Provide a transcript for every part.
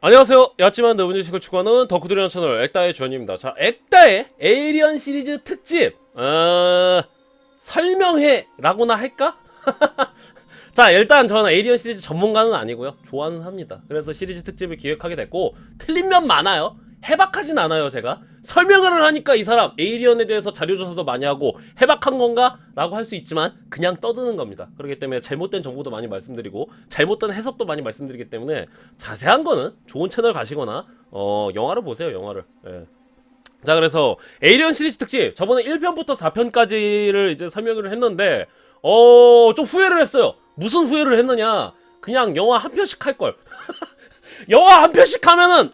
안녕하세요. 야찌만 너분 지식을 추구하는 덕후들이라는 채널 액다의 주원입니다. 자, 액다의 에이리언 시리즈 특집 설명회 라고나 할까? 자, 일단 저는 에이리언 시리즈 전문가는 아니고요, 좋아는 합니다. 그래서 시리즈 특집을 기획하게 됐고, 틀린 면 많아요. 해박하진 않아요. 제가 설명을 하니까 이 사람 에이리언에 대해서 자료조사도 많이 하고 해박한 건가? 라고 할 수 있지만 그냥 떠드는 겁니다. 그렇기 때문에 잘못된 정보도 많이 말씀드리고 잘못된 해석도 많이 말씀드리기 때문에 자세한 거는 좋은 채널 가시거나 영화를 보세요. 영화를. 예. 자, 그래서 에이리언 시리즈 특집 저번에 1편부터 4편까지를 이제 설명을 했는데 좀 후회를 했어요. 무슨 후회를 했느냐, 그냥 영화 한 편씩 할걸. 영화 한 편씩 하면은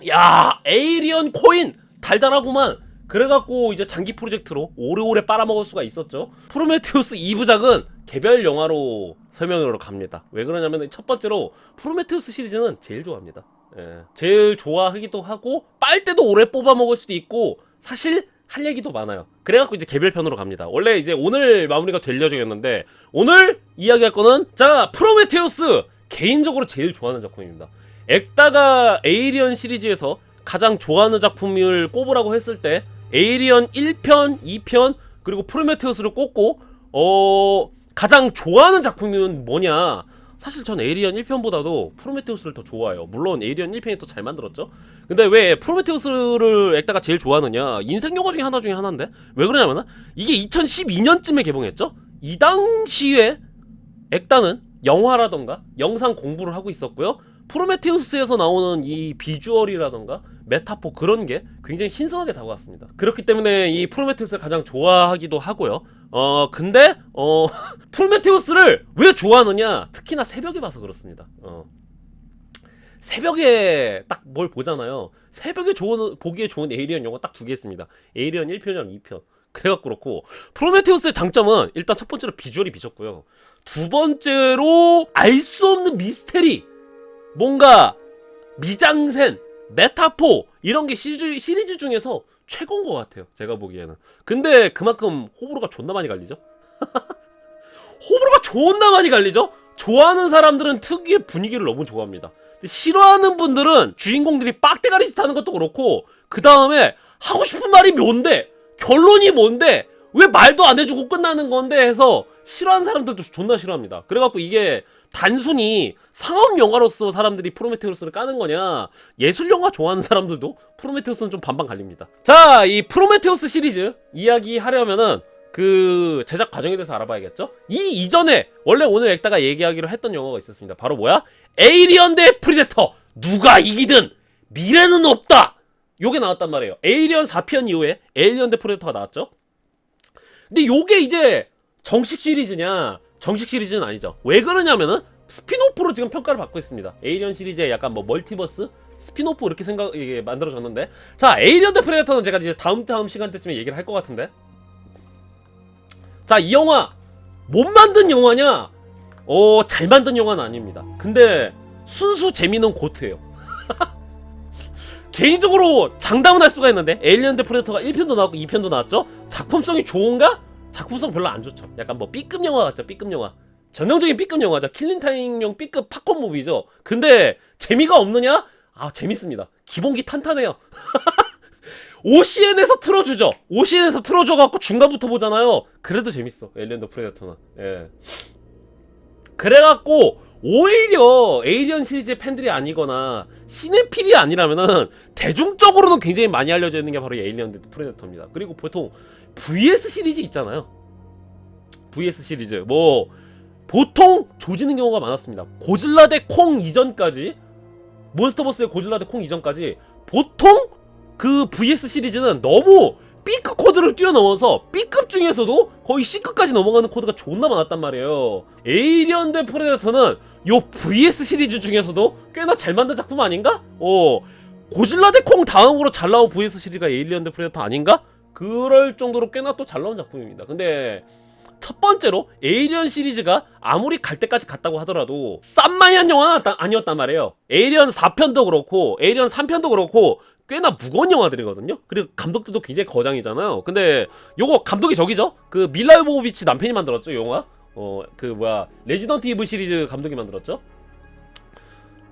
야, 에이리언 코인 달달하구만. 그래갖고 이제 장기 프로젝트로 오래오래 빨아먹을 수가 있었죠. 프로메테우스 2부작은 개별 영화로 설명으로 갑니다. 왜 그러냐면 첫 번째로 프로메테우스 시리즈는 제일 좋아합니다. 예, 제일 좋아하기도 하고 빨대도 오래 뽑아먹을 수도 있고 사실 할 얘기도 많아요. 그래갖고 이제 개별편으로 갑니다. 원래 이제 오늘 마무리가 될 예정이었는데 오늘 이야기할 거는, 자, 프로메테우스 개인적으로 제일 좋아하는 작품입니다. 액다가 에이리언 시리즈에서 가장 좋아하는 작품을 꼽으라고 했을 때 에이리언 1편, 2편 그리고 프로메테우스를 꼽고 가장 좋아하는 작품은 뭐냐? 사실 전 에이리언 1편보다도 프로메테우스를 더 좋아해요. 물론 에이리언 1편이 더 잘 만들었죠. 근데 왜 프로메테우스를 액다가 제일 좋아하느냐? 인생 영화 중에 하나인데 왜 그러냐면은 이게 2012년쯤에 개봉했죠. 이 당시에 액다는 영화라던가 영상 공부를 하고 있었고요. 프로메테우스에서 나오는 이 비주얼이라던가 메타포 그런 게 굉장히 신선하게 다가왔습니다. 그렇기 때문에 이 프로메테우스를 가장 좋아하기도 하고요. 근데 프로메테우스를 왜 좋아하느냐? 특히나 새벽에 봐서 그렇습니다. 새벽에 딱 뭘 보잖아요. 새벽에 보기에 좋은 에이리언 영화 딱 두 개 있습니다. 에이리언 1편이랑 2편. 그래갖고 그렇고, 프로메테우스의 장점은 일단 첫 번째로 비주얼이 미쳤고요. 두 번째로 알 수 없는 미스테리, 뭔가 미장센, 메타포 이런 게 시리즈 중에서 최고인 것 같아요. 제가 보기에는. 근데 그만큼 호불호가 존나 많이 갈리죠. 호불호가 존나 많이 갈리죠. 좋아하는 사람들은 특유의 분위기를 너무 좋아합니다. 근데 싫어하는 분들은 주인공들이 빡대가리 짓 하는 것도 그렇고, 그 다음에 하고 싶은 말이 뭔데, 결론이 뭔데, 왜 말도 안 해주고 끝나는 건데 해서 싫어하는 사람들도 존나 싫어합니다. 그래갖고 이게 단순히 상업 영화로서 사람들이 프로메테우스를 까는 거냐, 예술 영화 좋아하는 사람들도 프로메테우스는 좀 반반 갈립니다. 자, 이 프로메테우스 시리즈 이야기 하려면은 그 제작 과정에 대해서 알아봐야겠죠. 이 이전에 원래 오늘 액다가 얘기하기로 했던 영화가 있었습니다. 바로 뭐야? 에이리언 대 프리데터, 누가 이기든 미래는 없다, 요게 나왔단 말이에요. 에이리언 4편 이후에 에이리언 대 프리데터가 나왔죠. 근데 요게 이제 정식 시리즈냐? 정식 시리즈는 아니죠. 왜 그러냐면은 스피노프로 지금 평가를 받고 있습니다. 에이리언 시리즈의 약간 뭐 멀티버스 스피노프 이렇게 이게 만들어졌는데, 자, 에이리언 대 프레데터는 제가 이제 다음 시간대쯤에 얘기를 할 것 같은데, 자, 이 영화 못 만든 영화냐? 잘 만든 영화는 아닙니다. 근데 순수 재미는 고트예요. 개인적으로 장담은 할 수가 있는데 에이리언 대 프레데터가 1편도 나왔고 2편도 나왔죠. 작품성이 좋은가? 작품성 별로 안 좋죠. 약간 뭐 B급 영화 같죠. B급 영화. 전형적인 B급 영화죠. 킬링타임용 B급 팝콘 무비죠. 근데 재미가 없느냐? 아, 재밌습니다. 기본기 탄탄해요. OCN에서 틀어주죠. OCN에서 틀어줘갖고 중간부터 보잖아요. 그래도 재밌어. 에이리언 더 프레데터는. 예. 그래갖고 오히려 에이리언 시리즈의 팬들이 아니거나 시네필이 아니라면은 대중적으로는 굉장히 많이 알려져 있는 게 바로 에이리언 더 프레데터입니다. 그리고 보통 VS 시리즈 있잖아요. VS 시리즈 뭐 보통 조지는 경우가 많았습니다. 고질라 대 콩 이전까지, 몬스터버스의 고질라 대 콩 이전까지 보통 그 VS 시리즈는 너무 B급 코드를 뛰어넘어서 B급 중에서도 거의 C급까지 넘어가는 코드가 존나 많았단 말이에요. 에이리언 대 프레데터는 요 VS 시리즈 중에서도 꽤나 잘 만든 작품 아닌가? 고질라 대 콩 다음으로 잘 나온 VS 시리즈가 에이리언 대 프레데터 아닌가? 그럴 정도로 꽤나 또 잘 나온 작품입니다. 근데 첫 번째로 에이리언 시리즈가 아무리 갈 때까지 갔다고 하더라도 쌈마이한 영화는 아니었단 말이에요. 에이리언 4편도 그렇고 에이리언 3편도 그렇고 꽤나 무거운 영화들이거든요. 그리고 감독들도 굉장히 거장이잖아요. 근데 요거 감독이 저기죠? 그 밀라 요보비치 남편이 만들었죠, 영화. 그 뭐야, 레지던트 이블 시리즈 감독이 만들었죠.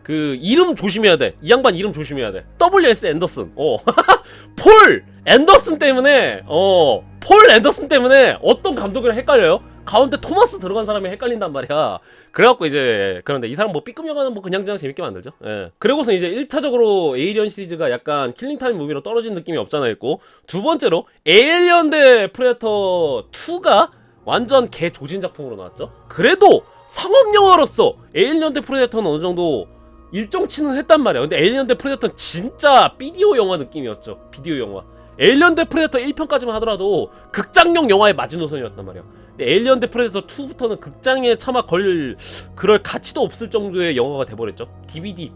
그 이름 조심해야 돼. 이 양반 이름 조심해야 돼. W.S. 앤더슨. 폴 앤더슨 때문에 폴 앤더슨 때문에 어떤 감독이랑 헷갈려요? 가운데 토마스 들어간 사람이 헷갈린단 말이야. 그래갖고 이제 그런데 이 사람 뭐 B급 영화는 뭐 그냥 재밌게 만들죠. 예. 그리고서 이제 1차적으로 에이리언 시리즈가 약간 킬링타임 무비로 떨어진 느낌이 없잖아 있고, 두 번째로 에일리언 대 프레데터 2가 완전 개 조진 작품으로 나왔죠. 그래도 상업 영화로서 에일리언 대 프레데터는 어느 정도 일정치는 했단 말이야. 근데 에일리언 대 프레데터는 진짜 비디오 영화 느낌이었죠. 비디오 영화. 에일리언 대 프레데터 1편까지만 하더라도 극장용 영화의 마지노선이었단 말이야. 근데 에일리언 대 프레데터 2부터는 극장에 차마 그럴 가치도 없을 정도의 영화가 돼버렸죠. DVD,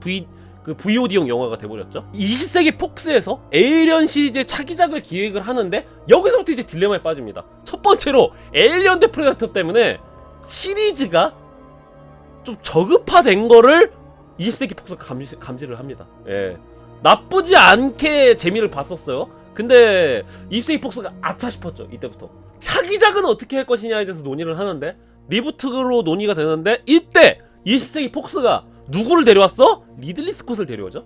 VOD용 영화가 돼버렸죠. 20세기 폭스에서 에일리언 시리즈의 차기작을 기획을 하는데 여기서부터 이제 딜레마에 빠집니다. 첫 번째로 에일리언 대 프레데터 때문에 시리즈가 좀 저급화된 거를 20세기 폭스가 감지를 합니다. 예. 나쁘지 않게 재미를 봤었어요. 근데 20세기 폭스가 아차 싶었죠. 이때부터 차기작은 어떻게 할 것이냐에 대해서 논의를 하는데 리부트로 논의가 되는데, 이때 20세기 폭스가 누구를 데려왔어? 리들리 스콧을 데려오죠.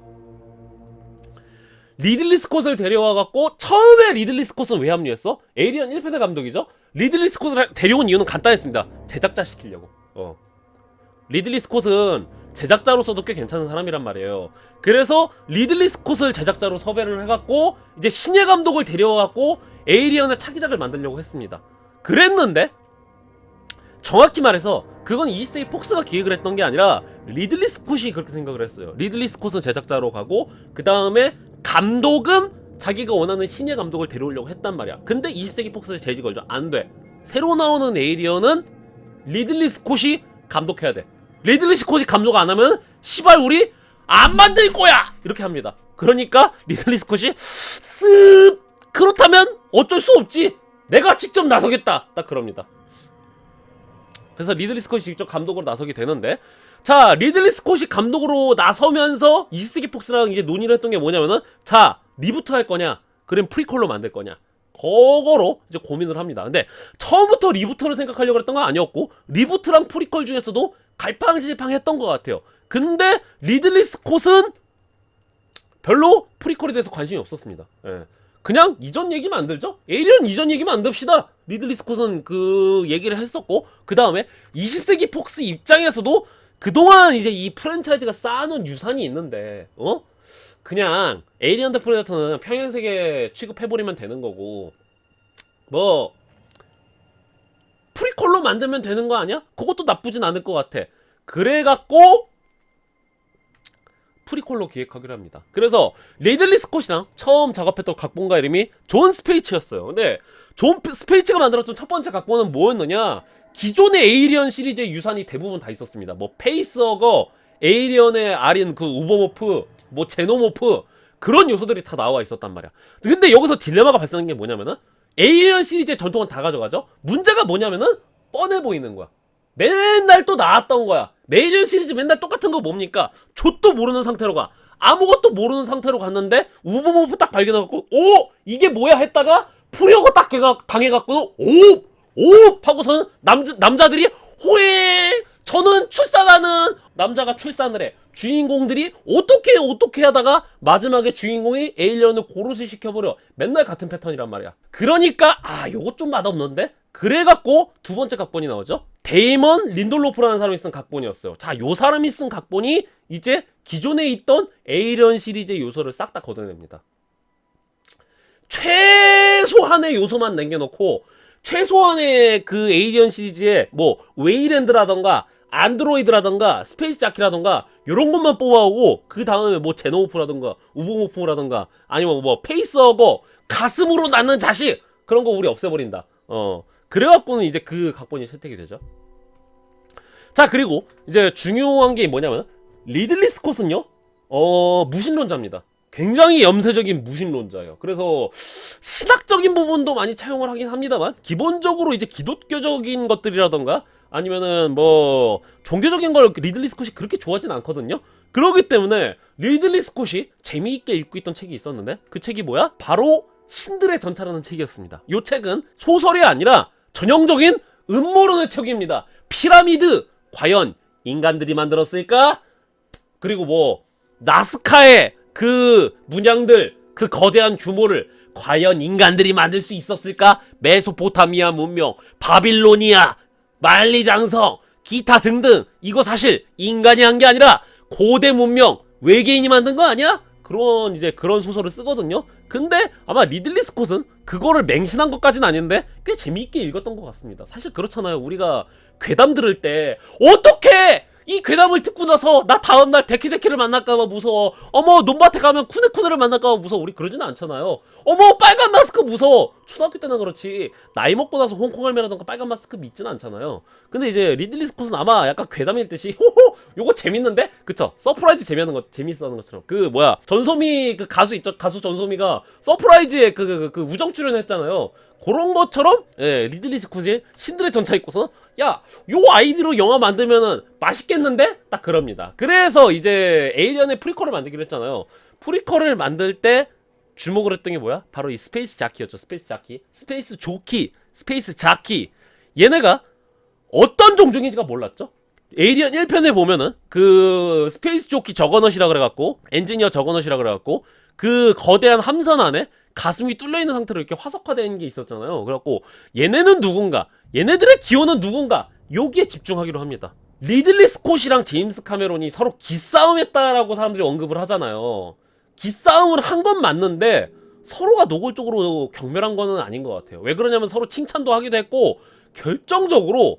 리들리 스콧을 데려와갖고, 처음에 리들리 스콧은 왜 합류했어? 에이리언 1편의 감독이죠. 리들리 스콧을 데려온 이유는 간단했습니다. 제작자 시키려고. 리들리 스콧은 제작자로서도 꽤 괜찮은 사람이란 말이에요. 그래서 리들리 스콧을 제작자로 섭외를 해갖고 이제 신예 감독을 데려와갖고 에이리언의 차기작을 만들려고 했습니다. 그랬는데 정확히 말해서 그건 20세기 폭스가 기획을 했던 게 아니라 리들리 스콧이 그렇게 생각을 했어요. 리들리 스콧은 제작자로 가고 그 다음에 감독은 자기가 원하는 신예 감독을 데려오려고 했단 말이야. 근데 20세기 폭스에 제지 걸죠. 안 돼. 새로 나오는 에이리언은 리들리 스콧이 감독해야 돼. 리들리 스콧이 감독 안 하면 시발 우리 안 만들 거야! 이렇게 합니다. 그러니까 리들리 스콧이 그렇다면 어쩔 수 없지! 내가 직접 나서겠다! 딱 그럽니다. 그래서 리들리 스콧이 직접 감독으로 나서게 되는데, 자, 리들리 스콧이 감독으로 나서면서 20세기 폭스랑 이제 논의를 했던 게 뭐냐면은, 자, 리부트 할 거냐? 그럼 프리퀄로 만들 거냐? 그거로 이제 고민을 합니다. 근데 처음부터 리부트를 생각하려고 했던 건 아니었고, 리부트랑 프리퀄 중에서도 갈팡질팡했던 것 같아요. 근데 리들리 스콧은 별로 프리퀄에 대해서 관심이 없었습니다. 예. 그냥 이전 얘기 만들죠? 에이리언 이전 얘기 만듭시다. 리들리 스콧은 그 얘기를 했었고, 그 다음에 20세기 폭스 입장에서도 그동안 이제 이 프랜차이즈가 쌓아놓은 유산이 있는데, 그냥 에이리언 대 프레데터는 평행세계 취급해버리면 되는 거고, 뭐 프리퀄로 만들면 되는 거 아니야? 그것도 나쁘진 않을 것 같아. 그래갖고 프리퀄로 기획하기로 합니다. 그래서 리들리 스콧이랑 처음 작업했던 각본가 이름이 존 스페이츠였어요. 근데 존 스페이츠가 만들었던 첫 번째 각본은 뭐였느냐? 기존의 에이리언 시리즈의 유산이 대부분 다 있었습니다. 뭐 페이스허거, 에이리언의 아린 그 우버모프, 뭐 제노모프, 그런 요소들이 다 나와 있었단 말이야. 근데 여기서 딜레마가 발생한 게 뭐냐면은, 에이리언 시리즈의 전통은 다 가져가죠. 문제가 뭐냐면은 뻔해 보이는 거야. 맨날 또 나왔던 거야. 에이리언 시리즈 맨날 똑같은 거 뭡니까? 좆도 모르는 상태로 가. 아무것도 모르는 상태로 갔는데 우버모프 딱 발견해갖고 오! 이게 뭐야? 했다가 프리허거 딱 당해갖고 오! 하고서는 남자들이 호에 저는 출산하는, 남자가 출산을 해. 주인공들이 어떻게 하다가 마지막에 주인공이 에일리언을 고르시 시켜버려. 맨날 같은 패턴이란 말이야. 그러니까 요거 좀 맛없는데? 그래갖고 두 번째 각본이 나오죠. 데이먼 린돌로프라는 사람이 쓴 각본이었어요. 자, 요 사람이 쓴 각본이 이제 기존에 있던 에일리언 시리즈의 요소를 싹 다 걷어냅니다. 최소한의 요소만 남겨놓고, 최소한의 그 에이리언 시리즈에 뭐 웨이랜드라던가 안드로이드라던가 스페이스 자키라던가 요런 것만 뽑아오고, 그 다음에 뭐 제노모프라던가 우보모프라던가 아니면 뭐 페이스허거, 가슴으로 낳는 자식, 그런 거 우리 없애버린다. 그래갖고는 이제 그 각본이 채택이 되죠. 자, 그리고 이제 중요한 게 뭐냐면, 리들리 스콧은요 무신론자입니다. 굉장히 염세적인 무신론자예요. 그래서 신학적인 부분도 많이 차용을 하긴 합니다만, 기본적으로 이제 기독교적인 것들이라던가 아니면은 뭐 종교적인 걸 리들리 스콧이 그렇게 좋아하진 않거든요. 그렇기 때문에 리들리 스콧이 재미있게 읽고 있던 책이 있었는데, 그 책이 뭐야? 바로 신들의 전차라는 책이었습니다. 이 책은 소설이 아니라 전형적인 음모론의 책입니다. 피라미드 과연 인간들이 만들었을까? 그리고 뭐 나스카의 그 문양들, 그 거대한 규모를 과연 인간들이 만들 수 있었을까? 메소포타미아 문명, 바빌로니아, 만리장성, 기타 등등, 이거 사실 인간이 한 게 아니라 고대 문명 외계인이 만든 거 아니야? 그런 이제 그런 소설을 쓰거든요. 근데 아마 리들리 스콧은 그거를 맹신한 것까지는 아닌데 꽤 재미있게 읽었던 것 같습니다. 사실 그렇잖아요. 우리가 괴담 들을 때 어떻게 이 괴담을 듣고 나서 나 다음날 데키데키를 만날까봐 무서워. 어머 논밭에 가면 쿠네쿠네를 만날까봐 무서워. 우리 그러지는 않잖아요. 어머 빨간 마스크 무서워. 초등학교 때는 그렇지 나이 먹고 나서 홍콩 할매라던가 빨간 마스크 믿지는 않잖아요. 근데 이제 리들리 스콧은 아마 약간 괴담일 듯이 호호 요거 재밌는데? 그쵸? 서프라이즈 재미하는 거 재밌어 하는 것처럼 그 뭐야 전소미 그 가수 있죠? 가수 전소미가 서프라이즈에 그 우정 출연했잖아요. 그런 것처럼 예, 리들리 스콧이 신들의 전차 입고서 야, 요 아이디로 영화 만들면은 맛있겠는데? 딱 그럽니다. 그래서 이제 에이리언의 프리퀄을 만들기로 했잖아요. 프리퀄을 만들 때 주목을 했던 게 뭐야? 바로 이 스페이스 자키였죠. 스페이스 자키. 스페이스 조키. 스페이스 자키. 얘네가 어떤 종족인지가 몰랐죠? 에이리언 1편에 보면은 그 스페이스 조키 저거넛이라 그래갖고 엔지니어 저거넛이라 그래갖고 그 거대한 함선 안에 가슴이 뚫려있는 상태로 이렇게 화석화된 게 있었잖아요. 그래갖고 얘네는 누군가, 얘네들의 기호는 누군가, 여기에 집중하기로 합니다. 리들리 스콧이랑 제임스 카메론이 서로 기싸움했다라고 사람들이 언급을 하잖아요. 기싸움을 한 건 맞는데 서로가 노골적으로 경멸한 거는 아닌 것 같아요. 왜 그러냐면 서로 칭찬도 하기도 했고 결정적으로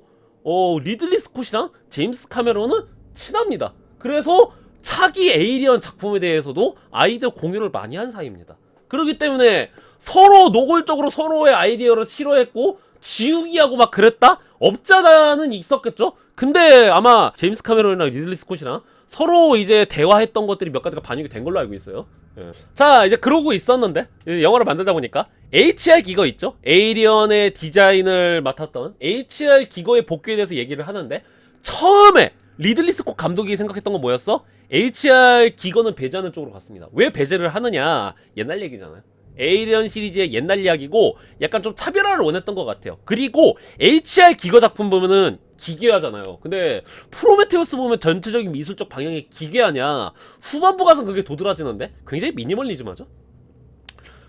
리들리 스콧이랑 제임스 카메론은 친합니다. 그래서 차기 에이리언 작품에 대해서도 아이디어 공유를 많이 한 사이입니다. 그렇기 때문에 서로 노골적으로 서로의 아이디어를 싫어했고 지우기하고 막 그랬다? 없잖아는 있었겠죠? 근데 아마 제임스 카메론이랑 리들리 스콧이랑 서로 이제 대화했던 것들이 몇 가지가 반영이 된 걸로 알고 있어요. 예. 자 이제 그러고 있었는데 영화를 만들다 보니까 HR 기거 있죠? 에이리언의 디자인을 맡았던 HR 기거의 복귀에 대해서 얘기를 하는데 처음에 리들리 스콧 감독이 생각했던 건 뭐였어? HR 기거는 배제하는 쪽으로 갔습니다. 왜 배제를 하느냐? 옛날 얘기잖아요. 에이리언 시리즈의 옛날 이야기고 약간 좀 차별화를 원했던 것 같아요. 그리고 HR 기거 작품 보면은 기괴하잖아요. 근데 프로메테우스 보면 전체적인 미술적 방향이 기괴하냐? 후반부 가서 그게 도드라지는데 굉장히 미니멀리즘하죠.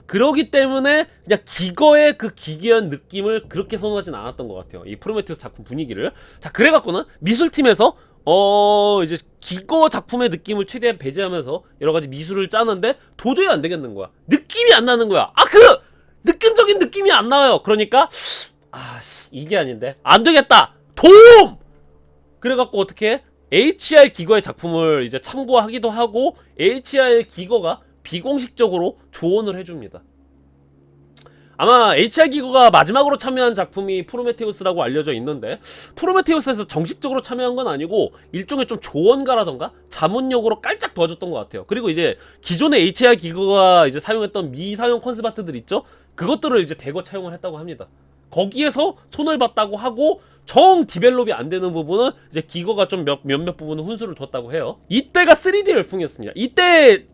그러기 때문에 그냥 기거의 그 기괴한 느낌을 그렇게 선호하진 않았던 것 같아요. 이 프로메테우스 작품 분위기를. 자 그래갖고는 미술팀에서 이제 기거 작품의 느낌을 최대한 배제하면서 여러가지 미술을 짜는데 도저히 안 되겠는 거야. 느낌이 안 나는 거야. 아 그 느낌적인 느낌이 안 나와요. 그러니까 이게 아닌데 안 되겠다. 도움! 그래갖고 어떻게 HR 기거의 작품을 이제 참고하기도 하고 HR 기거가 비공식적으로 조언을 해줍니다. 아마 HR 기거가 마지막으로 참여한 작품이 프로메테우스라고 알려져 있는데 프로메테우스에서 정식적으로 참여한 건 아니고 일종의 좀 조언가라던가 자문역으로 깔짝 도와줬던 것 같아요. 그리고 이제 기존의 HR 기거가 이제 사용했던 미사용 컨셉 아트들 있죠? 그것들을 이제 대거 차용을 했다고 합니다. 거기에서 손을 봤다고 하고 정 디벨롭이 안 되는 부분은 이제 기거가 좀 몇몇 부분은 훈수를 뒀다고 해요. 이때가 3D 열풍이었습니다. 이때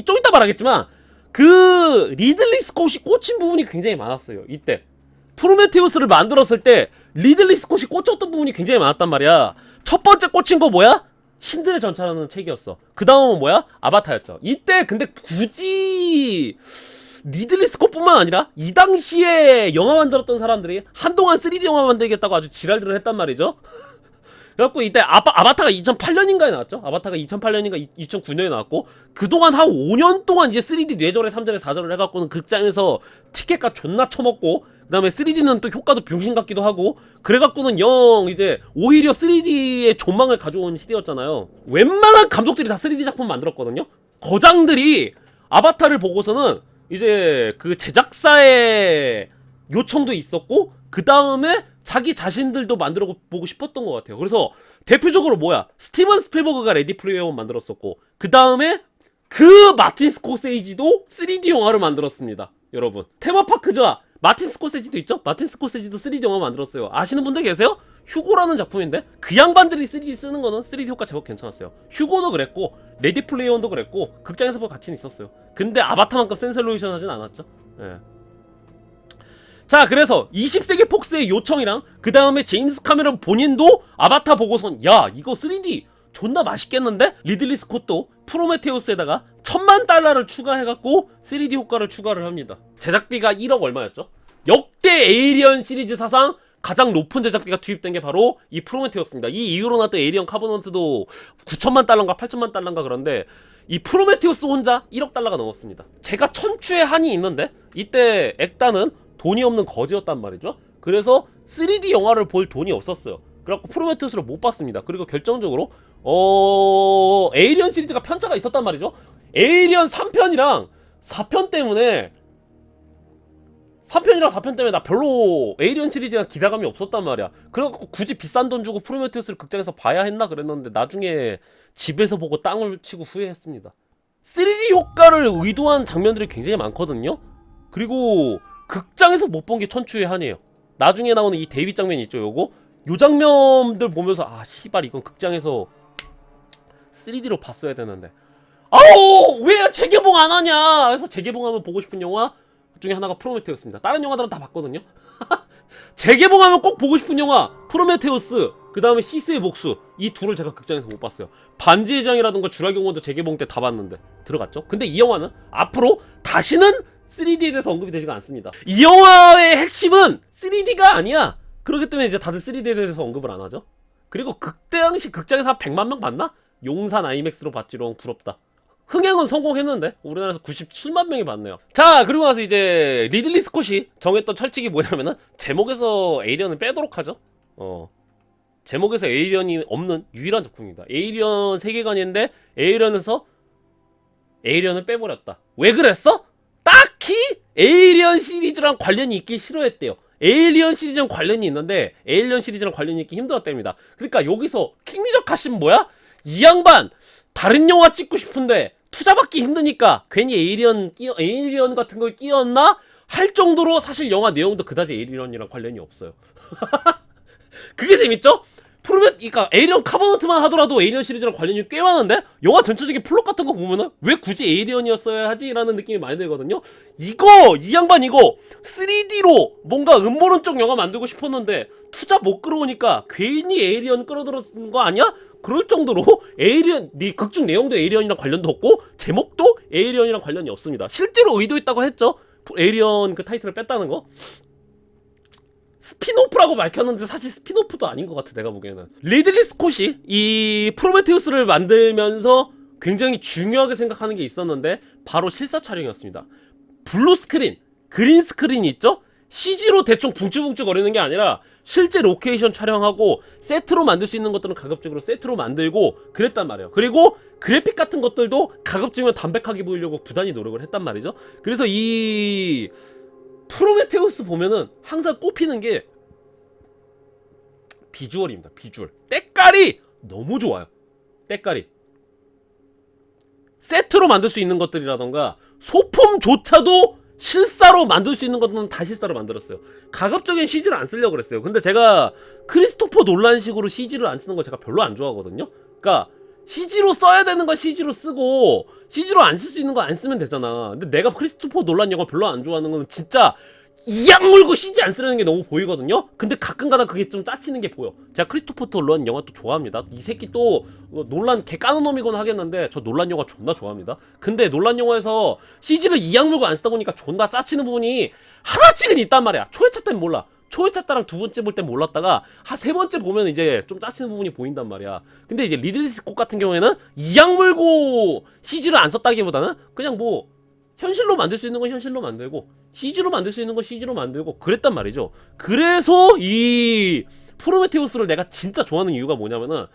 좀 이따 말하겠지만 그 리들리 스콧이 꽂힌 부분이 굉장히 많았어요. 이때 프로메테우스를 만들었을 때 리들리 스콧이 꽂혔던 부분이 굉장히 많았단 말이야. 첫 번째 꽂힌 거 뭐야? 신들의 전차라는 책이었어. 그 다음은 뭐야? 아바타였죠. 이때 근데 굳이 리들리 스콧뿐만 아니라 이 당시에 영화 만들었던 사람들이 한동안 3D 영화 만들겠다고 아주 지랄들을 했단 말이죠. 그래갖고 이때 아바타가 2008년인가에 나왔죠. 아바타가 2008년인가 2009년에 나왔고 그동안 한 5년 동안 이제 3D 뇌절에 3절에 4절을 해갖고는 극장에서 티켓값 존나 쳐먹고 그 다음에 3D는 또 효과도 병신 같기도 하고 그래갖고는 영 이제 오히려 3D의 존망을 가져온 시대였잖아요. 웬만한 감독들이 다 3D 작품 만들었거든요. 거장들이 아바타를 보고서는 이제 그 제작사의 요청도 있었고 그 다음에 자기 자신들도 만들어 보고 싶었던 것 같아요. 그래서 대표적으로 뭐야? 스티븐 스필버그가 레디 플레이어 원 만들었었고 그 다음에 그 마틴 스코세이지도 3D 영화를 만들었습니다. 여러분 테마파크죠. 마틴 스코세지도 있죠? 마틴 스코세지도 3D 영화 만들었어요. 아시는 분들 계세요? 휴고라는 작품인데 그 양반들이 3D 쓰는 거는 3D 효과 제법 괜찮았어요. 휴고도 그랬고 레디 플레이어 원도 그랬고 극장에서 볼 가치는 있었어요. 근데 아바타만큼 센셀로이션 하진 않았죠. 예. 자 그래서 20세기 폭스의 요청이랑 그 다음에 제임스 카메론 본인도 아바타 보고선 야 이거 3D 존나 맛있겠는데? 리들리 스콧도 프로메테우스에다가 $10,000,000를 추가해갖고 3D 효과를 추가를 합니다. 제작비가 1억 얼마였죠? 역대 에이리언 시리즈 사상 가장 높은 제작비가 투입된 게 바로 이 프로메테우스입니다. 이 이후로 나왔던 에이리언 카버넌트도 $9,000,000인가 $8,000,000인가 그런데 이 프로메테우스 혼자 $1억 넘었습니다. 제가 천추의 한이 있는데 이때 액단은 돈이 없는 거지였단 말이죠. 그래서 3D 영화를 볼 돈이 없었어요. 그래갖고 프로메테우스를 못 봤습니다. 그리고 결정적으로 에이리언 시리즈가 편차가 있었단 말이죠. 에이리언 3편이랑 4편 때문에 3편이랑 4편 때문에 나 별로 에이리언 시리즈에 기대감이 없었단 말이야. 그래갖고 굳이 비싼 돈 주고 프로메테우스를 극장에서 봐야 했나 그랬는데 나중에 집에서 보고 땅을 치고 후회했습니다. 3D 효과를 의도한 장면들이 굉장히 많거든요. 그리고 극장에서 못 본 게 천추의 한이에요. 나중에 나오는 이 데뷔 장면 있죠, 요거? 요 장면들 보면서 아 씨발 이건 극장에서 3D로 봤어야 되는데 아우 왜 재개봉 안 하냐 해서 재개봉하면 보고 싶은 영화 중에 하나가 프로메테우스입니다. 다른 영화들은 다 봤거든요. 재개봉하면 꼭 보고 싶은 영화 프로메테우스 그 다음에 시스의 복수 이 둘을 제가 극장에서 못 봤어요. 반지의 제왕이라든가 주라기공원도 재개봉 때 다 봤는데 들어갔죠. 근데 이 영화는 앞으로 다시는 3D에 대해서 언급이 되지가 않습니다. 이 영화의 핵심은 3D가 아니야. 그렇기 때문에 이제 다들 3D에 대해서 언급을 안 하죠. 그리고 그때 당시 극장에서 한 100만 명 봤나? 용산 아이맥스로 봤지롱. 부럽다. 흥행은 성공했는데 우리나라에서 97만 명이 봤네요. 자, 그리고 나서 이제 리들리 스콧이 정했던 철칙이 뭐냐면은 제목에서 에이리언을 빼도록 하죠. 제목에서 에이리언이 없는 유일한 작품입니다. 에이리언 세계관인데 에이리언에서 에이리언을 빼버렸다. 왜 그랬어? 딱히 에이리언 시리즈랑 관련이 있기 싫어했대요. 에이리언 시리즈랑 관련이 있는데 에이리언 시리즈랑 관련이 있기 힘들었답니다. 그러니까 여기서 킹리적 가심 뭐야? 이 양반 다른 영화 찍고 싶은데 투자받기 힘드니까 괜히 에이리언 같은 걸 끼웠나? 할 정도로 사실 영화 내용도 그다지 에이리언이랑 관련이 없어요. 그게 재밌죠? 그러니까 에이리언 카버넌트만 하더라도 에이리언 시리즈랑 관련이 꽤 많은데 영화 전체적인 플롯 같은 거 보면은 왜 굳이 에이리언이었어야 하지? 라는 느낌이 많이 들거든요. 이 양반 이거 3D로 뭔가 음모론적 영화 만들고 싶었는데 투자 못 끌어오니까 괜히 에이리언 끌어들었는 거 아니야? 그럴 정도로 에이리언 극중 내용도 에이리언이랑 관련도 없고 제목도 에이리언이랑 관련이 없습니다. 실제로 의도했다고 했죠. 에이리언 그 타이틀을 뺐다는 거. 스피노프라고 밝혔는데 사실 스피노프도 아닌 것 같아 내가 보기에는. 리들리 스콧이 이 프로메테우스를 만들면서 굉장히 중요하게 생각하는 게 있었는데 바로 실사 촬영이었습니다. 블루 스크린, 그린 스크린이 있죠? CG로 대충 붕ጭ붕ጭ 거리는 게 아니라 실제 로케이션 촬영하고 세트로 만들 수 있는 것들은 가급적으로 세트로 만들고 그랬단 말이에요. 그리고 그래픽 같은 것들도 가급적이면 담백하게 보이려고 부단히 노력을 했단 말이죠. 그래서 이 프로메테우스 보면은 항상 꼽히는 게 비주얼입니다. 비주얼. 때깔이 너무 좋아요. 때깔이. 세트로 만들 수 있는 것들이라던가 소품조차도 실사로 만들 수 있는 것들은 다 실사로 만들었어요. 가급적인 CG를 안 쓰려고 그랬어요. 근데 제가 크리스토퍼 놀란식으로 CG를 안 쓰는 거 제가 별로 안 좋아하거든요. 그러니까 CG로 써야 되는 거 CG로 쓰고 CG로 안 쓸 수 있는 거 안 쓰면 되잖아. 근데 내가 크리스토퍼 놀란 영화 별로 안 좋아하는 건 진짜 이악 물고 CG 안 쓰려는 게 너무 보이거든요. 근데 가끔가다 그게 좀 짜치는 게 보여. 제가 크리스토퍼 놀란 영화 또 좋아합니다. 이 새끼 또 놀란 개 까는 놈이곤 하겠는데 저 놀란 영화 존나 좋아합니다. 근데 놀란 영화에서 CG를 이악 물고 안 쓰다 보니까 존나 짜치는 부분이 하나씩은 있단 말이야. 초회차 때는 몰라. 초회차 때랑 두 번째 볼 땐 몰랐다가 한 세 번째 보면 이제 좀 짜치는 부분이 보인단 말이야. 근데 이제 리들리 스콧 같은 경우에는 이악 물고 CG를 안 썼다기보다는 그냥 뭐 현실로 만들 수 있는 건 현실로 만들고 CG로 만들 수 있는 건 CG로 만들고 그랬단 말이죠. 그래서 이 프로메테우스를 내가 진짜 좋아하는 이유가 뭐냐면은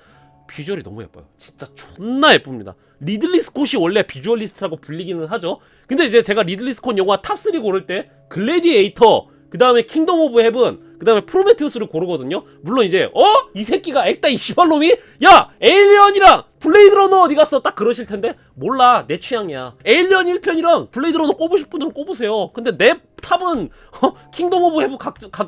비주얼이 너무 예뻐요. 진짜 존나 예쁩니다. 리들리 스콧이 원래 비주얼리스트라고 불리기는 하죠. 근데 이제 제가 리들리 스콧 영화 탑3 고를 때 글래디에이터, 그 다음에 킹덤 오브 헤븐, 그 다음에 프로메테우스를 고르거든요. 물론 이제 이 새끼가 액다 이 씨발놈이 야 에일리언이랑 블레이드러너 어디 갔어? 딱 그러실 텐데 몰라. 내 취향이야. 에일리언 1편이랑 블레이드러너 꼽으실 분들은 꼽으세요. 근데 내 탑은 킹덤 오브 헤븐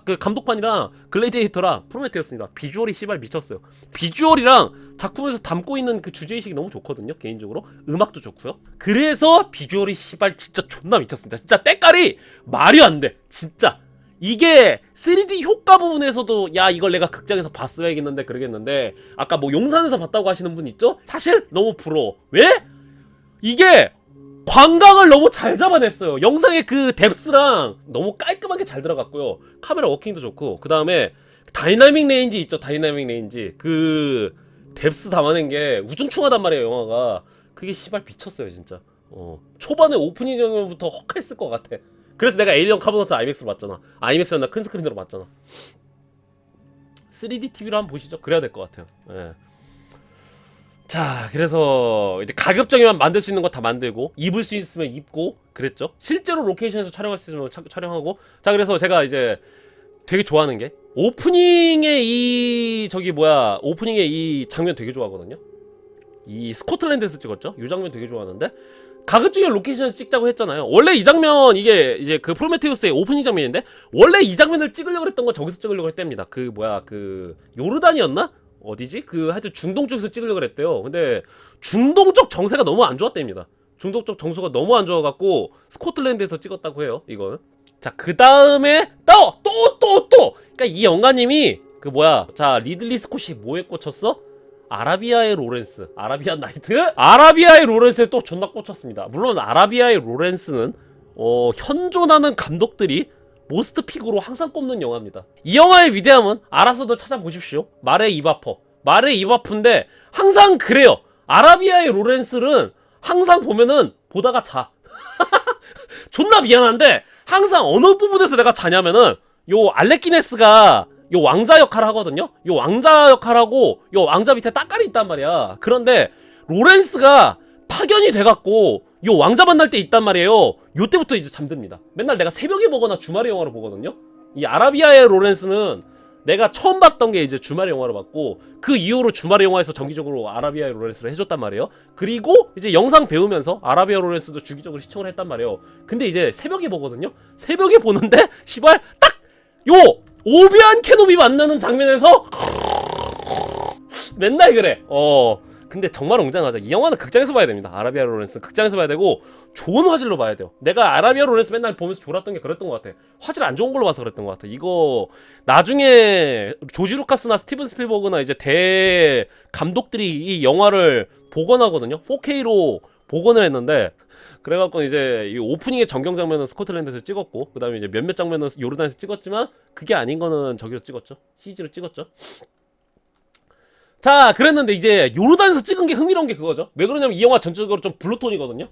그 감독판이랑 글래디에이터랑 프로메테우스입니다. 비주얼이 씨발 미쳤어요. 비주얼이랑 작품에서 담고 있는 그 주제의식이 너무 좋거든요. 개인적으로 음악도 좋고요. 그래서 비주얼이 씨발 진짜 존나 미쳤습니다. 진짜 때깔이 말이 안 돼. 진짜 이게 3D 효과 부분에서도 야 이걸 내가 극장에서 봤어야겠는데 그러겠는데 아까 뭐 용산에서 봤다고 하시는 분 있죠? 사실 너무 부러워. 왜? 이게 광각을 너무 잘 잡아냈어요. 영상의 그 뎁스랑 너무 깔끔하게 잘 들어갔고요. 카메라 워킹도 좋고 그 다음에 다이나믹 레인지 있죠. 다이나믹 레인지 그 뎁스 담아낸 게 우중충하단 말이에요. 영화가 그게 씨발 미쳤어요 진짜. 초반에 오프닝 장면부터 헉했을 것 같아. 그래서 내가 에일리언 카보너트 아이맥스로 봤잖아. 아이맥스였나 큰 스크린으로 봤잖아. 3D TV로 한번 보시죠. 그래야 될 것 같아요. 예. 자, 그래서 이제 가급적이면 만들 수 있는 거 다 만들고 입을 수 있으면 입고 그랬죠. 실제로 로케이션에서 촬영할 수 있으면 촬영하고. 자, 그래서 제가 이제 되게 좋아하는 게 오프닝의 오프닝의 이 장면 되게 좋아하거든요. 이 스코틀랜드에서 찍었죠. 이 장면 되게 좋아하는데 가급적이면 로케이션에서 찍자고 했잖아요. 원래 이 장면 이게 이제 그 프로메테우스의 오프닝 장면인데 원래 이 장면을 찍으려고 했던 건 저기서 찍으려고 했답니다. 그 요르단이었나? 어디지? 하여튼 중동 쪽에서 찍으려고 했대요. 근데 중동 쪽 정세가 너무 안 좋았답니다. 중동 쪽 정서가 너무 안 좋아갖고 스코틀랜드에서 찍었다고 해요. 이거. 자, 그 다음에 또. 그러니까 이 영화님이 자 리들리 스콧이 뭐에 꽂혔어? 아라비아의 로렌스, 아라비안 나이트? 아라비아의 로렌스에 또 존나 꽂혔습니다. 물론 아라비아의 로렌스는 현존하는 감독들이 모스트 픽으로 항상 꼽는 영화입니다. 이 영화의 위대함은 알아서들 찾아보십시오. 말의 이바퍼. 말의 이바프인데 항상 그래요. 아라비아의 로렌스는 항상 보면은 보다가 자. 존나 미안한데 항상 어느 부분에서 내가 자냐면은 요 알레키네스가 요 왕자 역할을 하거든요. 요 왕자 역할하고 요 왕자 밑에 따까리 있단 말이야. 그런데 로렌스가 파견이 돼갖고 요 왕자 만날 때 있단 말이에요. 요 때부터 이제 잠듭니다. 맨날 내가 새벽에 보거나 주말에 영화로 보거든요. 이 아라비아의 로렌스는 내가 처음 봤던 게 이제 주말에 영화로 봤고 그 이후로 주말에 영화에서 정기적으로 아라비아의 로렌스를 해줬단 말이에요. 그리고 이제 영상 배우면서 아라비아 로렌스도 주기적으로 시청을 했단 말이에요. 근데 이제 새벽에 보거든요. 새벽에 보는데 시발 딱 요 오비안 케노비 만나는 장면에서 맨날 그래. 근데 정말 웅장하죠. 이 영화는 극장에서 봐야 됩니다. 아라비아 로렌스 극장에서 봐야 되고 좋은 화질로 봐야 돼요. 내가 아라비아 로렌스 맨날 보면서 졸았던 게 그랬던 것 같아. 화질 안 좋은 걸로 봐서 그랬던 것 같아. 이거 나중에 조지 루카스나 스티븐 스필버그나 이제 대 감독들이 이 영화를 복원하거든요. 4K로 복원을 했는데 그래갖고 이제 이 오프닝의 전경 장면은 스코틀랜드에서 찍었고 그 다음에 이제 몇몇 장면은 요르단에서 찍었지만 그게 아닌 거는 저기서 찍었죠. CG로 찍었죠. 자, 그랬는데 이제 요르단에서 찍은 게 흥미로운 게 그거죠. 왜 그러냐면 이 영화 전체적으로 좀 블루톤이거든요.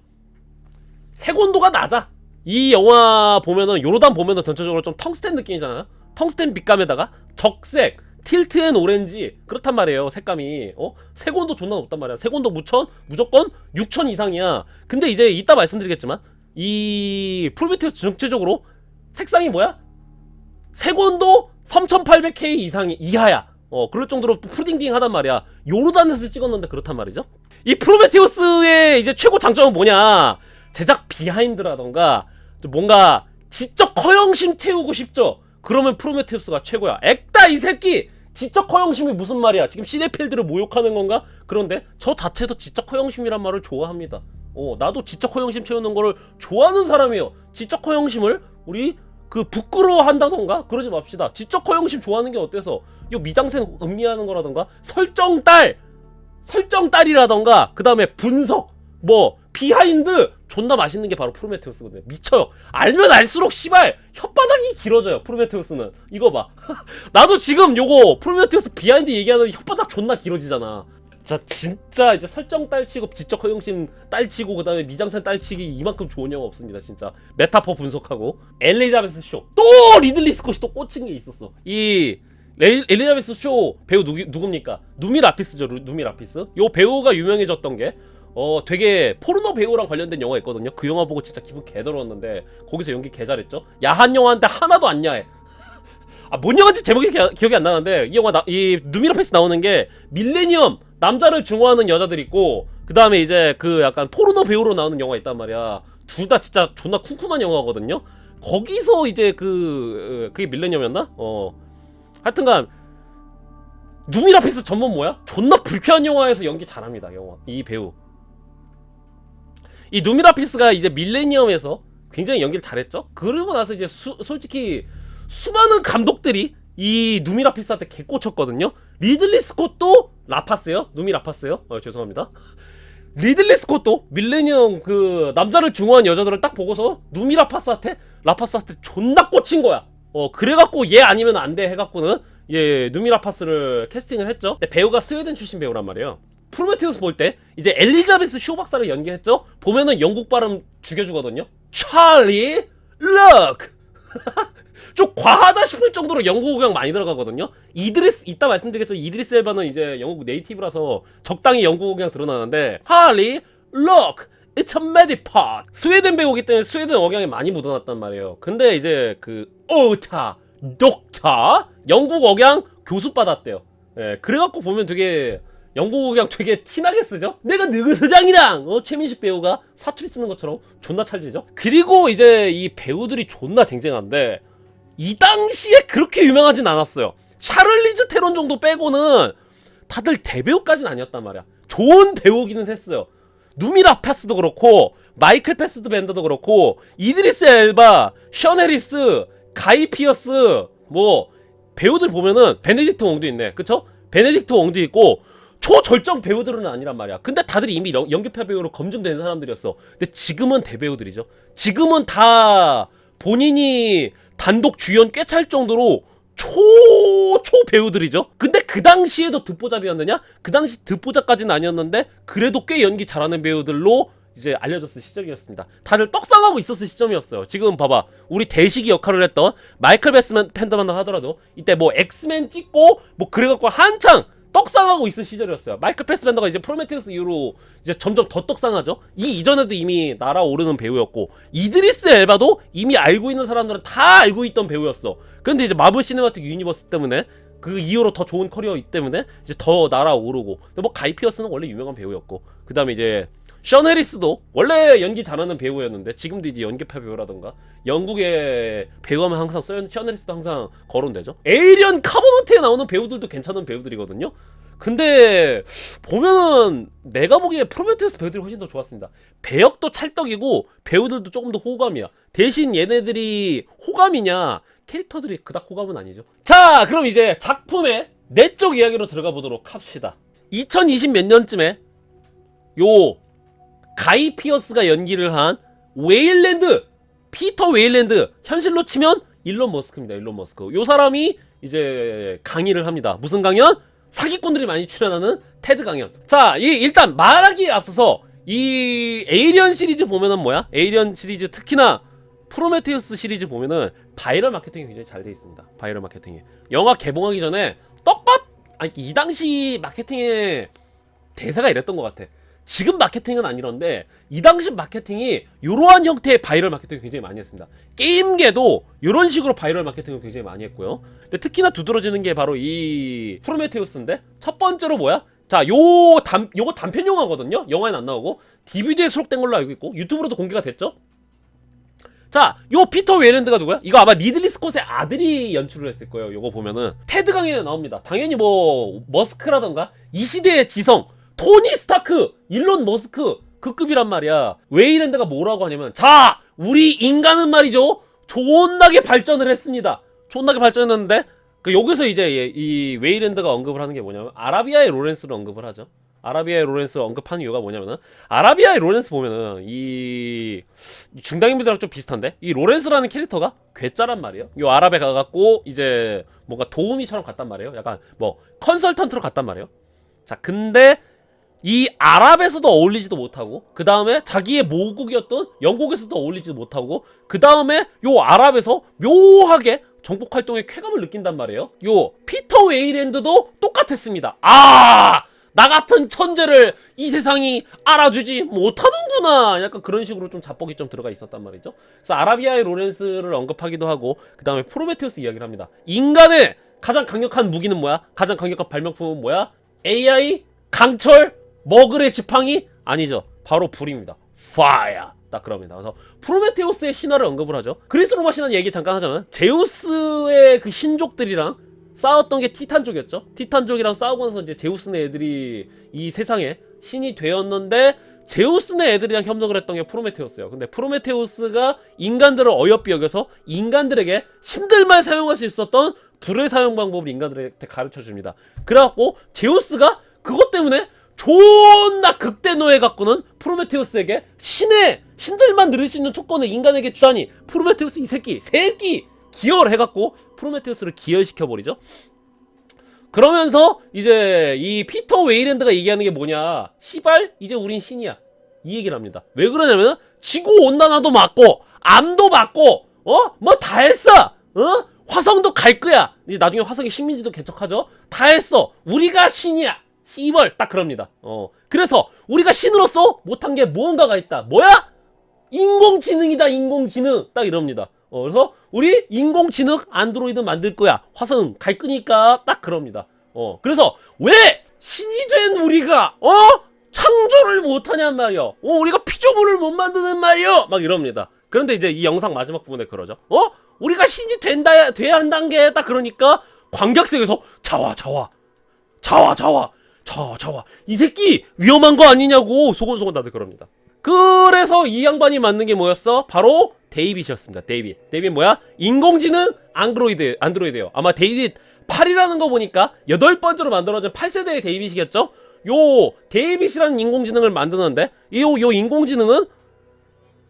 색온도가 낮아. 이 영화 보면은 요르단 보면은 전체적으로 좀 텅스텐 느낌이잖아요. 텅스텐 빛감에다가 적색, 틸트 앤 오렌지 그렇단 말이에요. 색감이 색온도 존나 높단 말이야. 색온도 무조건 6000 이상이야. 근데 이제 이따 말씀드리겠지만 이 프로메테우스 전체적으로 색상이 뭐야? 색온도 3800K 이하야. 그럴 정도로 푸딩딩 하단 말이야. 요르단에서 찍었는데 그렇단 말이죠. 이 프로메테우스의 이제 최고 장점은 뭐냐? 제작 비하인드라던가 뭔가 지적 허영심 채우고 싶죠. 그러면 프로메테우스가 최고야. 액다 이 새끼! 지적 허영심이 무슨 말이야? 지금 시네필드를 모욕하는 건가? 그런데 저 자체도 지적 허영심이란 말을 좋아합니다. 나도 지적 허영심 채우는 거를 좋아하는 사람이에요. 지적 허영심을 우리 부끄러워한다던가 그러지 맙시다. 지적 허영심 좋아하는 게 어때서? 요 미장센 음미하는 거라던가 설정딸이라던가 그 다음에 분석 비하인드 존나 맛있는 게 바로 프로메테우스거든요. 미쳐요. 알면 알수록 씨발 혓바닥이 길어져요. 프로메테우스는 이거 봐. 나도 지금 요거 프로메테우스 비하인드 얘기하는 혓바닥 존나 길어지잖아. 자, 진짜 이제 설정 딸치고 지적 허영심 딸치고 그 다음에 미장센 딸치기 이만큼 좋은 영화 없습니다. 진짜 메타포 분석하고 엘리자베스 쇼 또 리들리 스콧이 또 꽂힌 게 있었어. 이 엘리자베스 쇼 배우 누굽니까? 누미 라피스죠. 누미 라피스. 요 배우가 유명해졌던 게 되게 포르노 배우랑 관련된 영화 있거든요. 그 영화 보고 진짜 기분 개더러웠는데 거기서 연기 개 잘했죠. 야한 영화인데 하나도 안 야해. 뭔 영화인지 제목이 기억이 안 나는데 이 영화 이 누미 라피스 나오는 게 밀레니엄 남자를 증오하는 여자들 있고 그 다음에 이제 약간 포르노 배우로 나오는 영화 있단 말이야. 둘 다 진짜 존나 쿵쿵한 영화거든요. 거기서 이제 그게 밀레니엄이었나? 하여튼간 누미 라피스 전문 뭐야? 존나 불쾌한 영화에서 연기 잘합니다. 이 배우. 이 누미 라피스가 이제 밀레니엄에서 굉장히 연기를 잘했죠. 그러고 나서 이제 솔직히 수많은 감독들이 이 누미 라파스한테 개꽂혔거든요. 리들리 스콧도 라파스요? 누미 라파스요? 죄송합니다. 리들리 스콧도 밀레니엄 그 남자를 중화한 여자들을 딱 보고서 누미 라파스한테 존나 꽂힌 거야. 그래갖고 얘 아니면 안 돼 해갖고는 누미 라파스를 캐스팅을 했죠. 근데 배우가 스웨덴 출신 배우란 말이에요. 프로메테우스 볼 때 이제 엘리자베스 쇼 박사를 연기했죠. 보면은 영국 발음 죽여주거든요. 찰리 럭. 좀 과하다 싶을 정도로 영국 억양 많이 들어가거든요. 이따 말씀드리겠죠. 이드리스 엘바는 이제 영국 네이티브라서 적당히 영국 억양 드러나는데 찰리 럭 It's a medipod. 스웨덴 배우기 때문에 스웨덴 억양이 많이 묻어났단 말이에요. 근데 이제 그 오타 독타 영국 억양 교수 받았대요. 그래갖고 보면 되게 영국 억양 되게 티나게 쓰죠. 내가 느그 서장이랑 최민식 배우가 사투리 쓰는 것처럼 존나 찰지죠. 그리고 이제 이 배우들이 존나 쟁쟁한데 이 당시에 그렇게 유명하진 않았어요. 샤를리즈 테론 정도 빼고는 다들 대배우까지는 아니었단 말이야. 좋은 배우기는 했어요. 누미 라파스도 그렇고 마이클 패스드밴더도 그렇고 이드리스 엘바, 션 해리스, 가이 피어스 뭐 배우들 보면은 베네딕트 웡도 있네. 그쵸? 베네딕트 웡도 있고 초절정 배우들은 아니란 말이야. 근데 다들 이미 연기파 배우로 검증된 사람들이었어. 근데 지금은 대배우들이죠. 지금은 다 본인이 단독 주연 꿰찰 정도로 초 배우들이죠. 근데 그 당시에도 듣보잡이었느냐? 그 당시 듣보잡까지는 아니었는데 그래도 꽤 연기 잘하는 배우들로 이제 알려졌을 시절이었습니다. 다들 떡상하고 있었을 시점이었어요. 지금 봐봐. 우리 대식이 역할을 했던 마이클 팬더만 하더라도 이때 뭐 엑스맨 찍고 뭐 그래갖고 한창 떡상하고 있을 시절이었어요. 마이클 패스밴더가 이제 프로메테우스 이후로 이제 점점 더 떡상하죠. 이 이전에도 이미 날아오르는 배우였고 이드리스 엘바도 이미 알고 있는 사람들은 다 알고 있던 배우였어. 근데 이제 마블 시네마틱 유니버스 때문에 그 이후로 더 좋은 커리어이기 때문에 이제 더 날아오르고. 근데 뭐 가이 피어스는 원래 유명한 배우였고 그 다음에 이제 션 해리스도 원래 연기 잘하는 배우였는데 지금도 이제 연기파 배우라던가 영국의 배우하면 항상 션 해리스도 항상 거론되죠. 에이리언 카보너트에 나오는 배우들도 괜찮은 배우들이거든요. 근데 보면은 내가 보기에 프로메테우스 배우들이 훨씬 더 좋았습니다. 배역도 찰떡이고 배우들도 조금 더 호감이야. 대신 얘네들이 호감이냐 캐릭터들이 그닥 호감은 아니죠. 자 그럼 이제 작품의 내적 이야기로 들어가 보도록 합시다. 2020 몇 년쯤에 요 가이 피어스가 연기를 한 웨일랜드, 피터 웨일랜드, 현실로 치면 일론 머스크입니다. 일론 머스크. 요 사람이 이제 강의를 합니다. 무슨 강연? 사기꾼들이 많이 출연하는 테드 강연. 자, 일단 말하기에 앞서서 이 에이리언 시리즈 보면은 뭐야? 에이리언 시리즈 특히나 프로메테우스 시리즈 보면은 바이럴 마케팅이 굉장히 잘 돼 있습니다. 바이럴 마케팅이. 영화 개봉하기 전에 이 당시 마케팅의 대사가 이랬던 것 같아. 지금 마케팅은 안 이런데 이 당시 마케팅이 이러한 형태의 바이럴 마케팅을 굉장히 많이 했습니다. 게임계도 이런 식으로 바이럴 마케팅을 굉장히 많이 했고요. 근데 특히나 두드러지는 게 바로 이 프로메테우스인데 첫 번째로 뭐야? 자, 요거 단편 영화거든요. 영화에는 안 나오고 DVD에 수록된 걸로 알고 있고 유튜브로도 공개가 됐죠. 자, 요 피터 웨일랜드가 누구야? 이거 아마 리들리 스콧의 아들이 연출을 했을 거예요. 요거 보면은 테드 강연에 나옵니다. 당연히 뭐 머스크라던가 이 시대의 지성 토니 스타크, 일론 머스크 그 급이란 말이야. 웨일랜드가 뭐라고 하냐면 자, 우리 인간은 말이죠 존나게 발전을 했습니다. 존나게 발전했는데 여기서 이제 이 웨일랜드가 언급을 하는 게 뭐냐면 아라비아의 로렌스를 언급을 하죠. 아라비아의 로렌스 언급하는 이유가 뭐냐면은 아라비아의 로렌스 보면은 이 중당인물들이랑 좀 비슷한데 이 로렌스라는 캐릭터가 괴짜란 말이에요. 요 아랍에 가갖고 이제 뭔가 도우미처럼 갔단 말이에요. 약간 뭐 컨설턴트로 갔단 말이에요. 자, 근데 이 아랍에서도 어울리지도 못하고 그 다음에 자기의 모국이었던 영국에서도 어울리지도 못하고 그 다음에 요 아랍에서 묘하게 정복 활동에 쾌감을 느낀단 말이에요. 요 피터 웨일랜드도 똑같았습니다. 나 같은 천재를 이 세상이 알아주지 못하는구나. 약간 그런 식으로 좀 자뻑이 좀 들어가 있었단 말이죠. 그래서 아라비아의 로렌스를 언급하기도 하고 그 다음에 프로메테우스 이야기를 합니다. 인간의 가장 강력한 무기는 뭐야? 가장 강력한 발명품은 뭐야? AI? 강철? 머글의 지팡이? 아니죠. 바로 불입니다. Fire. 딱 그럽니다. 그래서 프로메테우스의 신화를 언급을 하죠. 그리스 로마 신화 얘기 잠깐 하자면 제우스의 그 신족들이랑 싸웠던 게 티탄족이었죠. 티탄족이랑 싸우고 나서 이제 제우스네 애들이 이 세상에 신이 되었는데 제우스네 애들이랑 협력을 했던 게 프로메테우스예요. 근데 프로메테우스가 인간들을 어여삐 여겨서 인간들에게 신들만 사용할 수 있었던 불의 사용 방법을 인간들한테 가르쳐줍니다. 그래갖고 제우스가 그것 때문에 존나 극대노해갖고는 프로메테우스에게 신들만 누릴 수 있는 특권을 인간에게 주다니, 프로메테우스 이 새끼 기여를 해갖고 프로메테우스를 기여시켜버리죠. 그러면서 이제 이 피터 웨이랜드가 얘기하는 게 뭐냐, 시발 이제 우린 신이야, 이 얘기를 합니다. 왜 그러냐면 지구온난화도 막고 암도 막고 뭐 다 했어. 화성도 갈 거야. 이제 나중에 화성에 식민지도 개척하죠. 다 했어. 우리가 신이야, 시벌, 딱 그럽니다. 그래서 우리가 신으로서 못한 게 무언가가 있다. 뭐야? 인공지능이다, 인공지능, 딱 이럽니다. 그래서 우리 인공지능 안드로이드 만들 거야, 화성 갈 거니까, 딱 그럽니다. 그래서 왜 신이 된 우리가 창조를 못하냔 말이야. 우리가 피조물을 못 만드는 말이야, 막 이럽니다. 그런데 이제 이 영상 마지막 부분에 그러죠. 우리가 신이 돼야 한다는 게 딱 그러니까 관객석에서 자와 이 새끼 위험한 거 아니냐고 소곤소곤 다들 그럽니다. 그래서 이 양반이 만든 게 뭐였어? 바로 데이빗이었습니다. 데이빗 뭐야? 인공지능 안드로이드예요. 아마 데이빗 8이라는 거 보니까 8번째로 만들어진 8세대의 데이빗이겠죠? 요 데이빗이라는 인공지능을 만드는데 요 인공지능은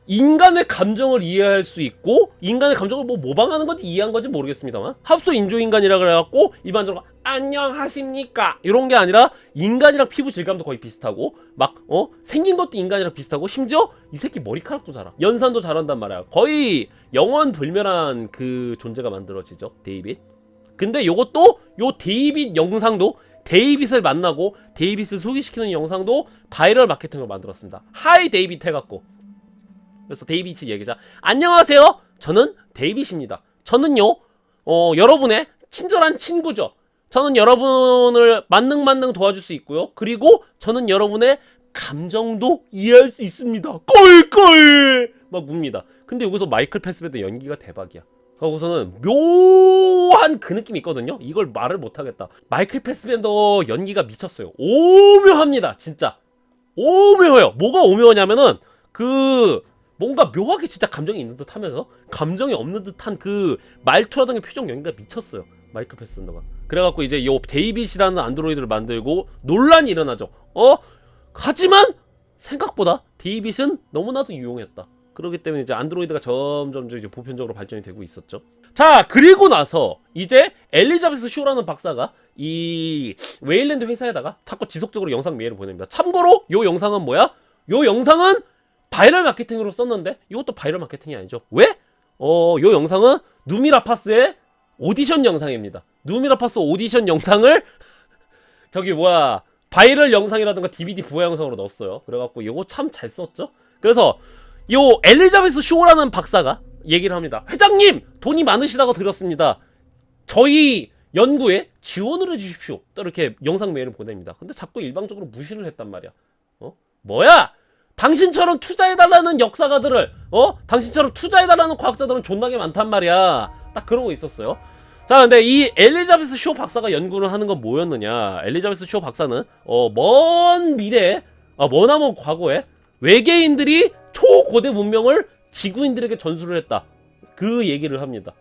인간의 감정을 이해할 수 있고, 인간의 감정을 뭐 모방하는 건지 이해한 건지 모르겠습니다만, 합소 인조인간이라 그래갖고 일반적으로 안녕하십니까 이런 게 아니라 인간이랑 피부 질감도 거의 비슷하고, 막 생긴 것도 인간이랑 비슷하고, 심지어 이 새끼 머리카락도 자라, 연산도 잘한단 말이야. 거의 영원불멸한 그 존재가 만들어지죠, 데이빗. 근데 요것도 요 데이빗 영상도, 데이빗을 만나고 데이빗을 소개시키는 영상도 바이럴 마케팅을 만들었습니다. 하이 데이빗 해갖고. 그래서 데이빗이 얘기자, 안녕하세요, 저는 데이빗입니다. 저는요 여러분의 친절한 친구죠. 저는 여러분을 만능 도와줄 수 있고요, 그리고 저는 여러분의 감정도 이해할 수 있습니다. 꿀꿀 막 웁니다. 근데 여기서 마이클 패스베더 연기가 대박이야. 거기서는 묘한 그 느낌이 있거든요. 이걸 말을 못하겠다. 마이클 패스베더 연기가 미쳤어요. 오묘합니다, 진짜. 오묘해요. 뭐가 오묘하냐면은 뭔가 묘하게 진짜 감정이 있는 듯 하면서 감정이 없는 듯한 그 말투라든가 표정 연기가 미쳤어요, 마이클 패스베더가. 그래갖고 이제 요 데이빗이라는 안드로이드를 만들고 논란이 일어나죠. 하지만 생각보다 데이빗은 너무나도 유용했다. 그렇기 때문에 이제 안드로이드가 점점 이제 보편적으로 발전이 되고 있었죠. 자, 그리고 나서 이제 엘리자베스 쇼라는 박사가 이 웨일랜드 회사에다가 자꾸 지속적으로 영상 메일을 보냅니다. 참고로 요 영상은 뭐야? 요 영상은 바이럴 마케팅으로 썼는데 이것도 바이럴 마케팅이 아니죠. 왜? 요 영상은 누미라파스의 오디션 영상입니다. 누미라파스 오디션 영상을 바이럴 영상이라든가 DVD 부하 영상으로 넣었어요. 그래갖고 이거 참 잘 썼죠. 그래서 요 엘리자베스 쇼라는 박사가 얘기를 합니다. 회장님, 돈이 많으시다고 들었습니다. 저희 연구에 지원을 해주십시오. 또 이렇게 영상 메일을 보냅니다. 근데 자꾸 일방적으로 무시를 했단 말이야. 뭐야? 당신처럼 투자해달라는 역사가들을 당신처럼 투자해달라는 과학자들은 존나게 많단 말이야. 딱 그러고 있었어요. 자, 근데 이 엘리자베스 쇼 박사가 연구를 하는 건 뭐였느냐. 엘리자베스 쇼 박사는 먼 미래에 머나먼 과거에 외계인들이 초고대 문명을 지구인들에게 전수를 했다, 그 얘기를 합니다.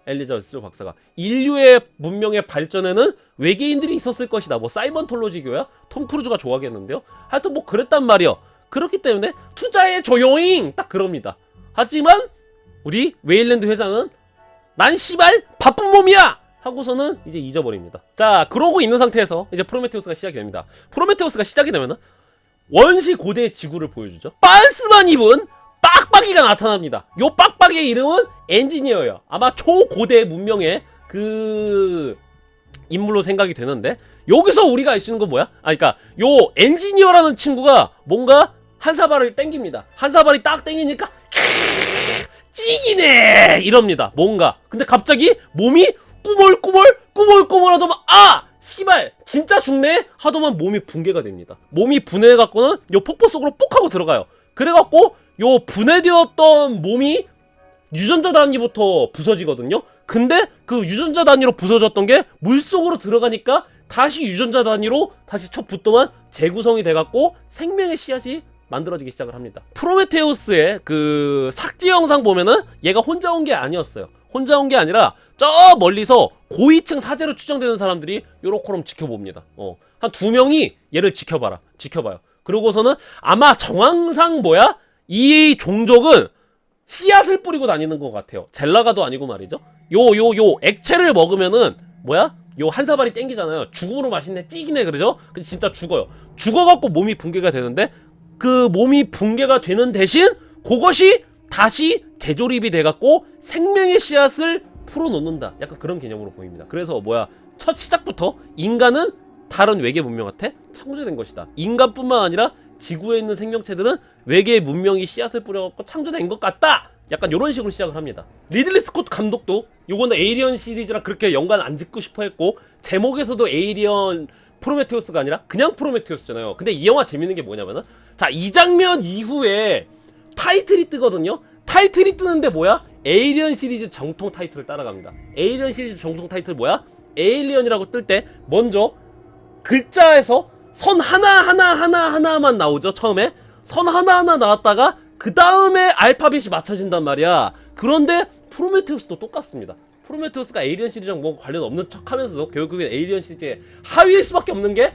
엘리자베스 쇼 박사가 인류의 문명의 발전에는 외계인들이 있었을 것이다. 뭐 사이먼톨로지교야? 톰 크루즈가 좋아하겠는데요. 하여튼 뭐 그랬단 말이요. 그렇기 때문에 투자해 조용잉, 딱 그럽니다. 하지만 우리 웨일랜드 회장은 난 씨발 바쁜 몸이야 하고서는 이제 잊어버립니다. 자, 그러고 있는 상태에서 이제 프로메테우스가 시작이 됩니다. 프로메테우스가 시작이 되면은 원시 고대의 지구를 보여주죠. 빤스만 입은 빡빡이가 나타납니다. 요 빡빡이의 이름은 엔지니어예요. 아마 초고대 문명의 그 인물로 생각이 되는데, 여기서 우리가 알 수 있는 건 뭐야? 그러니까 요 엔지니어라는 친구가 뭔가 한 사발을 땡깁니다. 한 사발이 딱 땡기니까 찌기네 이럽니다. 뭔가. 근데 갑자기 몸이 꾸물꾸물 하더만 씨발 진짜 죽네 하더만 몸이 붕괴가 됩니다. 몸이 분해해갖고는 요 폭포 속으로 뽁 하고 들어가요. 그래갖고 요 분해되었던 몸이 유전자 단위부터 부서지거든요. 근데 그 유전자 단위로 부서졌던 게 물속으로 들어가니까 다시 유전자 단위로 다시 첫 붙더만 재구성이 돼갖고 생명의 씨앗이 만들어지기 시작을 합니다. 프로메테우스의 그 삭제 영상 보면은 얘가 혼자 온 게 아니었어요. 혼자 온 게 아니라 저 멀리서 고위층 사제로 추정되는 사람들이 요렇게럼 지켜봅니다. 한 2명이 얘를 지켜봐요. 그러고서는 아마 정황상 뭐야? 이 종족은 씨앗을 뿌리고 다니는 것 같아요. 젤라가도 아니고 말이죠. 요 액체를 먹으면은 뭐야? 요 한 사발이 땡기잖아요. 죽음으로 맛있네, 찌기네, 그러죠? 근데 진짜 죽어요. 죽어갖고 몸이 붕괴가 되는데 그 몸이 붕괴가 되는 대신 그것이 다시 재조립이 돼갖고 생명의 씨앗을 풀어놓는다. 약간 그런 개념으로 보입니다. 그래서 뭐야? 첫 시작부터 인간은 다른 외계 문명한테 창조된 것이다. 인간뿐만 아니라 지구에 있는 생명체들은 외계의 문명이 씨앗을 뿌려갖고 창조된 것 같다. 약간 이런 식으로 시작을 합니다. 리들리 스콧 감독도 요거는 에이리언 시리즈랑 그렇게 연관 안 짓고 싶어 했고 제목에서도 에이리언 프로메테우스가 아니라 그냥 프로메테우스잖아요. 근데 이 영화 재밌는 게 뭐냐면은 자, 이 장면 이후에 타이틀이 뜨거든요. 타이틀이 뜨는데 뭐야? 에이리언 시리즈 정통 타이틀을 따라갑니다. 에이리언 시리즈 정통 타이틀 뭐야? 에이리언이라고 뜰 때 먼저 글자에서 선 하나만 나오죠. 처음에 선 하나하나 나왔다가 그 다음에 알파벳이 맞춰진단 말이야. 그런데 프로메테우스도 똑같습니다. 프로메테우스가 에이리언 시리즈랑 뭐 관련 없는 척 하면서도 결국엔 에이리언 시리즈의 하위일 수밖에 없는 게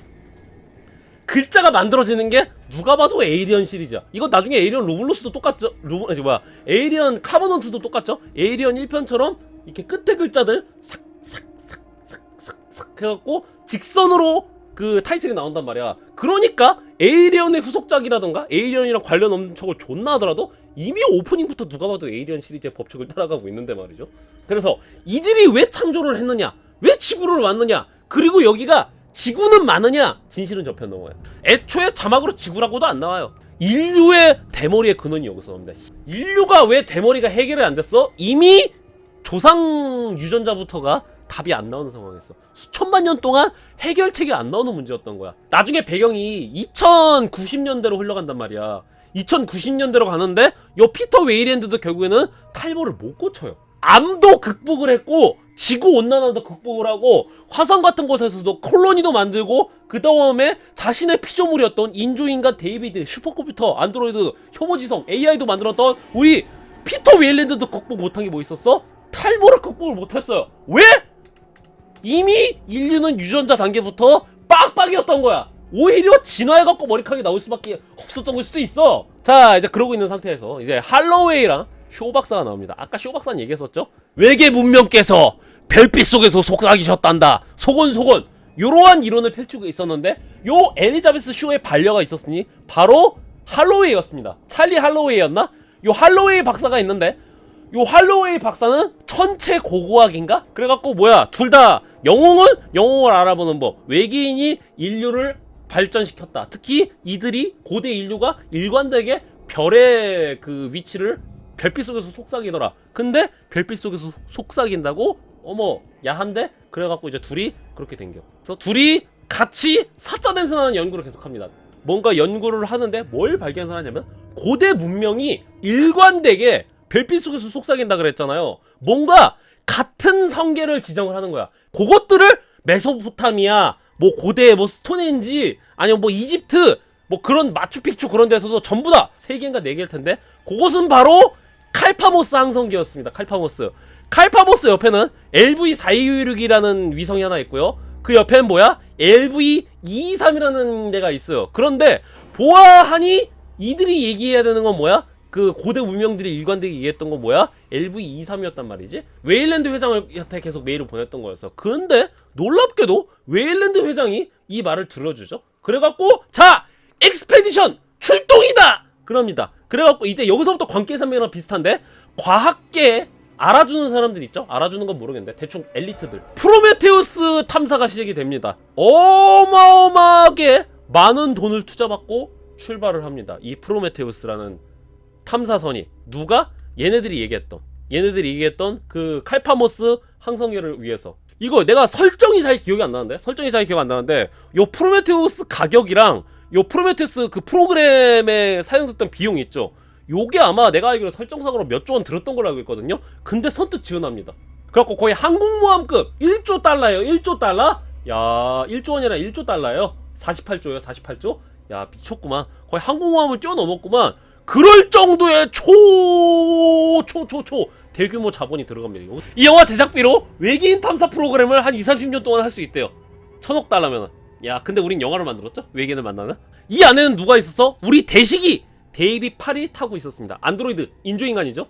글자가 만들어지는 게 누가 봐도 에이리언 시리즈야. 이거 나중에 에이리언 로블로스도 똑같죠? 에이리언 카버넌트도 똑같죠? 에이리언 1편처럼 이렇게 끝에 글자들 삭삭삭삭삭삭 해갖고 직선으로 그 타이틀이 나온단 말이야. 그러니까 에이리언의 후속작이라던가 에이리언이랑 관련 없는 척을 존나 하더라도 이미 오프닝부터 누가 봐도 에이리언 시리즈의 법칙을 따라가고 있는데 말이죠. 그래서 이들이 왜 창조를 했느냐, 왜 지구를 왔느냐, 그리고 여기가 지구는 많으냐, 진실은 저편 넘어요. 애초에 자막으로 지구라고도 안 나와요. 인류의 대머리의 근원이 여기서 나옵니다. 인류가 왜 대머리가 해결이 안 됐어? 이미 조상 유전자부터가 답이 안 나오는 상황이었어. 수천만 년 동안 해결책이 안 나오는 문제였던 거야. 나중에 배경이 2090년대로 흘러간단 말이야. 2090년대로 가는데 요 피터 웨이랜드도 결국에는 탈모를 못 고쳐요. 암도 극복을 했고 지구온난화도 극복을 하고 화성 같은 곳에서도 콜로니도 만들고 그 다음에 자신의 피조물이었던 인조인간 데이비드, 슈퍼컴퓨터, 안드로이드, 혐오지성, AI도 만들었던 우리 피터 웨이랜드도 극복 못한 게 뭐 있었어? 탈모를 극복을 못했어요. 왜? 이미 인류는 유전자 단계부터 빡빡이었던 거야. 오히려 진화해갖고 머리카락이 나올 수밖에 없었던 걸 수도 있어. 자, 이제 그러고 있는 상태에서 이제 할로웨이랑 쇼 박사가 나옵니다. 아까 쇼 박사는 얘기했었죠? 외계 문명께서 별빛 속에서 속삭이셨단다. 소곤소곤. 요러한 이론을 펼치고 있었는데 요 엘리자베스 쇼의 반려가 있었으니 바로 할로웨이였습니다. 찰리 할로웨이였나? 요 할로웨이 박사가 있는데 요 할로웨이 박사는 천체 고고학인가? 그래갖고 뭐야, 둘 다 영웅을 알아보는 법. 외계인이 인류를 발전시켰다. 특히 이들이 고대 인류가 일관되게 별의 그 위치를 별빛 속에서 속삭이더라. 근데 별빛 속에서 속삭인다고? 어머, 야한데? 그래갖고 이제 둘이 그렇게 된겨. 그래서 둘이 같이 사자 냄새나는 연구를 계속합니다. 뭔가 연구를 하는데 뭘 발견을 하냐면 고대 문명이 일관되게 별빛 속에서 속삭인다 그랬잖아요. 뭔가 같은 성계를 지정을 하는 거야. 그것들을 메소포타미아, 뭐 고대 뭐 스톤헨지, 아니면 뭐 이집트, 뭐 그런 마추픽추 그런 데서도 전부 다 3개인가 4개일 텐데 그것은 바로 칼파모스 항성기였습니다. 칼파모스 옆에는 LV-426이라는 위성이 하나 있고요. 그 옆에는 뭐야? LV-223이라는 데가 있어요. 그런데 보아하니 이들이 얘기해야 되는 건 뭐야? 그 고대 문명들이 일관되게 얘기했던 건 뭐야? LV-23이었단 말이지. 웨일랜드 회장한테 계속 메일을 보냈던 거였어. 근데 놀랍게도 웨일랜드 회장이 이 말을 들어주죠. 그래갖고 자, 익스페디션 출동이다! 그럽니다. 그래갖고 이제 여기서부터 광계산맥이랑 비슷한데 과학계에 알아주는 사람들 있죠? 알아주는 건 모르겠는데 대충 엘리트들. 프로메테우스 탐사가 시작이 됩니다. 어마어마하게 많은 돈을 투자받고 출발을 합니다. 이 프로메테우스라는 탐사선이 누가? 얘네들이 얘기했던 그 칼파모스 항성계를 위해서. 이거 내가 설정이 잘 기억이 안 나는데 요 프로메테우스 가격이랑 요 프로메테우스 그 프로그램에 사용됐던 비용 있죠? 요게 아마 내가 알기로 설정상으로 몇 조 원 들었던 걸로 알고 있거든요. 근데 선뜻 지원합니다. 그래갖고 거의 항공모함급 1조 달러예요. 1조 달러? 야 1조 원이라 1조 달러예요. 48조요 48조. 야 미쳤구만. 거의 항공모함을 뛰어넘었구만. 그럴 정도의 대규모 자본이 들어갑니다. 이 영화 제작비로 외계인 탐사 프로그램을 한 20-30년 동안 할 수 있대요. 1000억 달러면은. 야 근데 우린 영화를 만들었죠? 외계인을 만나는? 이 안에는 누가 있었어? 우리 대식이 데이비 팔이 타고 있었습니다. 안드로이드 인조인간이죠?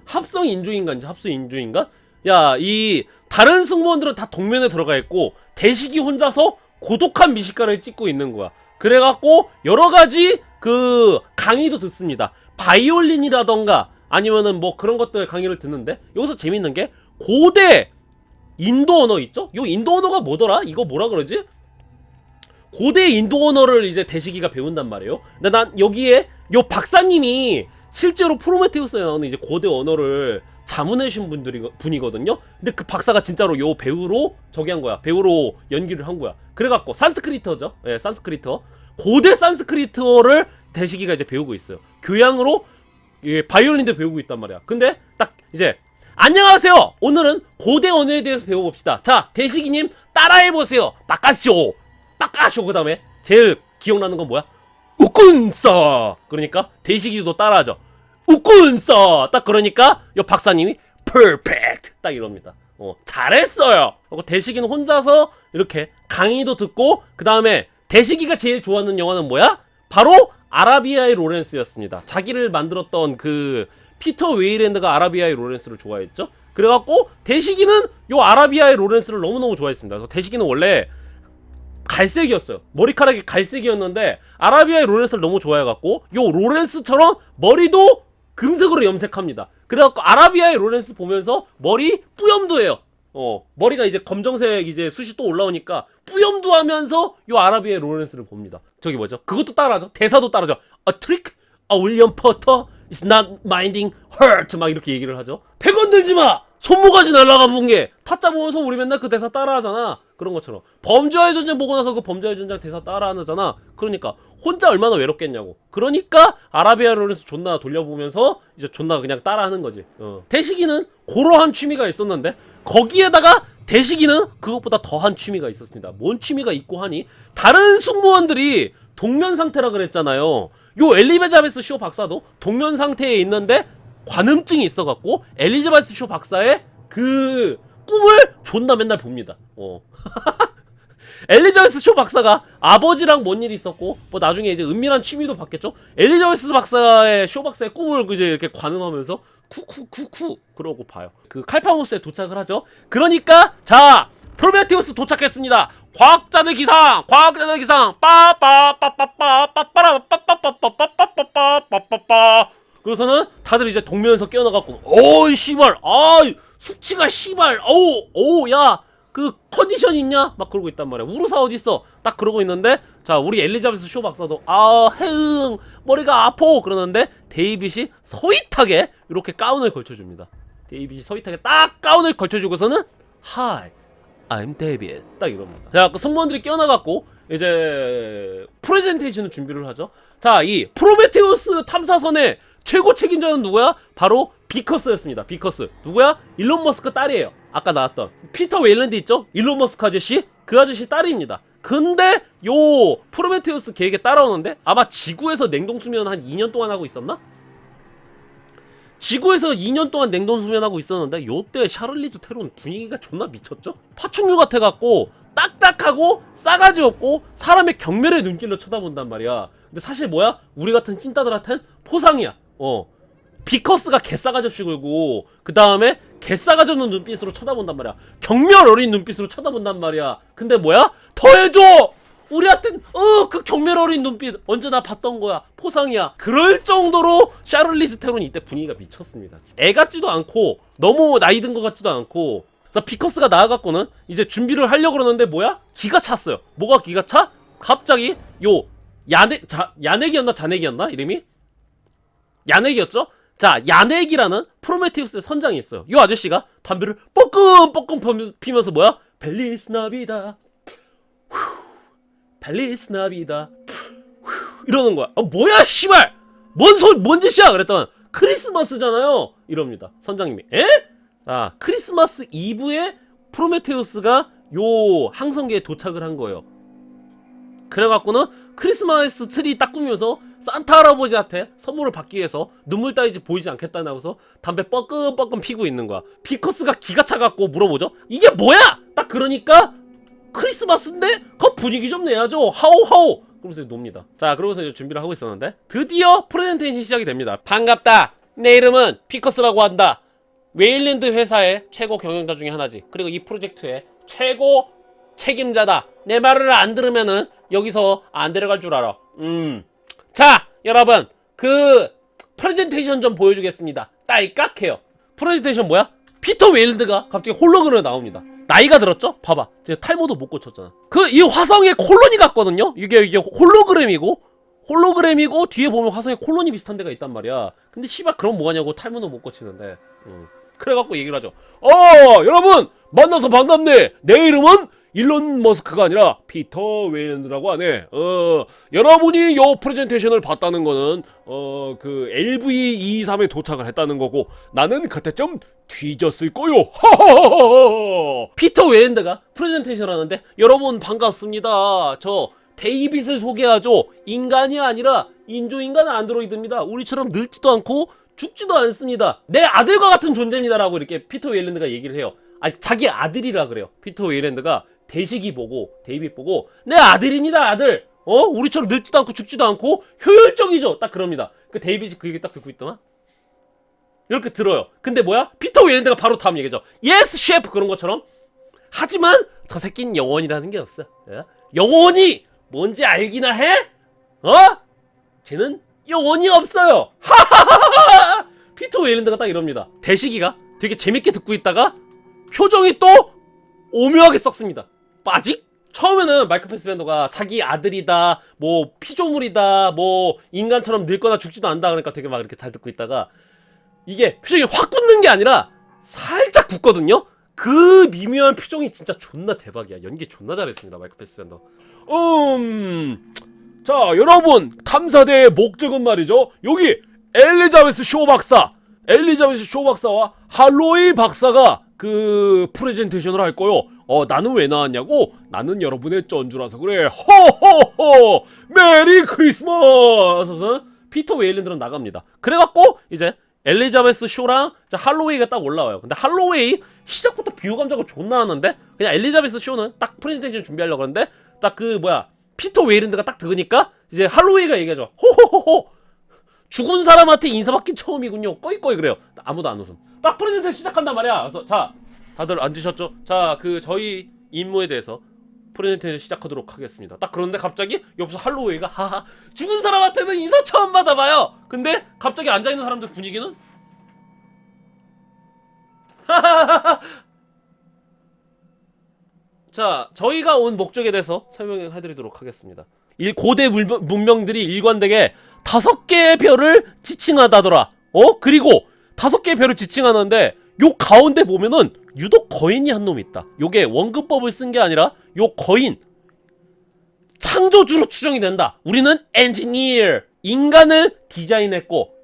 합성 인조인간이죠. 합성 인조인간? 야 이 다른 승무원들은 다 동면에 들어가 있고 대식이 혼자서 고독한 미식가를 찍고 있는 거야. 그래갖고 여러가지 그 강의도 듣습니다. 바이올린이라던가 아니면은 뭐 그런 것들 강의를 듣는데 여기서 재밌는 게 고대 인도 언어 있죠? 요 인도 언어가 뭐더라? 이거 뭐라 그러지? 고대 인도 언어를 이제 대식이가 배운단 말이에요. 근데 난 여기에 요 박사님이 실제로 프로메테우스에 나오는 이제 고대 언어를 자문해주신 분이거든요. 근데 그 박사가 진짜로 요 배우로 저기 한 거야. 배우로 연기를 한 거야. 그래갖고 산스크리트어죠. 예, 산스크리트어. 고대 산스크리트어를 대식이가 이제 배우고 있어요. 교양으로 예, 바이올린도 배우고 있단 말이야. 근데 딱 이제 안녕하세요. 오늘은 고대 언어에 대해서 배워봅시다. 자, 대식이님 따라해보세요. 빠까쇼. 빠까쇼. 그 다음에 제일 기억나는 건 뭐야? 우꾼싸. 그러니까 대식이도 따라하죠. 우꾼싸. 딱 그러니까 요 박사님이 perfect 딱 이럽니다. 잘했어요. 그리고 대식이는 혼자서 이렇게 강의도 듣고 그 다음에 대식이가 제일 좋아하는 영화는 뭐야? 바로 아라비아의 로렌스였습니다. 자기를 만들었던 그 피터 웨이랜드가 아라비아의 로렌스를 좋아했죠. 그래갖고 대식이는 요 아라비아의 로렌스를 너무너무 좋아했습니다. 그래서 대식이는 원래 갈색이었어요. 머리카락이 갈색이었는데 아라비아의 로렌스를 너무 좋아해갖고 요 로렌스처럼 머리도 금색으로 염색합니다. 그래갖고 아라비아의 로렌스 보면서 머리 뿌염도 해요. 머리가 이제 검정색 이제 숱이 또 올라오니까 뿌염도 하면서 요 아라비아의 로렌스를 봅니다. 저기 뭐죠? 그것도 따라하죠. 대사도 따라하죠. A trick, a William Potter is not minding hurt 막 이렇게 얘기를 하죠. 100원 들지 마! 손모가지 날라가 본 게 타짜 보면서 우리 맨날 그 대사 따라하잖아. 그런 것처럼 범죄와의 전쟁 보고 나서 그 범죄와의 전쟁 대사 따라하잖아. 그러니까 혼자 얼마나 외롭겠냐고. 그러니까 아라비아 로렌스 존나 돌려보면서 이제 존나 그냥 따라하는 거지. 대식이는 그러한 취미가 있었는데 거기에다가 대식이는 그것보다 더한 취미가 있었습니다. 뭔 취미가 있고 하니 다른 승무원들이 동면 상태라 그랬잖아요. 요 엘리자베스 쇼 박사도 동면 상태에 있는데 관음증이 있어갖고 엘리자베스 쇼 박사의 그 꿈을 존나 맨날 봅니다. 엘리자베스 쇼 박사가 아버지랑 뭔 일이 있었고 뭐 나중에 이제 은밀한 취미도 받겠죠. 엘리자베스 박사의 쇼 박사의 꿈을 이제 이렇게 관음하면서 쿠쿠쿠쿠 그러고 봐요. 그 칼파모스에 도착을 하죠. 그러니까 자 프로메테우스 도착했습니다. 과학자들 기상 빠빠빠빠빠빠빠빠빠빠빠빠빠빠빠빠빠빠빠 그래서는 다들 이제 동면에서 깨어나갖고 어이 씨발 수치가 씨발 어우 야 그 컨디션 있냐? 막 그러고 있단 말이야. 우르사 어딨어? 딱 그러고 있는데 자 우리 엘리자베스 쇼 박사도 해응 머리가 아파 그러는데 데이빗이 서윗하게 이렇게 가운을 걸쳐줍니다. 데이빗이 서윗하게 딱 가운을 걸쳐주고서는 Hi, I'm David 딱 이럽니다. 자 그 승무원들이 깨어나갖고 이제 프레젠테이션을 준비를 하죠. 자 이 프로메테우스 탐사선의 최고 책임자는 누구야? 바로 비커스였습니다. 비커스 누구야? 일론 머스크 딸이에요. 아까 나왔던 피터 웨일랜드 있죠? 일론 머스크 아저씨? 그 아저씨 딸입니다. 근데 요 프로메테우스 계획에 따라오는데 아마 지구에서 냉동수면 한 2년 동안 하고 있었나? 지구에서 2년 동안 냉동수면하고 있었는데 요때 샤를리즈 테론 분위기가 존나 미쳤죠? 파충류 같아갖고 딱딱하고 싸가지 없고 사람의 경멸의 눈길로 쳐다본단 말이야. 근데 사실 뭐야? 우리 같은 찐따들한텐 포상이야. 비커스가 개싸가지 없이 굴고 그 다음에 개싸가지 없는 눈빛으로 쳐다본단 말이야. 경멸 어린 눈빛으로 쳐다본단 말이야. 근데 뭐야? 더해줘! 우리한텐 그 경멸 어린 눈빛 언제나 봤던 거야. 포상이야. 그럴 정도로 샤를리즈 테론이 이때 분위기가 미쳤습니다. 애 같지도 않고 너무 나이 든 것 같지도 않고 그래서 비커스가 나와갖고는 이제 준비를 하려고 그러는데 뭐야? 기가 찼어요. 뭐가 기가 차? 갑자기 요 야넥이었나 자넥이었나 이름이? 야넥이었죠? 자 야넥이라는 프로메테우스의 선장이 있어요. 요 아저씨가 담배를 뻐끔뻐끔 피면서 뭐야? 벨리스 나비다 벨리스 나비다 이러는 거야. 뭐야 씨발 뭔 짓이야 그랬더니 크리스마스잖아요 이럽니다. 선장님이 에? 자 크리스마스 이브에 프로메테우스가 요 항성계에 도착을 한 거예요. 그래갖고는 크리스마스 트리 딱 꾸면서 산타 할아버지한테 선물을 받기 위해서 눈물 따위지 보이지 않겠다고 해서 담배 뻐끔뻐끔 피고 있는 거야. 피커스가 기가 차갖고 물어보죠. 이게 뭐야? 딱 그러니까 크리스마스인데 그 분위기 좀 내야죠. 하오하오. 그러면서 놉니다. 자, 그러고서 이제 준비를 하고 있었는데 드디어 프레젠테이션이 시작이 됩니다. 반갑다. 내 이름은 피커스라고 한다. 웨일랜드 회사의 최고 경영자 중에 하나지. 그리고 이 프로젝트의 최고 책임자다. 내 말을 안 들으면은 여기서 안 데려갈 줄 알아. 자, 여러분, 그 프레젠테이션 좀 보여주겠습니다. 딸깍해요. 프레젠테이션 뭐야? 피터 웨일드가 갑자기 홀로그램으로 나옵니다. 나이가 들었죠? 봐봐, 제가 탈모도 못 고쳤잖아. 이 화성에 콜로니 같거든요. 이게 홀로그램이고 뒤에 보면 화성에 콜로니 비슷한 데가 있단 말이야. 근데 씨발 그럼 뭐하냐고, 탈모도 못 고치는데. 그래갖고 얘기를 하죠. 여러분 만나서 반갑네. 내 이름은 일론 머스크가 아니라 피터 웨일랜드라고 하네. 여러분이 요 프레젠테이션을 봤다는 거는 그 LV-223에 도착을 했다는 거고, 나는 그때쯤 뒤졌을 거요. 피터 웨일랜드가 프레젠테이션을 하는데, 여러분 반갑습니다. 저 데이빗을 소개하죠. 인간이 아니라 인조인간 안드로이드입니다. 우리처럼 늙지도 않고 죽지도 않습니다. 내 아들과 같은 존재입니다. 라고 이렇게 피터 웨일랜드가 얘기를 해요. 아니, 자기 아들이라 그래요. 피터 웨일랜드가 대식이 보고, 데이빗 보고, 내 아들입니다, 아들. 우리처럼 늙지도 않고 죽지도 않고 효율적이죠. 딱 그럽니다. 그 데이빗이 그 얘기 딱 듣고 있더만 이렇게 들어요. 근데 뭐야? 피터 웨일랜드가 바로 다음 얘기죠. 예스 셰프, 그런 것처럼. 하지만 저 새끼는 영혼이라는 게 없어. 영혼이 뭔지 알기나 해? 쟤는 영혼이 없어요. 하하하하. 피터 웨일랜드가 딱 이럽니다. 대식이가 되게 재밌게 듣고 있다가 표정이 또 오묘하게 썩습니다. 빠직? 처음에는 마이클 패스벤더가 자기 아들이다, 뭐 피조물이다, 뭐 인간처럼 늙거나 죽지도 않다 그러니까 되게 막 이렇게 잘 듣고 있다가 이게 표정이 확 굳는 게 아니라 살짝 굳거든요. 그 미묘한 표정이 진짜 존나 대박이야. 연기 존나 잘했습니다, 마이클 패스벤더. 자, 여러분, 탐사대의 목적은 말이죠, 여기 엘리자베스 쇼 박사와 할로이 박사가 그 프레젠테이션을 할 거요. 나는 왜 나왔냐고? 나는 여러분의 쩐주라서 그래. 호호호! 메리 크리스마스! 피터 웨일랜드는 나갑니다. 그래갖고 이제 엘리자베스 쇼랑 할로웨이가 딱 올라와요. 근데 할로웨이 시작부터 비호감작을 존나 하는데, 그냥 엘리자베스 쇼는 딱 프레젠테이션 준비하려고 하는데, 딱 피터 웨일랜드가 딱 들으니까 이제 할로웨이가 얘기하죠. 호호호호! 죽은 사람한테 인사받긴 처음이군요. 꺼이꺼이 그래요. 아무도 안 웃음. 딱 프레젠테이션 시작한단 말이야. 그래서 자, 다들 앉으셨죠? 자, 저희 임무에 대해서 프레젠테이션 시작하도록 하겠습니다. 딱 그런데 갑자기 옆에서 할로웨이가 하하, 죽은 사람한테는 인사 처음 받아봐요. 근데 갑자기 앉아있는 사람들 분위기는 자, 저희가 온 목적에 대해서 설명해드리도록 하겠습니다. 이 고대 문명들이 일관되게 5개의 별을 지칭하다더라. 그리고 5개의 별을 지칭하는데 요 가운데 보면은 유독 거인이 한 놈 있다. 요게 원근법을 쓴 게 아니라 요 거인 창조주로 추정이 된다. 우리는 엔지니어, 인간을 디자인했고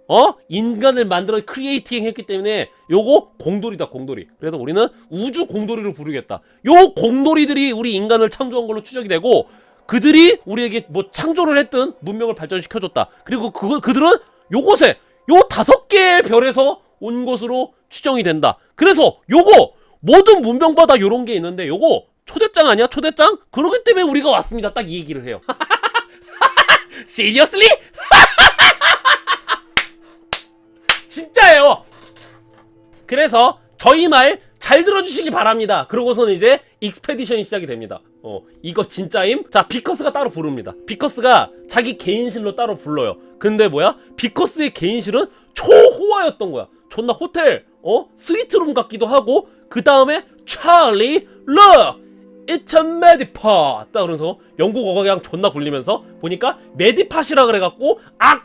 인간을 만들어 크리에이팅 했기 때문에 요거 공돌이다, 공돌이. 그래서 우리는 우주 공돌이로 부르겠다. 요 공돌이들이 우리 인간을 창조한 걸로 추정이 되고, 그들이 우리에게 뭐 창조를 했든 문명을 발전시켜줬다. 그리고 그들은 요곳에 요 5개의 별에서 온 것으로 추정이 된다. 그래서 요거 모든 문명마다 요런 게 있는데 요거 초대장 아니야? 초대장? 그러기 때문에 우리가 왔습니다. 딱 이 얘기를 해요. Seriously? 진짜예요. 그래서 저희 말 잘 들어주시기 바랍니다. 그러고서는 이제 익스페디션이 시작이 됩니다. 이거 진짜임? 자, 비커스가 따로 부릅니다. 비커스가 자기 개인실로 따로 불러요. 근데 뭐야? 비커스의 개인실은 초호화였던 거야. 존나 호텔, 스위트룸 같기도 하고, 그 다음에 찰리, look, it's a medipot. 딱 그러면서 영국 어각이랑 존나 굴리면서 보니까 메디팟이라 그래갖고,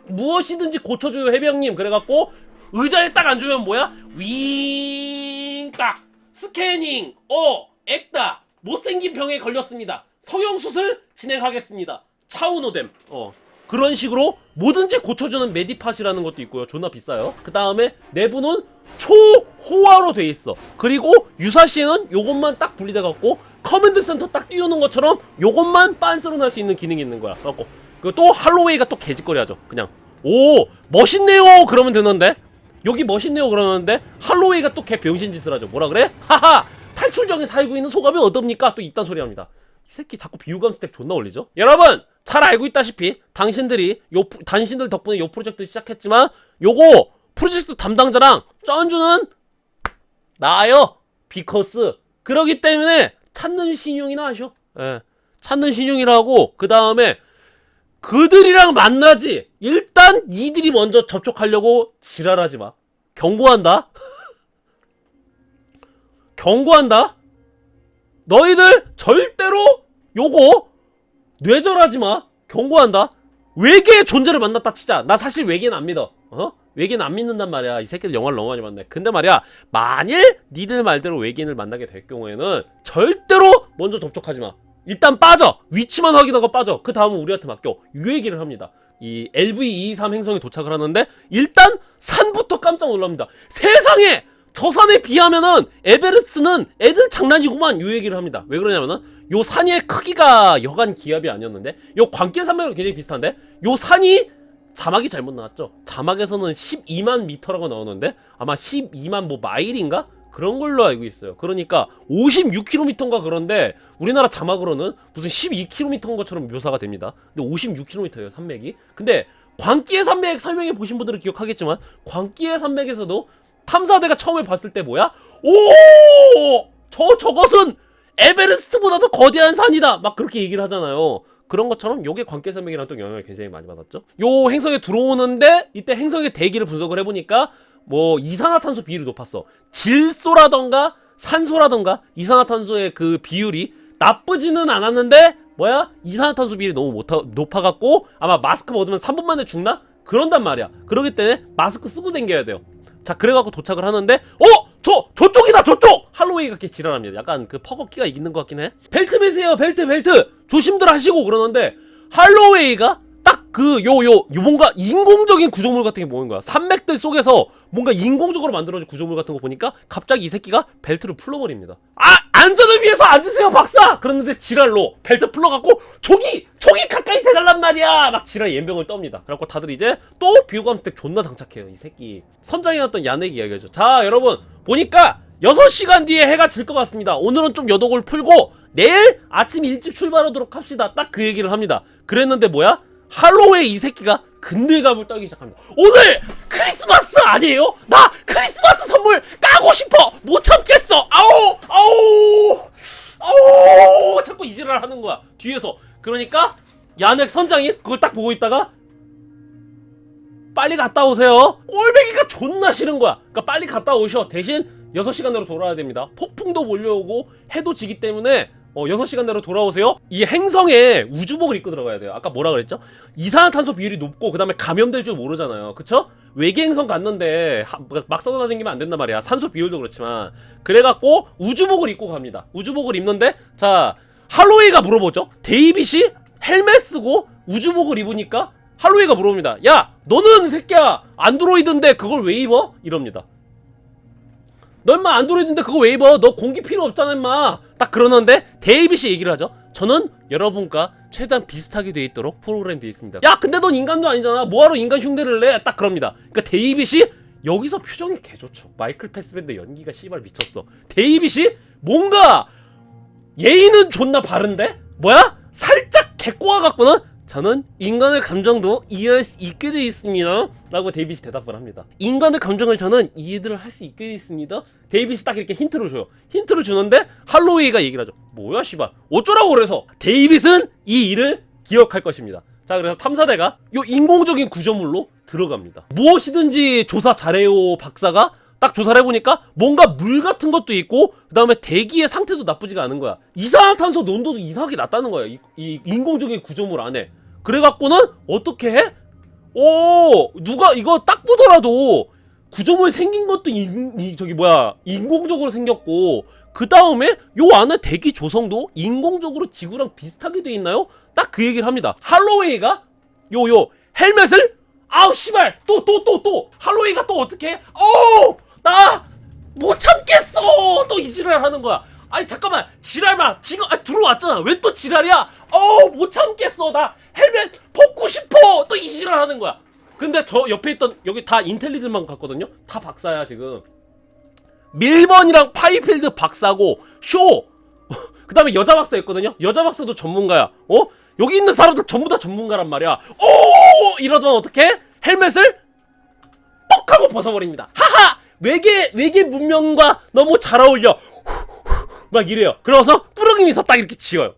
무엇이든지 고쳐줘요 해병님. 그래갖고 의자에 딱 앉으면 뭐야? 윙, 딱 스캐닝, 액다, 못생긴 병에 걸렸습니다. 성형수술 진행하겠습니다. 차우노뎀. 그런 식으로 뭐든지 고쳐주는 메디팟이라는 것도 있고요. 존나 비싸요. 그 다음에 내부는 초호화로 돼 있어. 그리고 유사시에는 요것만 딱 분리돼갖고 커맨드 센터 딱 띄우는 것처럼 요것만 빤스로 할 수 있는 기능이 있는 거야. 그래갖고 그리고 또 할로웨이가 또 개짓거리 하죠. 그냥 오 멋있네요 그러면 되는데, 여기 멋있네요 그러는데 할로웨이가 또 개 병신짓을 하죠. 뭐라 그래? 하하 탈출정에 살고 있는 소감이 어떻습니까? 또 이딴 소리 합니다. 이 새끼 자꾸 비유감 스택 존나 올리죠. 여러분 잘 알고 있다시피 당신들 덕분에 요 프로젝트 시작했지만 요거 프로젝트 담당자랑 쩐주는 나요. 비커스. 그러기 때문에 찾는 신용이나 하셔. 예. 찾는 신용이라고. 그 다음에 그들이랑 만나지. 일단 니들이 먼저 접촉하려고 지랄하지 마. 경고한다. 경고한다. 너희들 절대로 요거 뇌절하지 마. 경고한다. 외계의 존재를 만났다 치자. 나 사실 외계는 안 믿어. 외계는 안 믿는단 말이야. 이 새끼들 영화를 너무 많이 봤네. 근데 말이야, 만일 니들 말대로 외계인을 만나게 될 경우에는 절대로 먼저 접촉하지 마. 일단 빠져. 위치만 확인하고 빠져. 그 다음은 우리한테 맡겨. 이 얘기를 합니다. 이 LV-223 행성에 도착을 하는데 일단 산부터 깜짝 놀랍니다. 세상에! 저 산에 비하면은 에베레스트는 애들 장난이구만. 요 얘기를 합니다. 왜 그러냐면은 요 산의 크기가 여간 기압이 아니었는데 요 광계산맥이랑 굉장히 비슷한데 요 산이 자막이 잘못 나왔죠. 자막에서는 12만 미터라고 나오는데 아마 12만 뭐 마일인가? 그런 걸로 알고 있어요. 그러니까 56km인가 그런데 우리나라 자막으로는 무슨 12km인 것처럼 묘사가 됩니다. 근데 56km예요 산맥이. 근데 광기의 산맥 설명해 보신 분들은 기억하겠지만 광기의 산맥에서도 탐사대가 처음에 봤을 때 뭐야? 오! 저것은 에베레스트보다 더 거대한 산이다! 막 그렇게 얘기를 하잖아요. 그런 것처럼 요게 광계산맥이랑 또 영향을 굉장히 많이 받았죠. 요 행성에 들어오는데 이때 행성의 대기를 분석을 해보니까 뭐 이산화탄소 비율이 높았어. 질소라던가 산소라던가 이산화탄소의 그 비율이 나쁘지는 않았는데 뭐야? 이산화탄소 비율이 너무 높아갖고 아마 마스크 벗으면 3분 만에 죽나? 그런단 말이야. 그러기 때문에 마스크 쓰고 다녀야 돼요. 자 그래갖고 도착을 하는데 저쪽이다 저쪽! 할로웨이가 이렇게 지랄합니다. 약간 그 퍼거키가 이기는 것 같긴 해. 벨트 매세요 벨트 조심들 하시고 그러는데 할로웨이가 딱 뭔가 인공적인 구조물 같은 게 보이는 거야. 산맥들 속에서 뭔가 인공적으로 만들어진 구조물 같은 거 보니까 갑자기 이 새끼가 벨트를 풀러버립니다. 안전을 위해서 앉으세요 박사! 그랬는데 지랄로 벨트 풀러갖고 저기 가까이 대달란 말이야! 막 지랄 연병을 떱니다. 그래갖고 다들 이제 또 비호감 스택 존나 장착해요. 이 새끼 선장이었던 야넥이 이야기하죠. 자 여러분 보니까 6시간 뒤에 해가 질 것 같습니다. 오늘은 좀 여독을 풀고 내일 아침 일찍 출발하도록 합시다. 딱 그 얘기를 합니다. 그랬는데 뭐야? 할로웨이 이 새끼가 근들갑을 떨기 시작합니다. 오늘 크리스마스 아니에요? 나 크리스마스 선물 까고 싶어! 못 참겠어! 아우! 자꾸 이지랄 하는 거야 뒤에서. 그러니까 야넥 선장이 그걸 딱 보고 있다가 빨리 갔다 오세요. 꼴배기가 존나 싫은 거야. 그러니까 빨리 갔다 오셔. 대신 6시간 내로 돌아와야 됩니다. 폭풍도 몰려오고 해도 지기 때문에 6시간 내로 돌아오세요. 이 행성에 우주복을 입고 들어가야 돼요. 아까 뭐라 그랬죠? 이산화탄소 비율이 높고 그 다음에 감염될 줄 모르잖아요. 그쵸? 외계 행성 갔는데 막 썩어다니기면 안 된단 말이야. 산소 비율도 그렇지만. 그래갖고 우주복을 입고 갑니다. 우주복을 입는데 자 할로웨이가 물어보죠. 데이빗이 헬멧 쓰고 우주복을 입으니까 할로웨이가 물어봅니다. 야 너는 새끼야 안드로이드인데 그걸 왜 입어? 이럽니다. 너 인마 안드로이드인데 그거 왜 입어? 너 공기 필요 없잖아 인마. 딱 그러는데 데이빗이 얘기를 하죠. 저는 여러분과 최대한 비슷하게 돼 있도록 프로그램 돼 있습니다. 야 근데 넌 인간도 아니잖아. 뭐하러 인간 흉내를 내? 딱 그럽니다. 그러니까 데이빗이 여기서 표정이 개좋죠. 마이클 패스밴드 연기가 씨발 미쳤어. 데이빗이 뭔가 예의는 존나 바른데 뭐야? 살짝 개꼬아갖고는 저는 인간의 감정도 이해할 수 있게 돼 있습니다 라고 데이빗이 대답을 합니다. 인간의 감정을 저는 이해를 할 수 있게 돼 있습니다. 데이빗이 딱 이렇게 힌트를 줘요. 힌트를 주는데 할로웨이가 얘기를 하죠. 뭐야 씨발 어쩌라고 그래서. 데이빗은 이 일을 기억할 것입니다. 자 그래서 탐사대가 요 인공적인 구조물로 들어갑니다. 무엇이든지 조사 잘해요 박사가 딱 조사를 해보니까 뭔가 물 같은 것도 있고 그 다음에 대기의 상태도 나쁘지가 않은 거야. 이산화탄소 논도도 이상하게 낮다는 거야. 이 인공적인 구조물 안에. 그래갖고는 어떻게 해? 누가 이거 딱 보더라도 구조물 생긴 것도 인공적으로 생겼고 그 다음에 요 안에 대기 조성도 인공적으로 지구랑 비슷하게 돼 있나요? 딱 그 얘기를 합니다. 할로웨이가 요 헬멧을 아우 씨발 또 할로윈가 또 어떻게? 나 못 참겠어. 또 이 지랄 하는 거야. 아니 잠깐만 지랄마 지금 들어왔잖아. 왜 또 지랄이야? 못 참겠어. 나 헬멧 벗고 싶어. 또 이 지랄 하는 거야. 근데 저 옆에 있던 여기 다 인텔리들만 갔거든요. 다 박사야 지금. 밀번이랑 파이필드 박사고 쇼. 그 다음에 여자 박사였거든요. 여자 박사도 전문가야. 여기 있는 사람들 전부 다 전문가란 말이야. 이러더만 어떡해? 헬멧을 뻑 하고 벗어버립니다. 하하! 외계 문명과 너무 잘 어울려. 막 이래요. 그러고서 꾸러기미서 딱 이렇게 지어요.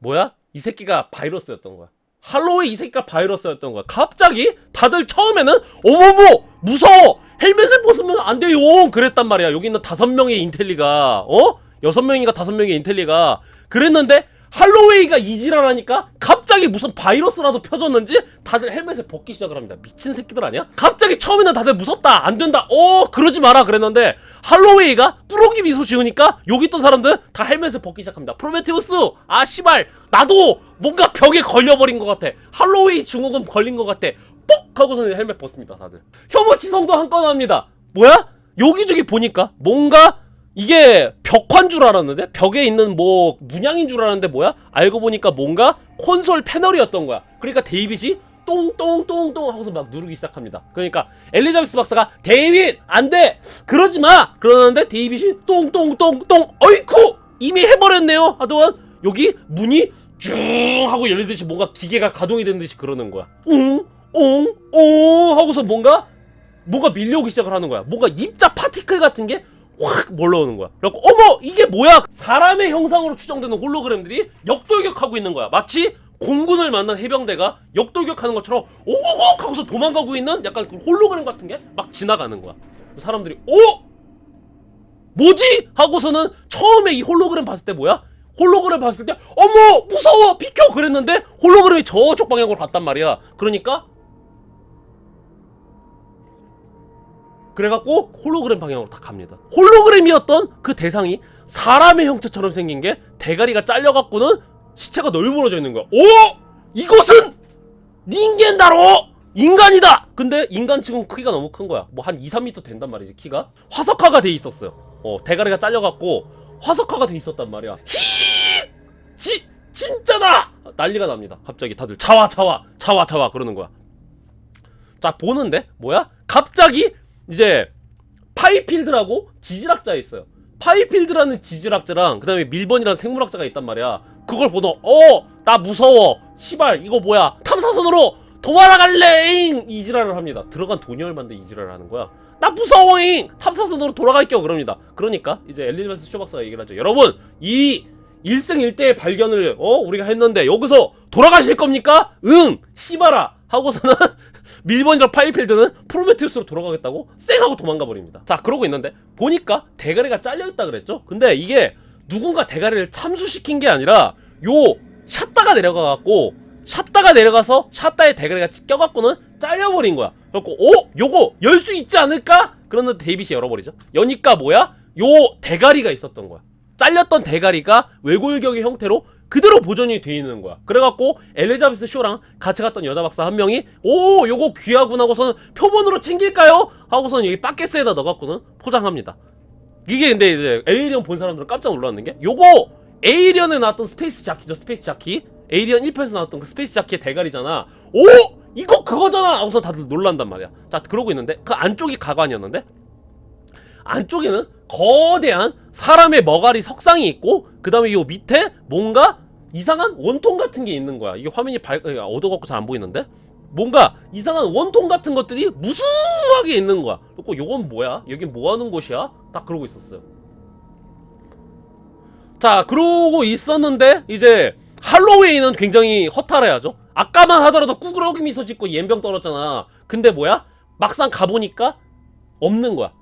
뭐야? 이 새끼가 바이러스였던 거야. 할로윈 이 새끼가 바이러스였던 거야. 갑자기 다들 처음에는 어머머 무서워. 헬멧을 벗으면 안 돼요. 그랬단 말이야. 여기 있는 5명의 인텔리가 6명인가 5명의 인텔리가 그랬는데 할로웨이가 이지랄하니까 갑자기 무슨 바이러스라도 펴졌는지 다들 헬멧을 벗기 시작을 합니다. 미친 새끼들 아니야? 갑자기 처음에는 다들 무섭다 안 된다 그러지 마라 그랬는데 할로웨이가 뚜러기 미소 지으니까 여기 있던 사람들 다 헬멧을 벗기 시작합니다. 프로메테우스 아 씨발 나도 뭔가 벽에 걸려버린 것 같아. 할로웨이 증후군 걸린 것 같아. 뻑 하고서는 헬멧 벗습니다. 다들 혐오치성도 한 건 합니다. 뭐야? 여기저기 보니까 뭔가 이게 벽화인 줄 알았는데 벽에 있는 뭐 문양인 줄 알았는데 뭐야? 알고 보니까 뭔가 콘솔 패널이었던 거야. 그러니까 데이빗이 똥똥똥똥 하고서 막 누르기 시작합니다. 그러니까 엘리자베스 박사가 데이빗 안돼 그러지마 그러는데 데이빗이 똥똥똥똥 어이쿠 이미 해버렸네요 하더니 여기 문이 쭉 하고 열리듯이 뭔가 기계가 가동이 되는 듯이 그러는 거야. 하고서 뭔가 밀려오기 시작을 하는 거야. 뭔가 입자 파티클 같은 게 확 몰려오는 거야. 그래갖고 어머 이게 뭐야? 사람의 형상으로 추정되는 홀로그램들이 역돌격하고 있는 거야. 마치 공군을 만난 해병대가 역돌격하는 것처럼 오고고 하고서 도망가고 있는 약간 그 홀로그램 같은 게 막 지나가는 거야. 사람들이 뭐지? 하고서는 처음에 이 홀로그램 봤을 때 뭐야? 홀로그램 봤을 때 어머 무서워 비켜 그랬는데 홀로그램이 저쪽 방향으로 갔단 말이야. 그러니까 그래갖고 홀로그램 방향으로 다 갑니다. 홀로그램이었던 그 대상이 사람의 형체처럼 생긴 게 대가리가 잘려갖고는 시체가 널브러져 있는 거야. 이것은 닌겐다로 인간이다. 근데 인간치고는 크기가 너무 큰 거야. 뭐 한 2, 3m 된단 말이지 키가. 화석화가 돼 있었어요. 대가리가 잘려갖고 화석화가 돼 있었단 말이야. 진짜다. 난리가 납니다. 갑자기 다들 자와 그러는 거야. 자 보는데 뭐야? 갑자기 이제 파이필드라고 지질학자 있어요. 파이필드라는 지질학자랑 그 다음에 밀번이라는 생물학자가 있단 말이야. 그걸 보더 나 무서워 시발 이거 뭐야 탐사선으로 돌아갈래잉 이 지랄을 합니다. 들어간 돈이 얼만데 이 지랄을 하는 거야. 나 무서워잉 탐사선으로 돌아갈게요 그럽니다. 그러니까 이제 엘리자베스 쇼 박사가 얘기를 하죠. 여러분 이 일생일대의 발견을 우리가 했는데 여기서 돌아가실 겁니까? 응 씨발아 하고서는 밀번이랑 파이필드는 프로메테우스로 돌아가겠다고 쌩 하고 도망가 버립니다. 자 그러고 있는데 보니까 대가리가 잘려있다 그랬죠. 근데 이게 누군가 대가리를 참수시킨 게 아니라 샷다가 내려가서 샷다의 대가리가 껴갖고는 잘려버린 거야. 그래갖고 요거 열 수 있지 않을까? 그런데 데이빗이 열어버리죠. 여니까 뭐야? 대가리가 있었던 거야. 잘렸던 대가리가 외골격의 형태로 그대로 보존이 돼 있는 거야. 그래갖고 엘리자베스 쇼랑 같이 갔던 여자 박사 한 명이 요거 귀하구나 하고서는 표본으로 챙길까요? 하고서는 여기 바켓스에다 넣어갖고는 포장합니다. 이게 근데 이제 에이리언 본 사람들은 깜짝 놀랐는 게 요거 에이리언에 나왔던 스페이스 자키죠. 스페이스 자키 에이리언 1편에서 나왔던 그 스페이스 자키의 대가리잖아. 이거 그거잖아 하고서 다들 놀란단 말이야. 자 그러고 있는데 그 안쪽이 가관이었는데 안쪽에는 거대한 사람의 머가리 석상이 있고 그 다음에 요 밑에 뭔가 이상한 원통 같은 게 있는 거야. 이게 화면이 어두워갖고 잘 안 보이는데 뭔가 이상한 원통 같은 것들이 무수하게 있는 거야. 그리고 요건 뭐야? 여긴 뭐하는 곳이야? 딱 그러고 있었어요. 자 그러고 있었는데 이제 할로웨이는 굉장히 허탈해하죠. 아까만 하더라도 꾸그러기 미소 짓고 옌병 떨었잖아. 근데 뭐야? 막상 가보니까 없는 거야.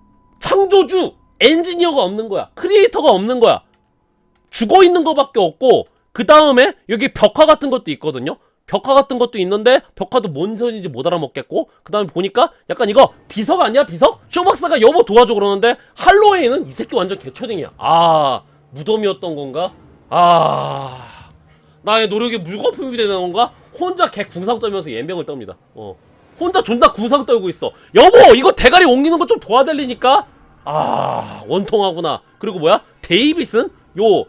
창조주 엔지니어가 없는 거야. 크리에이터가 없는 거야. 죽어있는 거밖에 없고 그 다음에 여기 벽화 같은 것도 있거든요. 벽화 같은 것도 있는데 벽화도 뭔 소리인지 못 알아먹겠고 그 다음에 보니까 약간 이거 비석 아니야 비석? 쇼박사가 여보 도와줘 그러는데 할로웨이는 이 새끼 완전 개초딩이야. 무덤이었던 건가? 나의 노력이 물거품이 되는 건가? 혼자 개 궁상 떨면서 연병을 떱니다. 혼자 존나 궁상 떨고 있어. 여보 이거 대가리 옮기는 거 좀 도와달리니까. 아 원통하구나. 그리고 뭐야? 데이빗은 요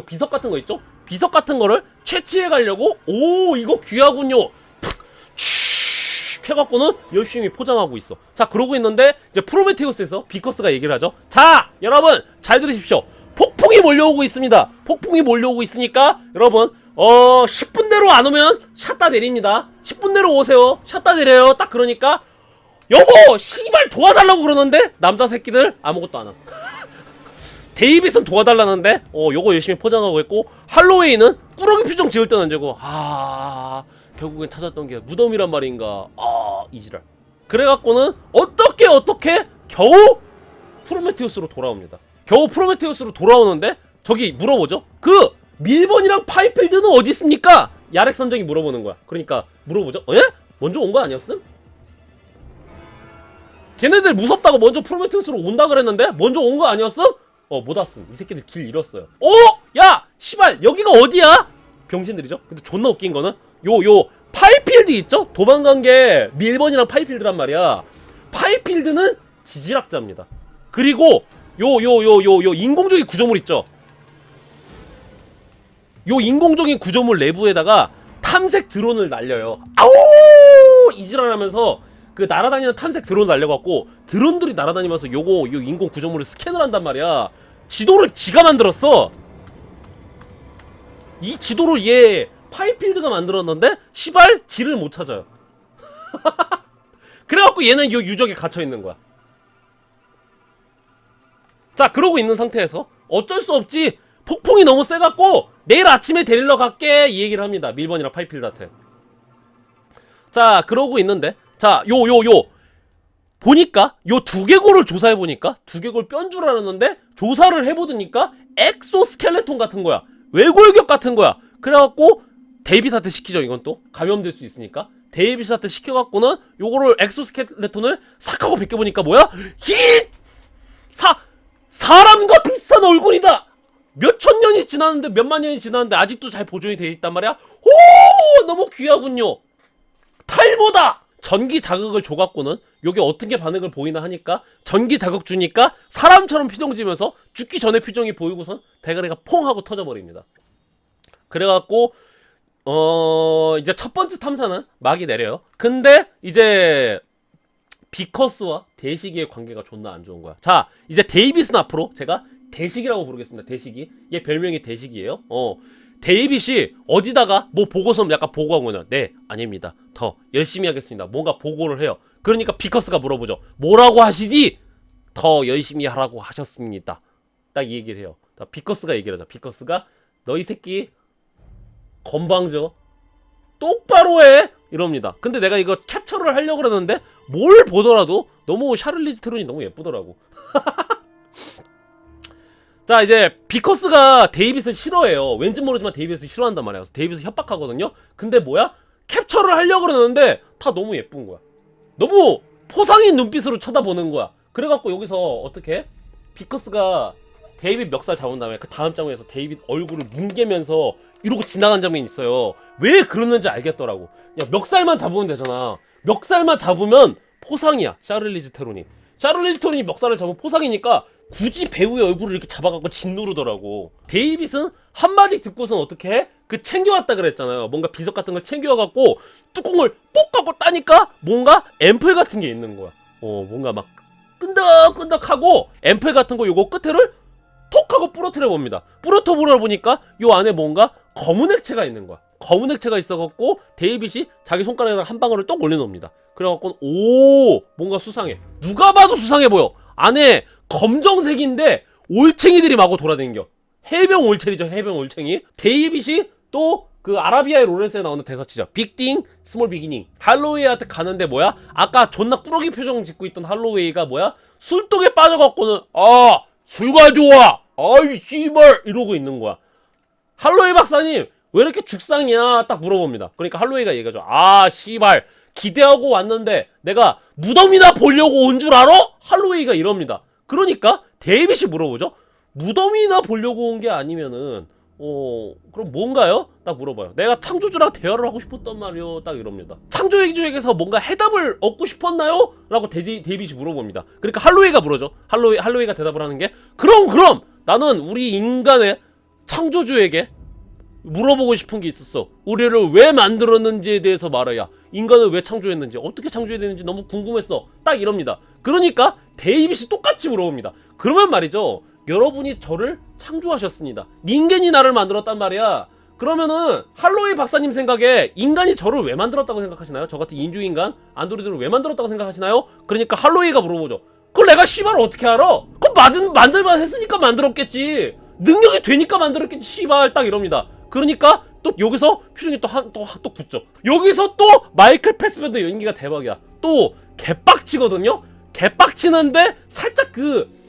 비석 같은 거 있죠? 비석 같은 거를 채취해 가려고. 오 이거 귀하군요. 해갖고는 열심히 포장하고 있어. 자 그러고 있는데 이제 프로메테우스에서 비커스가 얘기를 하죠. 자 여러분 잘 들으십시오. 폭풍이 몰려오고 있습니다. 폭풍이 몰려오고 있으니까 여러분 10분 내로 안 오면 샷다 내립니다. 10분 내로 오세요. 샷다 내려요. 딱 그러니까 여보 씨발 도와달라고 그러는데 남자 새끼들 아무것도 안 함. 데이빗은 도와달라는데 요거 열심히 포장하고 있고, 할로웨이는 꾸러기 표정 지을 땐 안되고 결국엔 찾았던 게 무덤이란 말인가. 이지랄. 그래갖고는 어떻게 겨우 프로메테우스로 돌아옵니다. 겨우 프로메테우스로 돌아오는데 저기 물어보죠. 그 밀번이랑 파이필드는 어디 있습니까? 야렉 선장이 물어보는 거야. 그러니까 물어보죠. 예? 먼저 온 거 아니었음? 걔네들 무섭다고 먼저 프로메테우스로 온다 그랬는데 먼저 온 거 아니었음? 못 왔음. 이 새끼들 길 잃었어요. 야! 씨발 여기가 어디야? 병신들이죠. 근데 존나 웃긴 거는 요 파이필드 있죠? 도망간 게 밀번이랑 파이필드란 말이야. 파이필드는 지질학자입니다. 그리고 요 인공적인 구조물 있죠? 요 인공적인 구조물 내부에다가 탐색 드론을 날려요. 아오! 이지랄하면서 그 날아다니는 탐색 드론 날려갖고 드론들이 날아다니면서 요 인공 구조물을 스캔을 한단 말이야. 지도를 지가 만들었어. 이 지도를 얘 파이필드가 만들었는데 시발 길을 못 찾아요. 그래갖고 얘는 요 유적에 갇혀있는 거야. 자 그러고 있는 상태에서 어쩔 수 없지, 폭풍이 너무 세갖고 내일 아침에 데리러 갈게 이 얘기를 합니다. 밀번이랑 파이필드한테. 자 그러고 있는데 자 보니까 요 두개골을 조사해보니까 두개골 뼈인 줄 알았는데 조사를 해보니까 엑소스켈레톤 같은 거야. 외골격 같은 거야. 그래갖고 데이빗한테 시키죠. 이건 또 감염될 수 있으니까 데이빗한테 시켜갖고는 요거를 엑소스켈레톤을 싹 하고 벗겨보니까 뭐야? 사람과 비슷한 얼굴이다. 몇천 년이 지났는데 몇만 년이 지났는데 아직도 잘 보존이 돼 있단 말이야. 오 너무 귀하군요. 탈모다. 전기 자극을 줘갖고는 요게 어떻게 반응을 보이나 하니까 전기 자극 주니까 사람처럼 표정 지면서 죽기 전에 표정이 보이고선 대가리가 퐁 하고 터져버립니다. 그래갖고 이제 첫 번째 탐사는 막이 내려요. 근데 이제 비커스와 대식이의 관계가 존나 안 좋은 거야. 자 이제 데이빗은 앞으로 제가 대식이라고 부르겠습니다. 대식이. 얘 별명이 대식이에요. 데이빗이 어디다가 뭐 보고서 약간 보고한 거냐. 네 아닙니다. 더 열심히 하겠습니다. 뭔가 보고를 해요. 그러니까 비커스가 물어보죠. 뭐라고 하시디? 더 열심히 하라고 하셨습니다. 딱 이 얘기를 해요. 자, 비커스가 얘기를 하죠. 비커스가 너희 새끼 건방져 똑바로 해 이럽니다. 근데 내가 이거 캡처를 하려고 그러는데 뭘 보더라도 너무 샤를리즈 테론이 너무 예쁘더라고. 자 이제 비커스가 데이빗을 싫어해요. 왠지 모르지만 데이빗을 싫어한단 말이야. 그래서 데이빗을 협박하거든요. 근데 뭐야? 캡처를 하려고 그러는데 다 너무 예쁜 거야. 너무 포상인 눈빛으로 쳐다보는 거야. 그래갖고 여기서 어떻게 비커스가 데이빗 멱살 잡은 다음에 그 다음 장면에서 데이빗 얼굴을 뭉개면서 이러고 지나간 장면이 있어요. 왜 그러는지 알겠더라고. 야 멱살만 잡으면 되잖아. 멱살만 잡으면 포상이야. 샤를리즈 테론이 멱살을 잡으면 포상이니까 굳이 배우의 얼굴을 이렇게 잡아갖고 짓누르더라고. 데이빗은 한마디 듣고선 어떻게 해? 그 챙겨왔다 그랬잖아요. 뭔가 비석 같은 걸 챙겨와갖고 뚜껑을 뽁 하고 따니까 뭔가 앰플 같은 게 있는 거야. 뭔가 막 끈덕끈덕하고 앰플 같은 거 요거 끝에를 톡 하고 부러뜨려 봅니다. 부러뜨려 보니까 요 안에 뭔가 검은 액체가 있는 거야. 검은 액체가 있어갖고 데이빗이 자기 손가락에다가 한 방울을 똑 올려놓습니다. 그래갖고 뭔가 수상해. 누가 봐도 수상해 보여. 안에 검정색인데 올챙이들이 마구 돌아다녀. 해병 올챙이죠. 해병 올챙이. 데이빗이 또 그 아라비아의 로렌스에 나오는 대사치죠. 빅띵 스몰 비기닝. 할로웨이한테 가는데 뭐야? 아까 존나 꾸러기 표정 짓고 있던 할로웨이가 뭐야? 술독에 빠져갖고는 술과 좋아 아이 씨발 이러고 있는 거야. 할로웨이 박사님 왜 이렇게 죽상이야? 딱 물어봅니다. 그러니까 할로웨이가 얘기하죠. 씨발 기대하고 왔는데 내가 무덤이나 보려고 온 줄 알아? 할로웨이가 이럽니다. 그러니까 데이빗이 물어보죠. 무덤이나 보려고 온 게 아니면은 그럼 뭔가요? 딱 물어봐요. 내가 창조주랑 대화를 하고 싶었단 말이요. 딱 이럽니다. 창조주에게서 뭔가 해답을 얻고 싶었나요? 라고 데이빗이 물어봅니다. 그러니까 할로웨이가 물어죠. 할로웨이가 대답을 하는 게, 그럼 나는 우리 인간의 창조주에게 물어보고 싶은 게 있었어. 우리를 왜 만들었는지에 대해서 말해야, 인간을 왜 창조했는지, 어떻게 창조해야 되는지 너무 궁금했어. 딱 이럽니다. 그러니까 데이빗이 똑같이 물어봅니다. 그러면 말이죠, 여러분이 저를 창조하셨습니다. 닌겐이 나를 만들었단 말이야. 그러면은 할로웨이 박사님 생각에 인간이 저를 왜 만들었다고 생각하시나요? 저 같은 인조인간 안드로이드를 왜 만들었다고 생각하시나요? 그러니까 할로웨이가 물어보죠. 그걸 내가 씨발 어떻게 알아? 그럼 만들만 했으니까 만들었겠지. 능력이 되니까 만들었겠지 씨발. 딱 이럽니다. 그러니까 또 여기서 표정이 또 굳죠. 여기서 또 마이클 패스베더 연기가 대박이야. 또 개빡치거든요. 개빡치는데 살짝 그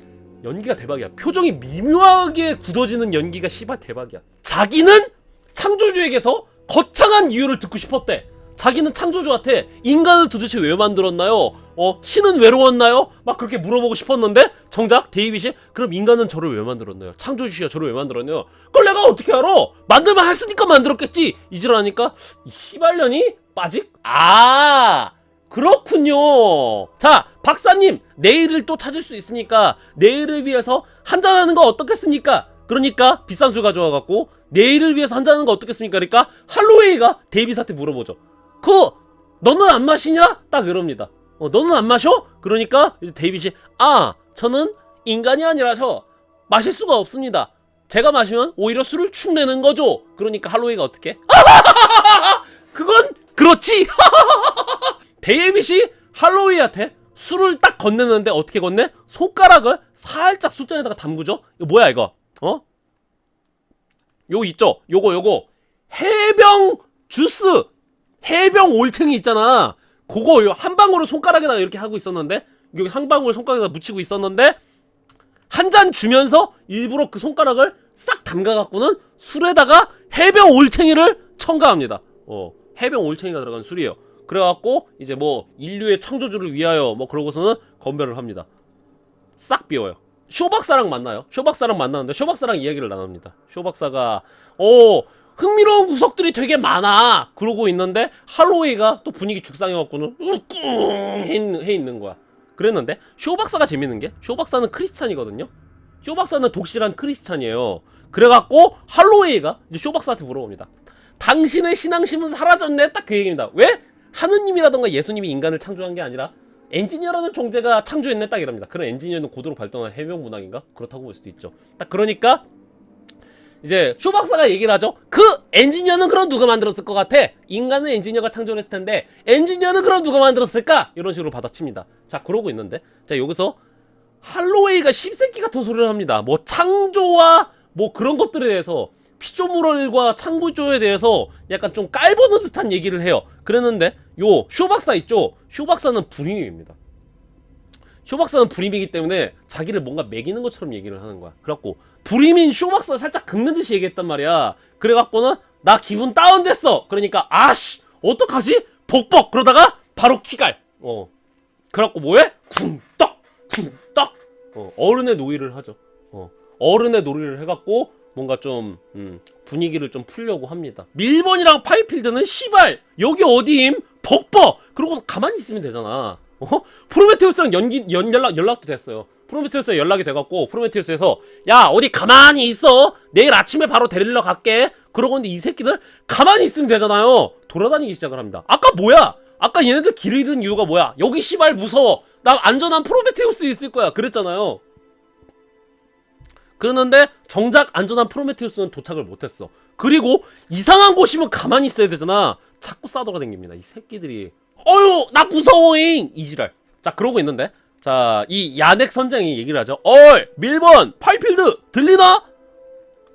연기가 대박이야. 표정이 미묘하게 굳어지는 연기가 씨발 대박이야. 자기는 창조주에게서 거창한 이유를 듣고 싶었대. 자기는 창조주한테 인간을 도대체 왜 만들었나요? 신은 외로웠나요? 막 그렇게 물어보고 싶었는데 정작 데이빗이 그럼 인간은 저를 왜 만들었나요? 창조주야 저를 왜 만들었나요? 그걸 내가 어떻게 알아? 만들만 했으니까 만들었겠지. 이질하니까 이 씨발년이 빠직? 그렇군요. 자, 박사님, 내일을 또 찾을 수 있으니까 내일을 위해서 한잔하는 거 어떻겠습니까? 그러니까 비싼 술 가져와갖고 내일을 위해서 한잔하는 거 어떻겠습니까? 그러니까 할로웨이가 데이빗한테 물어보죠. 너는 안 마시냐? 딱 이럽니다. 너는 안 마셔? 그러니까 이제 데이빗이 저는 인간이 아니라서 마실 수가 없습니다. 제가 마시면 오히려 술을 축내는 거죠. 그러니까 할로웨이가 어떻게? 그건 그렇지. 데이빗이 할로웨이한테 술을 딱 건네는데 어떻게 건네? 손가락을 살짝 술잔에다가 담그죠? 이거 뭐야 이거? 요거 있죠? 요거 해병 주스, 해병 올챙이 있잖아. 그거 한 방울을 손가락에다가 이렇게 하고 있었는데, 여기 한 방울 손가락에다 묻히고 있었는데 한 잔 주면서 일부러 그 손가락을 싹 담가갖고는 술에다가 해병 올챙이를 첨가합니다. 해병 올챙이가 들어간 술이에요. 그래갖고 이제 뭐 인류의 창조주를 위하여 뭐 그러고서는 건배를 합니다. 싹 비워요. 쇼박사랑 만나요. 쇼박사랑 만나는데 쇼박사랑 이야기를 나눕니다. 쇼박사가 흥미로운 구석들이 되게 많아 그러고 있는데 할로웨이가 또 분위기 죽상해갖고는 꿍 해 있는 거야. 그랬는데 쇼박사가 재밌는 게, 쇼박사는 크리스찬이거든요. 쇼박사는 독실한 크리스찬이에요. 그래갖고 할로웨이가 이제 쇼박사한테 물어봅니다. 당신의 신앙심은 사라졌네. 딱 그 얘기입니다. 왜? 하느님이라던가 예수님이 인간을 창조한 게 아니라 엔지니어라는 존재가 창조했네. 딱 이럽니다. 그런 엔지니어는 고도로 발전한 해병 문학인가? 그렇다고 볼 수도 있죠. 딱 그러니까 이제 쇼박사가 얘기를 하죠. 그 엔지니어는 그럼 누가 만들었을 것 같아? 인간은 엔지니어가 창조했을 텐데 엔지니어는 그럼 누가 만들었을까? 이런 식으로 받아칩니다. 자, 그러고 있는데 자, 여기서 할로웨이가 씹새끼 같은 소리를 합니다. 뭐 창조와 뭐 그런 것들에 대해서, 피조물과 창조에 대해서 약간 좀 깔보는 듯한 얘기를 해요. 그랬는데 요 쇼박사 있죠? 쇼박사는 불임입니다. 쇼박사는 불임이기 때문에 자기를 뭔가 매기는 것처럼 얘기를 하는 거야. 그래갖고 불임인 쇼박사가 살짝 긁는 듯이 얘기했단 말이야. 그래갖고는 나 기분 다운됐어. 그러니까 어떡하지? 벅벅. 그러다가 바로 키갈. 그래갖고 뭐해? 쿵떡 쿵떡. 어른의 놀이를 하죠. 어른의 놀이를 해갖고 뭔가 좀 분위기를 좀 풀려고 합니다. 밀번이랑 파이필드는 씨발 여기 어디임? 벅벅. 그러고 가만히 있으면 되잖아. 프로메테우스랑 연락도 됐어요. 프로메테우스랑 연락이 돼갖고 프로메테우스에서 야 어디 가만히 있어, 내일 아침에 바로 데리러 갈게. 그러고 있는데 이 새끼들 가만히 있으면 되잖아요. 돌아다니기 시작을 합니다. 아까 얘네들 길을 잃은 이유가 뭐야? 여기 씨발 무서워, 나 안전한 프로메테우스 있을 거야 그랬잖아요. 그러는데 정작 안전한 프로메테우스는 도착을 못했어. 그리고 이상한 곳이면 가만히 있어야 되잖아. 자꾸 싸돌아다닙니다 이 새끼들이. 나 무서워잉 이지랄. 자, 그러고 있는데 자, 이 야넥 선장이 얘기를 하죠. 밀번 파이필드 들리나?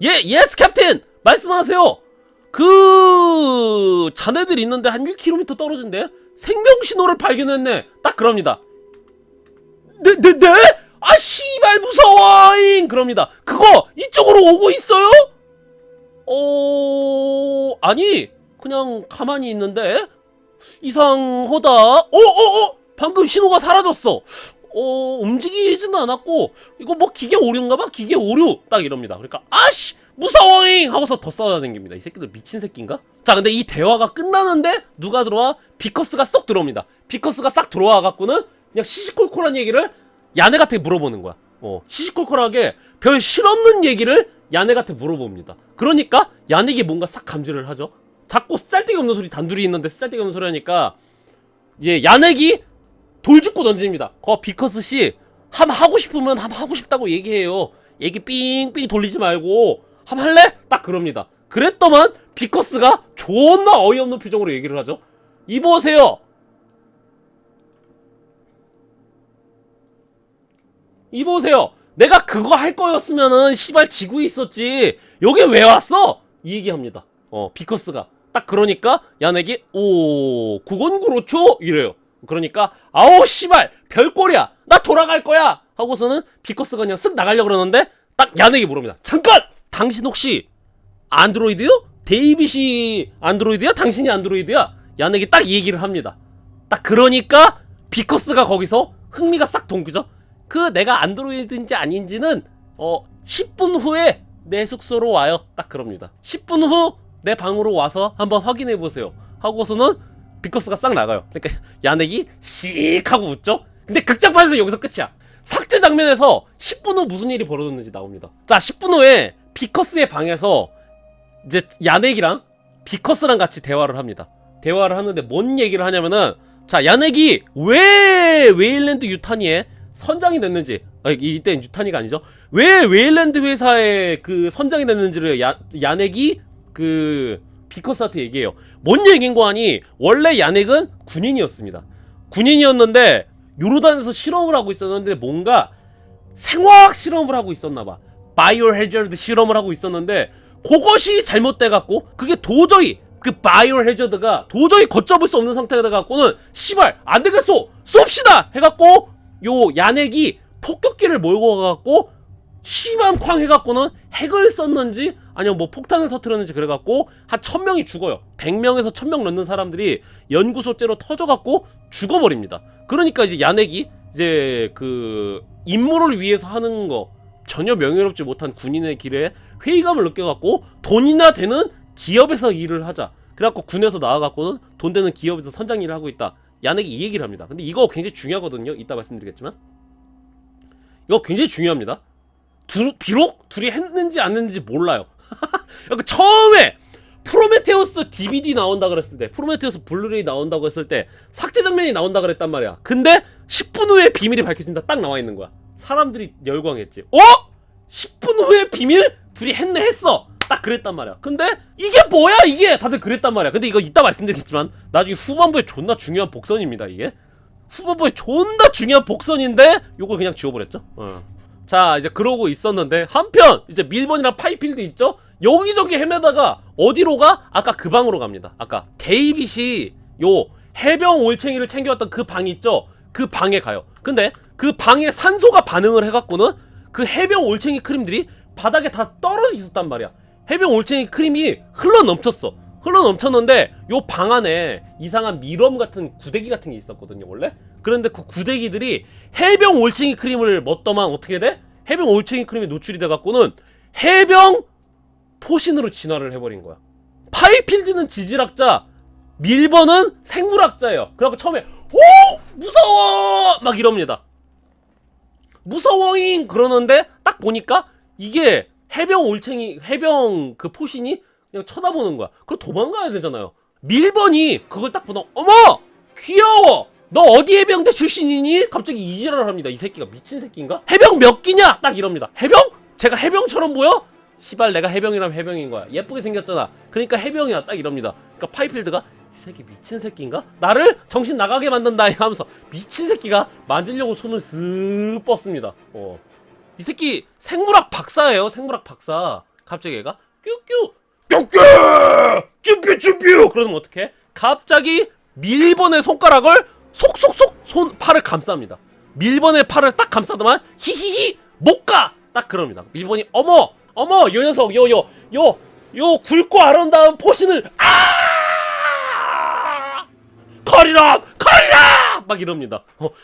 예스 캡틴 말씀하세요. 그 자네들 있는데 한 1km 떨어진데 생명 신호를 발견했네. 딱 그럽니다. 네? 씨발 무서워잉 그럽니다. 그거 이쪽으로 오고 있어요? 아니 그냥 가만히 있는데 이상하다. 방금 신호가 사라졌어. 움직이지는 않았고 이거 뭐 기계 오류인가봐. 기계 오류 딱 이럽니다. 그러니까 무서워잉 하고서 더 싸워다닙니다. 이 새끼들 미친 새끼인가? 자, 근데 이 대화가 끝나는데 누가 들어와? 비커스가 쏙 들어옵니다. 비커스가 싹 들어와갖고는 그냥 시시콜콜한 얘기를 야네한테 물어보는 거야. 시시콜콜하게 별 실없는 얘기를 야네한테 물어봅니다. 그러니까 야네가 뭔가 싹 감지를 하죠. 자꾸 쓸데기 없는 소리, 단둘이 있는데 쓸데기 없는 소리 하니까 야넥이 돌 줍고 던집니다. 비커스 씨 하고 싶으면 하고 싶다고 얘기해요. 얘기 삥삥 돌리지 말고 할래? 딱 그럽니다. 그랬더만 비커스가 존나 어이없는 표정으로 얘기를 하죠. 이보세요. 이보세요. 내가 그거 할 거였으면은 씨발 지구에 있었지. 여기 왜 왔어? 이 얘기합니다. 비커스가. 딱 그러니까 야넥이 그건 그렇죠? 이래요. 그러니까 아우 씨발 별꼴이야. 나 돌아갈 거야. 하고서는 비커스가 그냥 쓱 나가려고 그러는데 딱 야넥이 물어봅니다. 잠깐! 당신 혹시 안드로이드요? 데이빗이 안드로이드야? 당신이 안드로이드야? 야넥이 딱 이 얘기를 합니다. 딱 그러니까 비커스가 거기서 흥미가 싹 돋구죠. 내가 안드로이드인지 아닌지는 10분 후에 내 숙소로 와요. 딱 그럽니다. 10분 후 내 방으로 와서 한번 확인해보세요. 하고서는 비커스가 싹 나가요. 그러니까 야넥이 씩 하고 웃죠. 근데 극장판에서 여기서 끝이야. 삭제 장면에서 10분 후 무슨 일이 벌어졌는지 나옵니다. 자, 10분 후에 비커스의 방에서 이제 야넥이랑 비커스랑 같이 대화를 합니다. 대화를 하는데 뭔 얘기를 하냐면은, 자, 야넥이 왜 웨일랜드 유타니에 선장이 됐는지, 이때는 유타니가 아니죠. 왜 웨일랜드 회사에 선장이 됐는지를 야넥이 비커스한테 얘기해요. 뭔 얘기인 거 아니? 원래 야넥은 군인이었습니다. 군인이었는데 요르단에서 실험을 하고 있었는데 뭔가 생화학 실험을 하고 있었나봐. 바이오 해저드 실험을 하고 있었는데 그것이 잘못돼갖고 그게 도저히 바이오 해저드가 도저히 걷잡을 수 없는 상태가 돼갖고는 씨발 안되겠어 쏩시다 해갖고 요 야넥이 폭격기를 몰고 가갖고 씨밤쾅 해갖고는 핵을 썼는지 아니면 뭐 폭탄을 터뜨렸는지 그래갖고 한 1000명이 죽어요. 100명에서 1000명 넘는 사람들이 연구소째로 터져갖고 죽어버립니다. 그러니까 이제 야넥이 이제 임무를 위해서 하는 거 전혀 명예롭지 못한 군인의 길에 회의감을 느껴갖고 돈이나 되는 기업에서 일을 하자. 그래갖고 군에서 나와갖고는 돈 되는 기업에서 선장 일을 하고 있다. 야넥이 이 얘기를 합니다. 근데 이거 굉장히 중요하거든요. 이따 말씀드리겠지만 이거 굉장히 중요합니다. 비록 둘이 했는지 안 했는지 몰라요. 처음에 프로메테우스 DVD 나온다 그랬을 때, 프로메테우스 블루레이 나온다고 했을 때 삭제 장면이 나온다 그랬단 말이야. 근데 10분 후에 비밀이 밝혀진다 딱 나와 있는 거야. 사람들이 열광했지. 10분 후에 비밀? 둘이 했어. 딱 그랬단 말이야. 근데 이게 뭐야 이게? 다들 그랬단 말이야. 근데 이거 이따 말씀드리겠지만 나중에 후반부에 존나 중요한 복선입니다. 이게 후반부에 존나 중요한 복선인데 요걸 그냥 지워버렸죠. 자, 이제 그러고 있었는데 한편 이제 밀번이랑 파이필드 있죠? 여기저기 헤매다가 어디로 가? 아까 그 방으로 갑니다. 아까 데이빗이 요 해병 올챙이를 챙겨왔던 그 방 있죠? 그 방에 가요. 근데 그 방에 산소가 반응을 해갖고는 그 해병 올챙이 크림들이 바닥에 다 떨어져 있었단 말이야. 해병 올챙이 크림이 흘러넘쳤는데 요 방 안에 이상한 미럼 같은 구데기 같은 게 있었거든요 원래. 그런데 그 구데기들이 해병 올챙이 크림을 먹더만 어떻게 돼? 해병 올챙이 크림에 노출이 돼갖고는 해병 포신으로 진화를 해버린 거야. 파이필드는 지질학자, 밀번은 생물학자예요. 그래갖고 처음에 무서워 막 이럽니다. 무서워잉 그러는데 딱 보니까 이게 해병 올챙이 해병 포신이 그냥 쳐다보는 거야. 그럼 도망가야 되잖아요. 밀번이 그걸 딱 보다 어머 귀여워 너 어디 해병대 출신이니? 갑자기 이지랄을 합니다. 이 새끼가 미친 새끼인가? 해병 몇 기냐? 딱 이럽니다. 해병? 제가 해병처럼 보여? 시발 내가 해병이라면 해병인 거야. 예쁘게 생겼잖아. 그러니까 해병이야. 딱 이럽니다. 그러니까 파이필드가 이 새끼 미친 새끼인가? 나를 정신 나가게 만든다 하면서 미친 새끼가 만지려고 손을 쓱 뻗습니다. 이 새끼 생물학 박사예요. 생물학 박사. 갑자기 얘가 뀨뀨 쭈뾰 그러면 어떡해? 갑자기 밀번의 손가락을 속속속 팔을 감쌉니다. 밀번의 팔을 딱 감싸더만 히히히 못 가! 딱 그럽니다. 밀번이 어머 요 녀석 요 굵고 아름다운 포신을 커리라 막 이럽니다.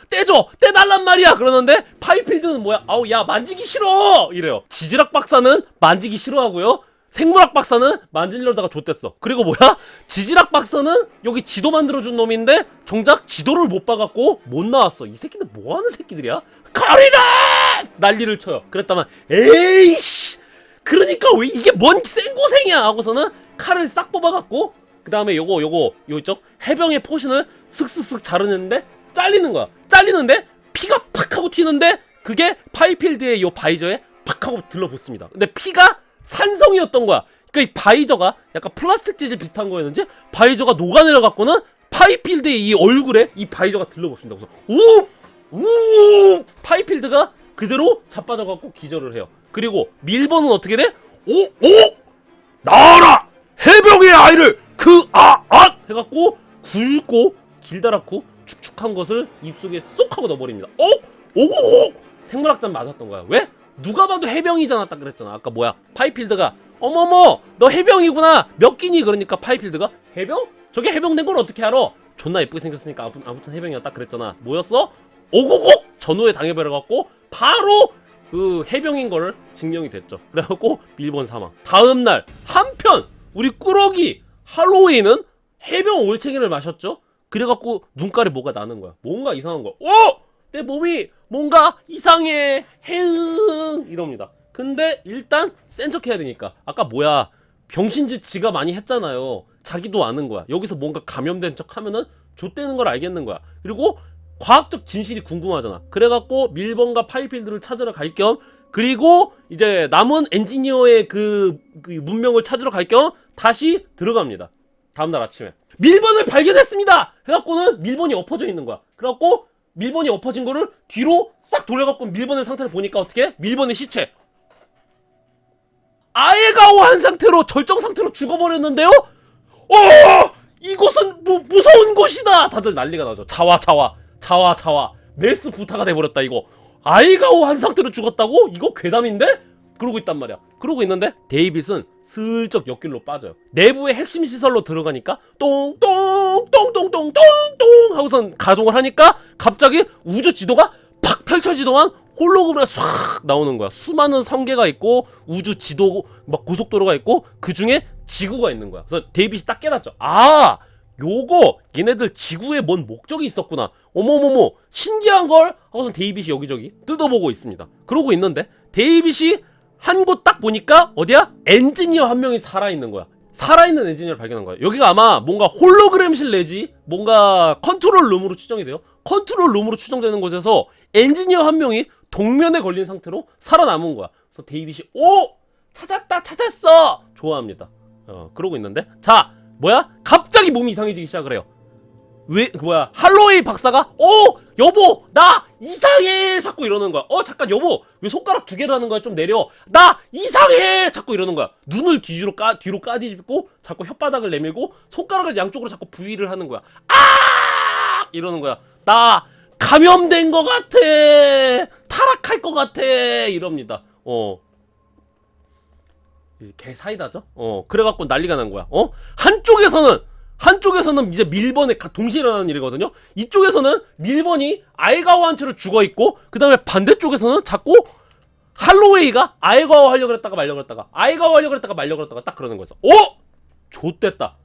떼줘! 떼달란 말이야! 그러는데 파이필드는 뭐야? 아우 야 만지기 싫어! 이래요. 지질학 박사는 만지기 싫어하고요. 생물학 박사는 만지려다가 좆됐어. 그리고 뭐야? 지질학 박사는 여기 지도 만들어준 놈인데 정작 지도를 못 봐갖고 못 나왔어. 이 새끼들 뭐하는 새끼들이야? 칼이다! 난리를 쳐요. 그랬다만 에이씨! 그러니까 왜 이게 뭔 생고생이야! 하고서는 칼을 싹 뽑아갖고 그 다음에 요거 있죠? 해병의 포신을 슥슥슥 자르는데 잘리는 거야. 잘리는데 피가 팍 하고 튀는데 그게 파이필드의 요 바이저에 팍 하고 들러붙습니다. 근데 피가 산성이었던 거야. 그러니까 이 바이저가 약간 플라스틱 재질 비슷한 거였는지 바이저가 녹아내려갖고는 파이필드의 이 얼굴에 이 바이저가 들러붙습니다. 그래서 우 파이필드가 그대로 자빠져갖고 기절을 해요. 그리고 밀번은 어떻게 돼? 오 나와라 해병의 아이를 해갖고 굵고 길다랗고 축축한 것을 입속에 쏙 하고 넣어버립니다. 오고 생물학자 맞았던 거야. 왜? 누가 봐도 해병이잖아. 딱 그랬잖아. 아까 뭐야? 파이필드가 어머머 너 해병이구나. 몇 기니? 그러니까 파이필드가 해병? 저게 해병된 걸 어떻게 알아? 존나 예쁘게 생겼으니까 아무튼 해병이었다 그랬잖아. 뭐였어? 오고고 전후에 당해버려갖고 바로 그 해병인 걸 증명이 됐죠. 그래갖고 밀번 사망. 다음날 한편 우리 꾸러기 할로윈은 해병 올챙이를 마셨죠. 그래갖고 눈깔에 뭐가 나는 거야. 뭔가 이상한 거야. 내 몸이 뭔가 이상해 해응 이럽니다. 근데 일단 센 척 해야 되니까 아까 뭐야 병신짓 지가 많이 했잖아요. 자기도 아는 거야. 여기서 뭔가 감염된 척 하면은 좆되는 걸 알겠는 거야. 그리고 과학적 진실이 궁금하잖아. 그래갖고 밀번과 파이필드를 찾으러 갈 겸 그리고 이제 남은 엔지니어의 그 문명을 찾으러 갈 겸 다시 들어갑니다. 다음날 아침에 밀번을 발견했습니다 해갖고는 밀번이 엎어져 있는 거야. 그래갖고 밀번이 엎어진 거를 뒤로 싹 돌려갖고 밀번의 상태를 보니까 어떻게? 밀번의 시체 아예가오한 상태로 절정 상태로 죽어버렸는데요? 이곳은 무서운 곳이다. 다들 난리가 나죠. 자와 메스 부타가 돼버렸다. 이거 아예가오한 상태로 죽었다고? 이거 괴담인데? 그러고 있단 말이야. 그러고 있는데 데이빗은 슬쩍 옆길로 빠져요. 내부의 핵심 시설로 들어가니까 똥똥똥똥똥똥똥 하고선 가동을 하니까 갑자기 우주 지도가 팍 펼쳐지더만 홀로그램이 싹 나오는 거야. 수많은 성계가 있고 우주 지도 막 고속도로가 있고 그 중에 지구가 있는 거야. 그래서 데이빗이 딱 깨닫죠. 아 요거 얘네들 지구에 뭔 목적이 있었구나. 어머머머 신기한 걸 하고선 데이빗이 여기저기 뜯어보고 있습니다. 그러고 있는데 데이빗이 한 곳 딱 보니까 어디야? 엔지니어 한 명이 살아있는 거야. 살아있는 엔지니어를 발견한 거야. 여기가 아마 뭔가 홀로그램실 내지 뭔가 컨트롤 룸으로 추정이 돼요. 컨트롤 룸으로 추정되는 곳에서 엔지니어 한 명이 동면에 걸린 상태로 살아남은 거야. 그래서 데이빗이 찾았어 좋아합니다. 그러고 있는데 자 뭐야? 갑자기 몸이 이상해지기 시작을 해요. 왜 할로웨이 박사가 여보 나 이상해 자꾸 이러는 거야. 잠깐 여보 왜 손가락 두 개를 하는 거야. 좀 내려. 나 이상해 자꾸 이러는 거야. 눈을 뒤로 까뒤집고 자꾸 혓바닥을 내밀고 손가락을 양쪽으로 자꾸 부위를 하는 거야. 이러는 거야. 나 감염된 거 같아. 타락할 거 같아. 이럽니다. 개 사이다죠? 그래갖고 난리가 난 거야. 한쪽에서는 이제 밀번에 동시에 일어나는 일이거든요. 이쪽에서는 밀번이 아예가오 한 채로 죽어있고 그 다음에 반대쪽에서는 자꾸 할로웨이가 아예가오 하려고 그랬다가 말려고 그랬다가 아예가오 하려고 그랬다가 말려고 그랬다가 딱 그러는 거였어. 좆됐다.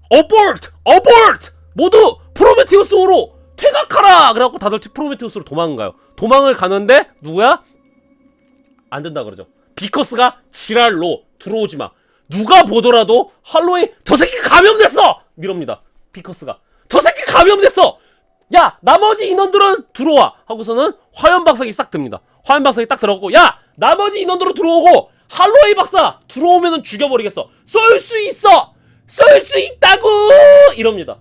어버트! 모두 프로메테우스로 퇴각하라! 그래갖고 다들 프로메테우스로 도망가요. 도망을 가는데 누구야? 안 된다 그러죠. 비커스가 지랄로 들어오지마. 누가 보더라도 할로윈 저 새끼 감염됐어! 이럽니다. 비커스가 저 새끼 감염됐어! 야 나머지 인원들은 들어와! 하고서는 화염박사기 싹 듭니다. 화염박사기 딱 들어가고 야 나머지 인원들은 들어오고 할로윈 박사 들어오면은 죽여버리겠어. 쏠 수 있어! 쏠 수 있다고! 이럽니다.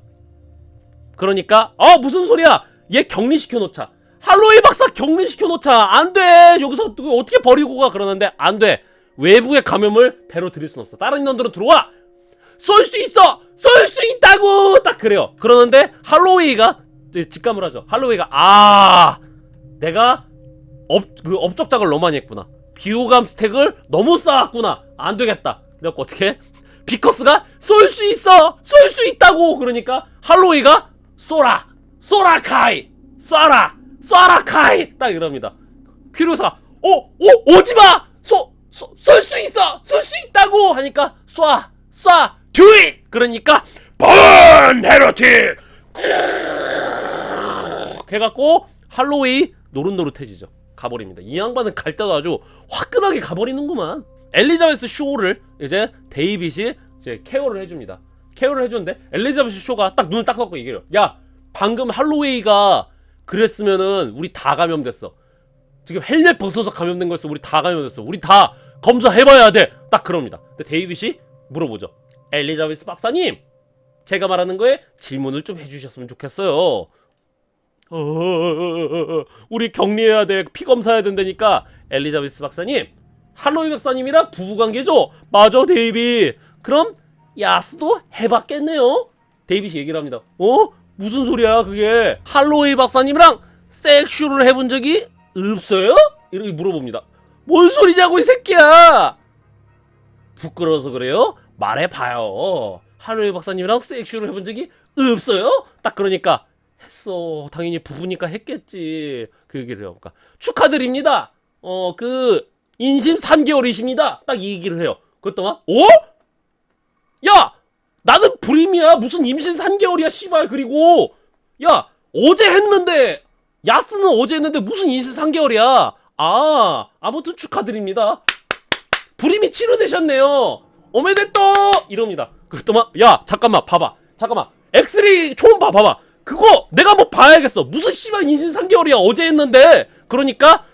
그러니까 무슨 소리야? 얘 격리시켜놓자. 할로윈 박사 격리시켜놓자. 안돼. 여기서 어떻게 버리고 가. 그러는데 안돼. 외부의 감염을 배로 들일 순 없어. 다른 인원들은 들어와. 쏠 수 있어. 쏠 수 있다고. 딱 그래요. 그러는데 할로웨이가 직감을 하죠. 할로웨이가 내가 업적작을 너무 많이 했구나. 비호감 스택을 너무 쌓았구나. 안 되겠다. 그래갖고 어떻게? 비커스가 쏠 수 있어. 쏠 수 있다고. 그러니까 할로웨이가 쏘라. 쏘라카이 쏴라카이 딱 이럽니다. 피로사 오지마 쏠 수 있어 쏠 수 있다고 하니까 쏴 do it 그러니까 burn 헤러틱 해갖고 할로웨이 노릇노릇해지죠. 가버립니다. 이 양반은 갈 때도 아주 화끈하게 가버리는구만. 엘리자베스 쇼를 이제 데이빗이 이제 케어를 해줍니다. 케어를 해주는데 엘리자베스 쇼가 딱 눈을 딱 감고 얘기해요. 야 방금 할로웨이가 그랬으면은 우리 다 감염됐어. 지금 헬멧 벗어서 감염된 거였어. 우리 다 감염됐어. 우리 다 검사해봐야 돼. 딱 그럽니다. 근데 데이빗이 물어보죠. 엘리자베스 박사님, 제가 말하는 거에 질문을 좀 해주셨으면 좋겠어요. 우리 격리해야 돼. 피 검사해야 된다니까. 엘리자베스 박사님, 할로윈 박사님이랑 부부관계죠? 맞아, 데이빗. 그럼 야스도 해봤겠네요. 데이빗이 얘기를 합니다. 무슨 소리야 그게? 할로윈 박사님이랑 섹슈를 해본 적이 없어요? 이렇게 물어봅니다. 뭔 소리냐고 이 새끼야. 부끄러워서 그래요? 말해봐요. 할로윈 박사님이랑 섹슈를 해본 적이 없어요? 딱 그러니까 했어. 당연히 부부니까 했겠지. 그 얘기를 해요. 그러니까 축하드립니다. 인심 3개월이십니다. 딱 이 얘기를 해요. 그랬더니 야! 나는 불임이야. 무슨 임신 3개월이야, 씨발. 그리고 야, 어제 했는데 야스는 어제 했는데 무슨 임신 3개월이야. 아무튼 축하드립니다. 불임이 치료되셨네요. 오메데또! 이럽니다. 그랬더니 야, 잠깐만 봐봐. 잠깐만. 엑스레이 초음 봐봐. 그거 내가 한번 봐야겠어. 무슨 씨발 임신 3개월이야. 어제 했는데. 그러니까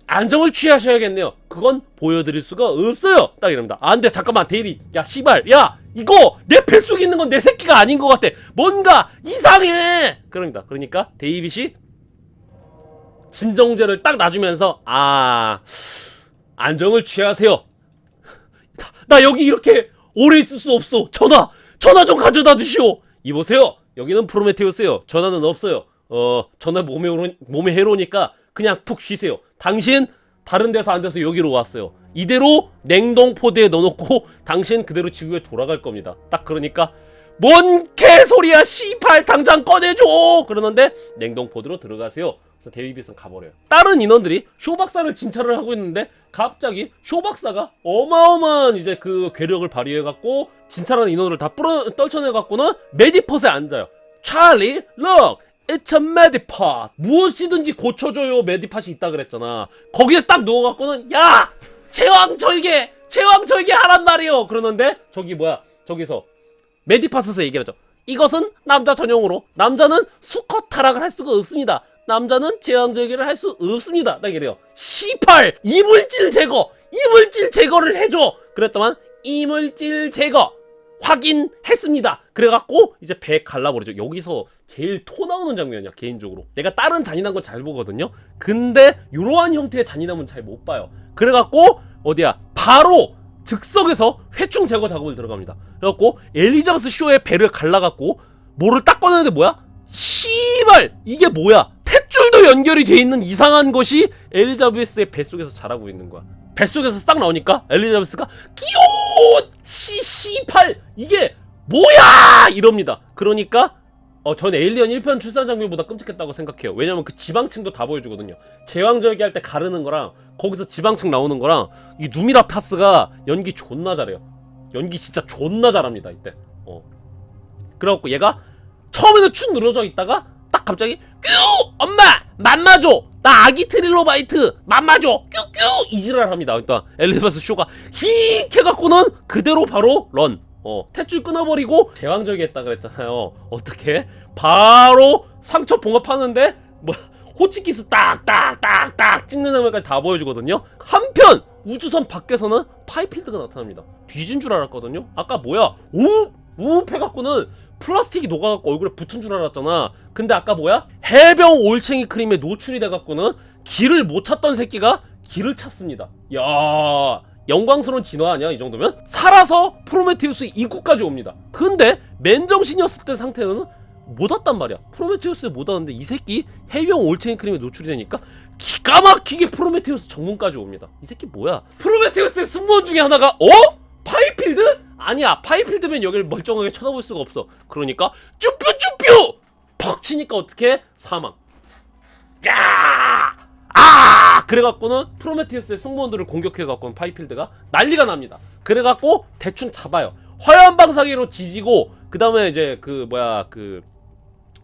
안정을 취하셔야겠네요. 그건 보여드릴 수가 없어요. 딱 이럽니다. 안 돼. 잠깐만 데이비. 야 씨발. 야 이거 내 뱃속에 있는 건 내 새끼가 아닌 것 같아. 뭔가 이상해. 그럽니다. 그러니까 데이빗이 진정제를 딱 놔주면서 안정을 취하세요. 나 여기 이렇게 오래 있을 수 없어. 전화 좀 가져다 주시오. 이보세요. 여기는 프로메테우스요. 전화는 없어요. 전화 몸에 해로우니까 그냥 푹 쉬세요. 당신 다른 데서 안 돼서 여기로 왔어요. 이대로 냉동포대에 넣어놓고 당신 그대로 지구에 돌아갈 겁니다. 딱 그러니까 뭔 개소리야 씨발 당장 꺼내줘. 그러는데 냉동포대로 들어가세요. 그래서 데이빗은 가버려요. 다른 인원들이 쇼 박사를 진찰을 하고 있는데 갑자기 쇼 박사가 어마어마한 이제 그 괴력을 발휘해갖고 진찰하는 인원들을 다 떨쳐내갖고는 메디폿에 앉아요. 찰리, look, it's a 메디팟. 무엇이든지 고쳐줘요. 메디팟이 있다 그랬잖아. 거기에 딱 누워갖고는 야! 제왕절개 하란 말이요. 그러는데 저기서 메디팟에서 얘기를 하죠. 이것은 남자 전용으로 남자는 수컷 타락을 할 수가 없습니다. 남자는 제왕절개를 할 수 없습니다. 딱 이래요. 시팔 이물질 제거를 해줘. 그랬더만 이물질 제거 확인했습니다. 그래갖고 이제 배 갈라버리죠. 여기서 제일 토 나오는 장면이야. 개인적으로 내가 다른 잔인한 건 잘 보거든요. 근데 이러한 형태의 잔인함은 잘 못 봐요. 그래갖고 바로 즉석에서 회충 제거 작업을 들어갑니다. 그래갖고 엘리자베스 쇼의 배를 갈라갖고 뭐를 딱 꺼내는데 뭐야? 씨발 이게 뭐야? 탯줄도 연결이 돼 있는 이상한 것이 엘리자베스의 뱃속에서 자라고 있는 거야. 뱃속에서 싹 나오니까 엘리자베스가 끼옷 씨팔 이게 뭐야 이럽니다. 그러니까 전 에일리언 1편 출산 장면보다 끔찍했다고 생각해요. 왜냐면 그 지방층도 다 보여주거든요. 제왕절개 할 때 가르는 거랑 거기서 지방층 나오는 거랑 이 누미라 파스가 연기 존나 잘해요. 연기 진짜 존나 잘합니다 이때. 그래갖고 얘가 처음에는 축 늘어져 있다가 딱 갑자기 뀨! 엄마! 맘마줘! 나 아기 트릴로바이트! 맘마줘! 뀨뀨! 이지랄 합니다. 그러니까 엘리자베스 쇼가 히 해갖고는 그대로 바로 런. 탯줄 끊어버리고 제왕절개 했다 그랬잖아요. 어떻게? 바로 상처 봉합하는데 호치키스 딱딱딱딱 찍는 장면까지 다 보여주거든요. 한편 우주선 밖에서는 파이필드가 나타납니다. 뒤진 줄 알았거든요. 아까 뭐야? 우흡해갖고는 플라스틱이 녹아갖고 얼굴에 붙은 줄 알았잖아. 근데 아까 뭐야? 해병 올챙이 크림에 노출이 돼갖고는 길을 못 찾던 새끼가 길을 찾습니다. 야, 영광스러운 진화 아니야? 이 정도면? 살아서 프로메테우스 입구까지 옵니다. 근데 맨정신이었을 때 상태는 못 왔단 말이야. 프로메테우스에 못 왔는데 이 새끼 해병 올챙이 크림에 노출이 되니까 기가 막히게 프로메테우스 정문까지 옵니다. 이 새끼 뭐야? 프로메테우스의 승무원 중에 하나가 파이필드? 아니야, 파이필드면 여길 멀쩡하게 쳐다볼 수가 없어. 그러니까 쭈뾰쭈뾰 팍 치니까 어떻게 사망. 야! 아! 그래갖고는 프로메테우스의 승무원들을 공격해갖고는 파이필드가 난리가 납니다. 그래갖고 대충 잡아요. 화염방사기로 지지고 그 다음에 이제 그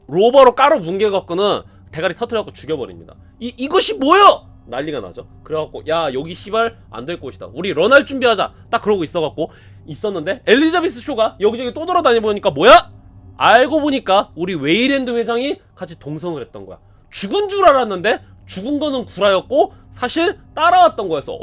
로버로 까로 뭉개갖고는 대가리 터트려갖고 죽여버립니다. 이것이 뭐야? 난리가 나죠. 그래갖고 야 여기 씨발 안 될 곳이다. 우리 런할 준비하자. 딱 그러고 있었는데 엘리자베스 쇼가 여기저기 또 돌아다니보니까 뭐야? 알고 보니까 우리 웨이랜드 회장이 같이 동성을 했던 거야. 죽은 줄 알았는데 죽은 거는 구라였고 사실 따라왔던 거였어.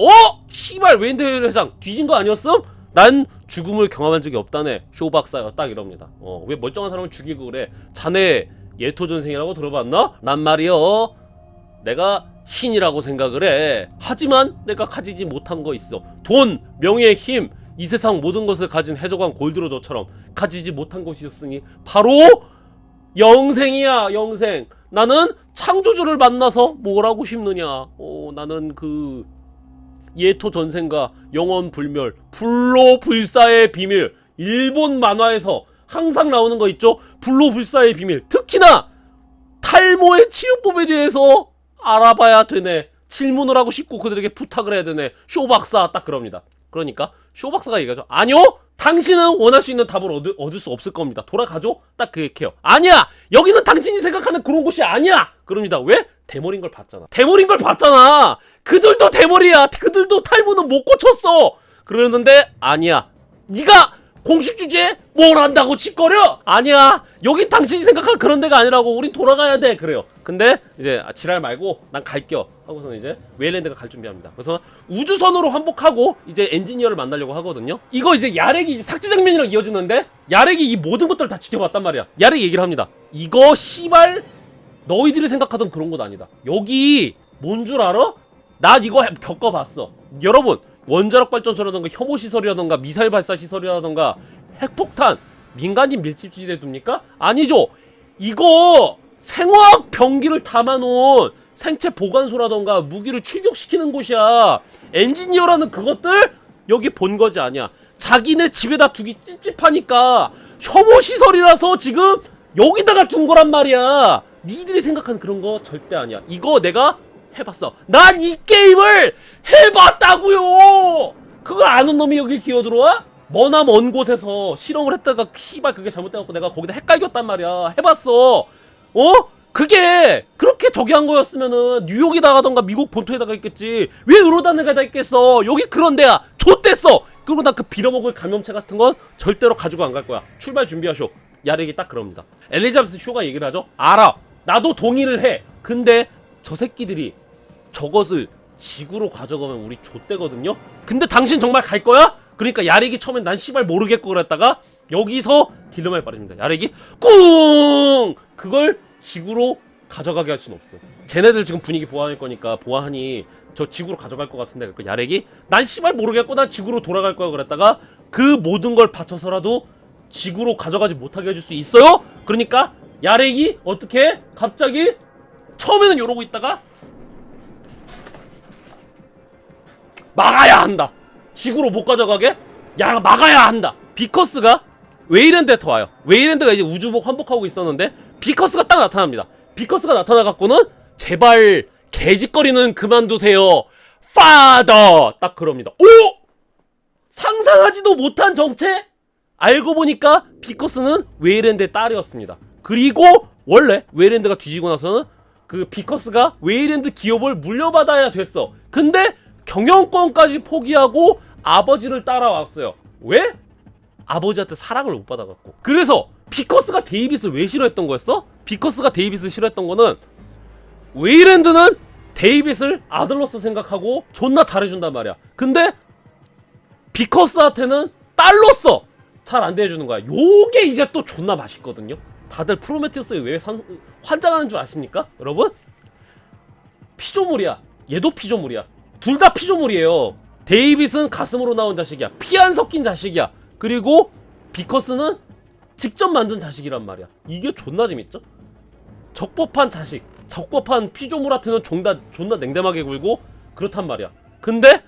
씨발 웨이랜드 회장 뒤진 거 아니었음? 난 죽음을 경험한 적이 없다네. 쇼 박사요. 딱 이럽니다. 왜 멀쩡한 사람을 죽이고 그래? 자네 예토 전생이라고 들어봤나? 난 말이여 내가 신이라고 생각을 해. 하지만 내가 가지지 못한 거 있어. 돈, 명예, 힘, 이 세상 모든 것을 가진 해적왕 골드로저처럼 가지지 못한 것이었으니 바로 영생이야. 영생. 나는 창조주를 만나서 뭘 하고 싶느냐. 나는 그 예토 전생과 영원 불멸, 불로불사의 비밀. 일본 만화에서 항상 나오는 거 있죠? 불로불사의 비밀. 특히나 탈모의 치료법에 대해서 알아봐야 되네. 질문을 하고 싶고 그들에게 부탁을 해야 되네. 쇼박사 딱 그럽니다. 그러니까 쇼박사가 얘기하죠. 아니요. 당신은 원할 수 있는 답을 얻을 수 없을 겁니다. 돌아가죠? 딱 그 얘기해요. 아니야. 여기는 당신이 생각하는 그런 곳이 아니야. 그럽니다. 왜? 대머리인 걸 봤잖아. 대머리인 걸 봤잖아. 그들도 대머리야. 그들도 탈모는 못 고쳤어. 그러는데 아니야. 네가 공식 주제에 뭘 한다고 짓거려? 아니야. 여긴 당신이 생각할 그런 데가 아니라고. 우린 돌아가야 돼. 그래요. 근데 이제 지랄 말고 난 갈겨 하고서는 이제 웨일랜드가 갈 준비합니다. 그래서 우주선으로 환복하고 이제 엔지니어를 만나려고 하거든요. 이거 이제 야렉이 이제 삭제 장면이랑 이어지는데 야렉이 이 모든 것들을 다 지켜봤단 말이야. 야렉이 얘기를 합니다. 이거 씨발 너희들이 생각하던 그런 곳 아니다. 여기 뭔 줄 알아? 나 이거 겪어봤어. 여러분 원자력 발전소라던가 혐오 시설이라던가 미사일 발사 시설이라던가 핵폭탄 민간인 밀집지대에 둡니까? 아니죠. 이거 생화학 병기를 담아놓은 생체 보관소라던가 무기를 출격시키는 곳이야. 엔지니어라는 그것들 여기 본 거지 아니야. 자기네 집에다 두기 찝찝하니까 혐오 시설이라서 지금 여기다가 둔 거란 말이야. 니들이 생각한 그런 거 절대 아니야. 이거 내가 해봤어. 난 이 게임을 해봤다고요. 그걸 아는 놈이 여기 기어들어와? 머나 먼 곳에서 실험을 했다가 씨발 그게 잘못돼갖고 내가 거기다 헷갈겼단 말이야. 해봤어. 그게 그렇게 저기 한 거였으면은 뉴욕에다 가던가 미국 본토에다가 있겠지. 왜 으로다네가다 있겠어. 여기 그런 데야. 좆됐어. 그리고 나 그 빌어먹을 감염체 같은 건 절대로 가지고 안 갈 거야. 출발 준비하쇼. 야렉이 딱 그럽니다. 엘리자베스 쇼가 얘기를 하죠. 알아. 나도 동의를 해. 근데 저 새끼들이 저것을 지구로 가져가면 우리 좆대거든요. 근데 당신 정말 갈 거야? 그러니까 야렉이 처음엔 난 씨발 모르겠고 그랬다가 여기서 딜레마에 빠집니다. 야렉이 꿍! 그걸 지구로 가져가게 할 순 없어. 쟤네들 지금 분위기 보완할 거니까 보완하니 저 지구로 가져갈 것 같은데 그 야렉이 난 씨발 모르겠고 난 지구로 돌아갈 거야 그랬다가 그 모든 걸 바쳐서라도 지구로 가져가지 못하게 해줄 수 있어요? 그러니까 야렉이 어떻게 갑자기 처음에는 이러고 있다가 막아야 한다. 지구로 못 가져가게 막아야 한다. 비커스가 웨이랜드에 더 와요. 웨이랜드가 이제 우주복 환복하고 있었는데 비커스가 딱 나타납니다. 비커스가 나타나갖고는 제발 개짓거리는 그만두세요. 파더 딱 그럽니다. 오! 상상하지도 못한 정체? 알고 보니까 비커스는 웨이랜드의 딸이었습니다. 그리고 원래 웨이랜드가 뒤지고 나서는 그 비커스가 웨이랜드 기업을 물려받아야 됐어. 근데 경영권까지 포기하고 아버지를 따라왔어요. 왜? 아버지한테 사랑을 못 받아갖고. 그래서 비커스가 데이빗을 왜 싫어했던 거였어? 비커스가 데이빗을 싫어했던 거는 웨이랜드는 데이빗을 아들로서 생각하고 존나 잘해준단 말이야. 근데 비커스한테는 딸로서 잘 안 대해주는 거야. 요게 이제 또 존나 맛있거든요. 다들 프로메테우스에 왜 환장하는 줄 아십니까? 여러분? 피조물이야. 얘도 피조물이야. 둘 다 피조물이에요. 데이빗은 가슴으로 나온 자식이야. 피 안 섞인 자식이야. 그리고 비커스는 직접 만든 자식이란 말이야. 이게 존나 재밌죠? 적법한 자식, 적법한 피조물한테는 존나 냉담하게 굴고 그렇단 말이야. 근데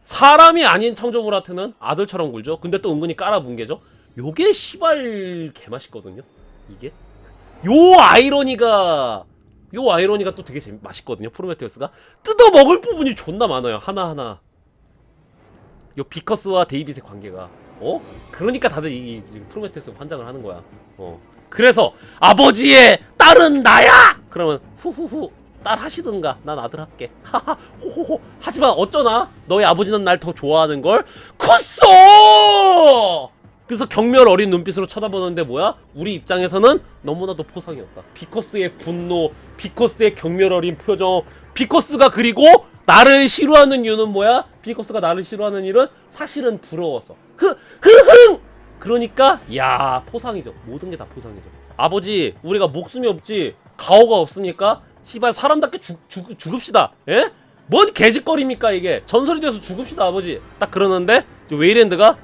사람이 아닌 창조물한테는 아들처럼 굴죠. 근데 또 은근히 깔아뭉개죠. 요게 시발 개맛있거든요. 이게 요 아이러니가 또 되게 맛있거든요. 프로메테우스가 뜯어 먹을 부분이 존나 많아요. 하나하나. 요 비커스와 데이빗의 관계가. 그러니까 다들 이 프로메테우스 환장을 하는 거야. 그래서 아버지의 딸은 나야. 그러면 후후후 딸 하시든가 난 아들 할게. 하하 호호호. 하지만 어쩌나 너의 아버지는 날 더 좋아하는 걸 컸어. 그래서 경멸 어린 눈빛으로 쳐다보는데 뭐야? 우리 입장에서는 너무나도 포상이었다. 비커스의 분노, 비커스의 경멸 어린 표정, 비커스가 그리고 나를 싫어하는 이유는 뭐야? 비커스가 나를 싫어하는 이유는 사실은 부러워서. 흐흥! 그러니까 야 포상이죠. 모든 게 다 포상이죠. 아버지 우리가 목숨이 없지 가오가 없으니까 씨발 사람답게 죽읍시다. 예? 뭔 개짓거리입니까 이게. 전설이 되어서 죽읍시다 아버지. 딱 그러는데 웨이랜드가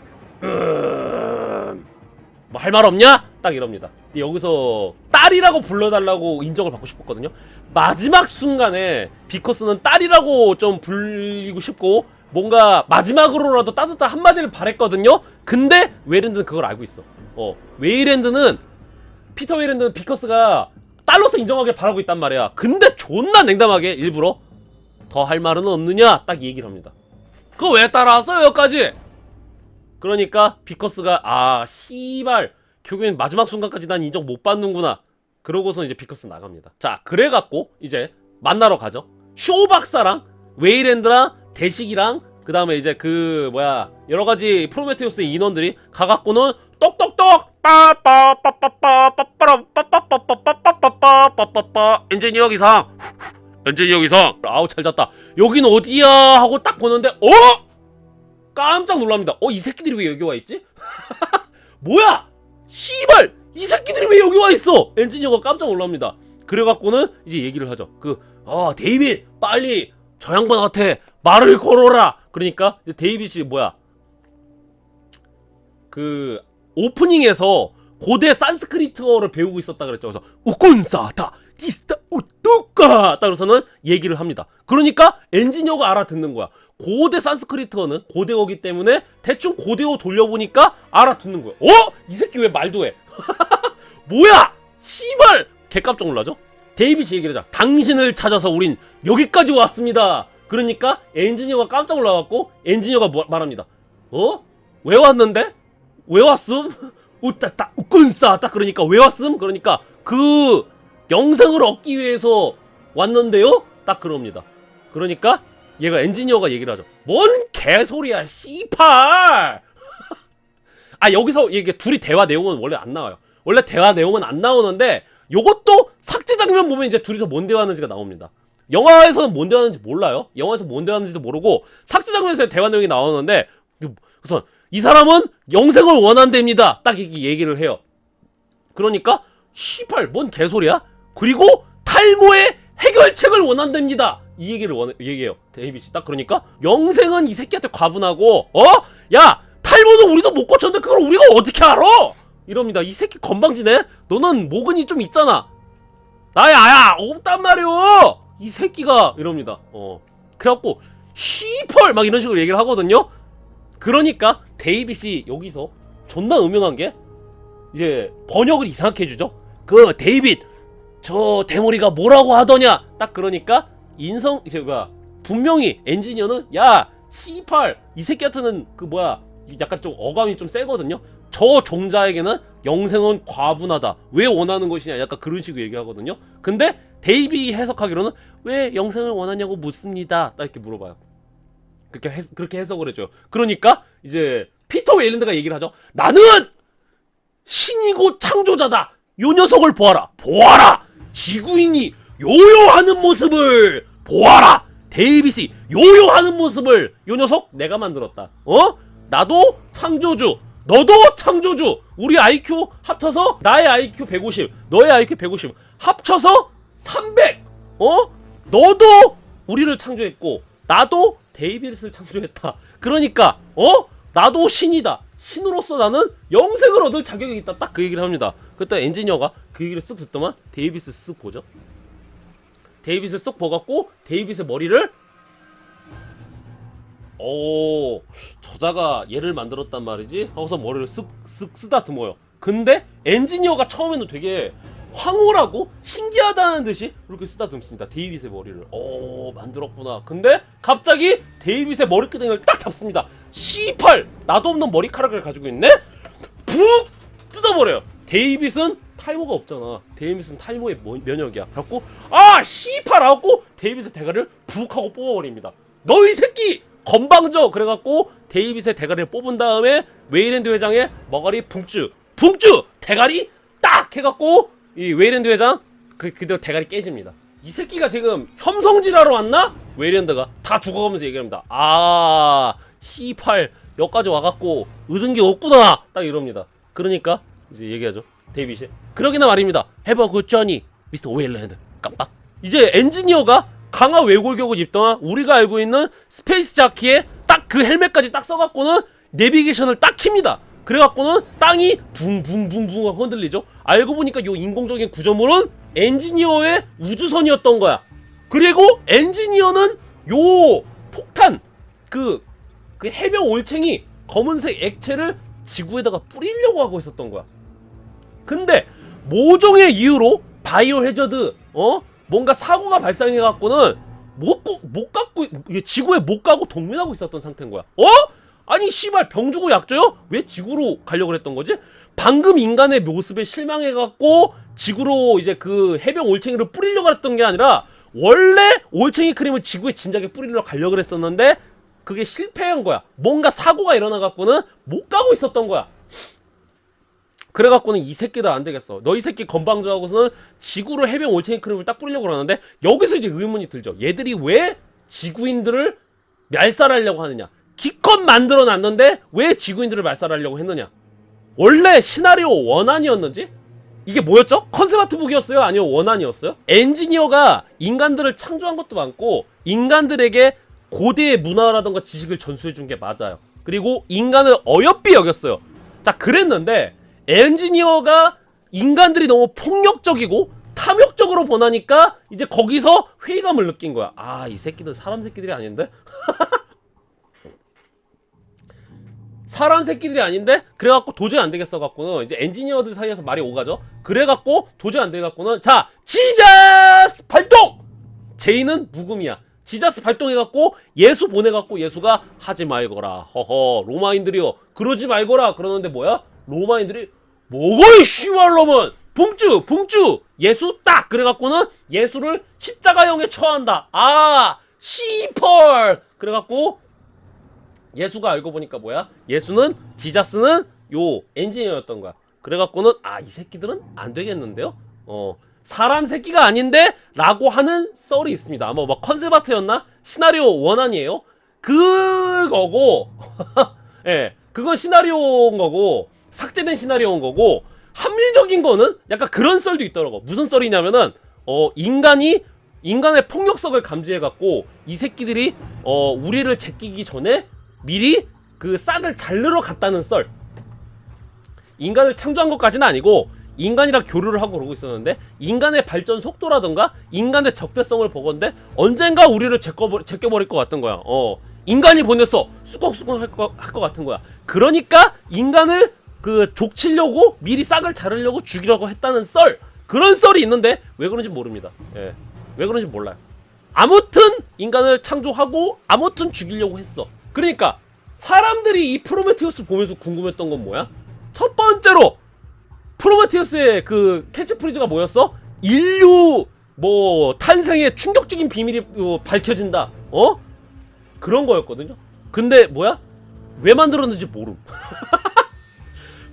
뭐 할 말 없냐? 딱 이럽니다. 여기서 딸이라고 불러달라고 인정을 받고 싶었거든요. 마지막 순간에 비커스는 딸이라고 좀 불리고 싶고 뭔가 마지막으로라도 따뜻한 한마디를 바랬거든요. 근데 웨이랜드는 그걸 알고 있어. 피터 웨이랜드는 비커스가 딸로서 인정하길 바라고 있단 말이야. 근데 존나 냉담하게 일부러 더 할 말은 없느냐 딱 얘기를 합니다. 그거 왜 따라왔어요 여기까지? 그러니까 비커스가 씨발 결국엔 마지막 순간까지 난 인정 못 받는구나. 그러고서 이제 비커스 나갑니다. 자 그래갖고 이제 만나러 가죠. 쇼 박사랑 웨이랜드랑 대식이랑 그 다음에 이제 여러가지 프로메테우스의 인원들이 가갖고는 똑똑똑 빠빠빠빠빠빠빠빠빠빠빠빠빠빠빠 엔지니어 기상 아우 잘 잤다. 여긴 어디야 하고 딱 보는데 깜짝 놀랍니다. 이 새끼들이 왜 여기 와 있지? 뭐야? 씨발! 이 새끼들이 왜 여기 와 있어? 엔지니어가 깜짝 놀랍니다. 그래갖고는 이제 얘기를 하죠. 데이빗 빨리 저 양반한테 말을 걸어라. 그러니까 이제 데이빗이 오프닝에서 고대 산스크리트어를 배우고 있었다 그랬죠. 그래서 우콘사다 디스타 우뚜까 따라서는 얘기를 합니다. 그러니까 엔지니어가 알아듣는 거야. 고대 산스크리트어는 고대어기 때문에 대충 고대어 돌려보니까 알아듣는 거야. 이 새끼 왜 말도 해? 뭐야? 씨발! 개 깜짝 놀라죠? 데이빗이 얘기를 하자. 당신을 찾아서 우린 여기까지 왔습니다. 그러니까 엔지니어가 깜짝 놀라갖고 엔지니어가 말합니다. 왜 왔는데? 왜 왔음? 우따따 우꾼싸 딱 그러니까 왜 왔음? 그러니까 그 영생을 얻기 위해서 왔는데요? 딱 그럽니다. 그러니까 엔지니어가 얘기를 하죠. 뭔 개소리야 씨팔. 여기서 이게 둘이 대화 내용은 원래 안 나와요. 원래 대화 내용은 안 나오는데 요것도 삭제 장면 보면 이제 둘이서 뭔 대화하는지가 나옵니다. 영화에서는 뭔 대화하는지 몰라요. 영화에서 뭔 대화하는지도 모르고 삭제 장면에서 대화 내용이 나오는데 그래서 이 사람은 영생을 원한답니다. 딱 얘기를 해요. 그러니까 씨발 뭔 개소리야? 그리고 탈모의 해결책을 원한답니다. 이 얘기를 얘기해요. 데이빗이 딱 그러니까 영생은 이 새끼한테 과분하고 야 탈모는 우리도 못 고쳤는데 그걸 우리가 어떻게 알아? 이럽니다. 이 새끼 건방지네. 너는 모근이 좀 있잖아. 나야 없단 말이오. 이 새끼가 이럽니다. 그래갖고 씨펄 막 이런 식으로 얘기를 하거든요. 그러니까 데이빗이 여기서 존나 음흉한 게 이제 번역을 이상하게 해주죠. 데이빗 저 대머리가 뭐라고 하더냐 딱 그러니까 분명히 엔지니어는 야 씨팔 이 새끼한테는 약간 좀 어감이 좀 세거든요. 저 종자에게는 영생은 과분하다. 왜 원하는 것이냐 약간 그런 식으로 얘기하거든요. 근데 데이빗이 해석하기로는 왜 영생을 원하냐고 묻습니다. 딱 이렇게 물어봐요. 그렇게 해석을 해줘요. 그러니까 이제 피터 웨일랜드가 얘기를 하죠. 나는 신이고 창조자다. 요 녀석을 보아라. 지구인이 요요하는 모습을 보아라. 데이빗이 요요하는 모습을 요 녀석 내가 만들었다. 나도 창조주, 너도 창조주. 우리 IQ 합쳐서 나의 IQ 150, 너의 IQ 150 합쳐서 300. 너도 우리를 창조했고 나도 데이빗을 창조했다. 그러니까 나도 신이다. 신으로서 나는 영생을 얻을 자격이 있다. 딱 그 얘기를 합니다. 그때 엔지니어가 그 얘기를 쓱 듣더만 데이빗을 쓱 보죠. 데이빗을 쏙 보갖고 데이빗의 머리를 저자가 얘를 만들었단 말이지 하고서 머리를 쓱 쓰다듬어요. 근데 엔지니어가 처음에는 되게 황홀하고 신기하다는 듯이 이렇게 쓰다듬습니다. 데이빗의 머리를. 만들었구나. 근데 갑자기 데이빗의 머리끄댕이를 딱 잡습니다. C8 나도 없는 머리카락을 가지고 있네? 푹 뜯어버려요. 데이빗은 탈모가 없잖아. 데이빗은 탈모의 면역이야. 그래갖고 C8 하고 데이빗의 대가리를 푹 하고 뽑아버립니다. 너 이 새끼! 건방져! 그래갖고 데이빗의 대가리를 뽑은 다음에 웨이랜드 회장의 머가리 붕쭈 대가리 딱 해갖고 이 웨이랜드 회장 그대로 대가리 깨집니다. 이 새끼가 지금 혐성질하러 왔나? 웨이랜드가 다 죽어가면서 얘기합니다. C8 여기까지 와갖고 얻은 게 없구나 딱 이럽니다. 그러니까 이제 얘기하죠. 데이빗이 그러기나 말입니다. Have a good journey, Mr. 웨일랜드. 깜빡. 이제 엔지니어가 강화 외골격을 입던 우리가 알고 있는 스페이스 자키에 딱 그 헬멧까지 딱 써갖고는 내비게이션을 딱 킵니다. 그래갖고는 땅이 붕붕붕붕 하고 흔들리죠. 알고 보니까 요 인공적인 구조물은 엔지니어의 우주선이었던 거야. 그리고 엔지니어는 요 폭탄 그 해병 올챙이 검은색 액체를 지구에다가 뿌리려고 하고 있었던 거야. 근데 모종의 이유로 바이오 해저드 뭔가 사고가 발생해갖고는 못 갖고 지구에 못 가고 동면하고 있었던 상태인 거야. 아니 씨발 병 주고 약 줘요? 왜 지구로 가려고 했던 거지? 방금 인간의 모습에 실망해갖고 지구로 이제 그 해병 올챙이를 뿌리려고 했던 게 아니라 원래 올챙이 크림을 지구에 진작에 뿌리려고 가려고 했었는데 그게 실패한 거야. 뭔가 사고가 일어나갖고는 못 가고 있었던 거야. 그래갖고는 이 새끼들 안 되겠어. 너 이 새끼 건방져하고서는 지구로 해병 올챙이 크림을 딱 뿌리려고 그러는데 여기서 이제 의문이 들죠. 얘들이 왜 지구인들을 멸살하려고 하느냐? 기껏 만들어 놨는데 왜 지구인들을 말살하려고 했느냐? 원래 시나리오 원안이었는지? 이게 뭐였죠? 컨셉 아트북이었어요? 아니면 원안이었어요? 엔지니어가 인간들을 창조한 것도 많고 인간들에게 고대의 문화라던가 지식을 전수해준 게 맞아요. 그리고 인간을 어여삐 여겼어요. 자, 그랬는데 엔지니어가 인간들이 너무 폭력적이고 탐욕적으로 보나니까 이제 거기서 회의감을 느낀 거야. 이 새끼들 사람 새끼들이 아닌데? 사람 새끼들이 아닌데? 그래갖고 도저히 안 되겠어 갖고는 이제 엔지니어들 사이에서 말이 오가죠. 그래갖고 도저히 안 되갖고는 자, 지저스 발동! 제이는 무금이야. 지저스 발동해갖고 예수 보내갖고 예수가 하지 말거라. 허허 로마인들이요 그러지 말거라. 그러는데 뭐야? 로마인들이 뭐고 이 씨발놈은 붕쭈 예수 딱 그래갖고는 예수를 십자가형에 처한다. C8 그래갖고 예수가 알고 보니까 뭐야? 예수는 지자스는 요 엔지니어였던 거야. 그래갖고는 이 새끼들은 안 되겠는데요? 사람 새끼가 아닌데? 라고 하는 썰이 있습니다. 아마 막 컨셉 아트였나? 시나리오 원안이에요. 그거고 예, 그건 시나리오인 거고 삭제된 시나리오인 거고 합리적인 거는 약간 그런 썰도 있더라고. 무슨 썰이냐면은 인간의 폭력성을 감지해갖고 이 새끼들이 우리를 제끼기 전에 미리 그 싹을 자르러 갔다는 썰. 인간을 창조한 것까지는 아니고 인간이랑 교류를 하고 그러고 있었는데 인간의 발전 속도라던가 인간의 적대성을 보건데 언젠가 우리를 제껴버릴 것 같은 거야. 인간이 보냈어. 수걱수걱 할 것 같은 거야. 그러니까 인간을 족치려고 미리 싹을 자르려고 죽이려고 했다는 썰. 그런 썰이 있는데 왜 그런지 모릅니다. 예. 왜 그런지 몰라요. 아무튼 인간을 창조하고 아무튼 죽이려고 했어. 그러니까 사람들이 이 프로메테우스 보면서 궁금했던 건 뭐야? 첫 번째로 프로메테우스의 그 캐치프리즈가 뭐였어? 인류 탄생의 충격적인 비밀이 밝혀진다. 그런 거였거든요. 근데 뭐야? 왜 만들었는지 모름.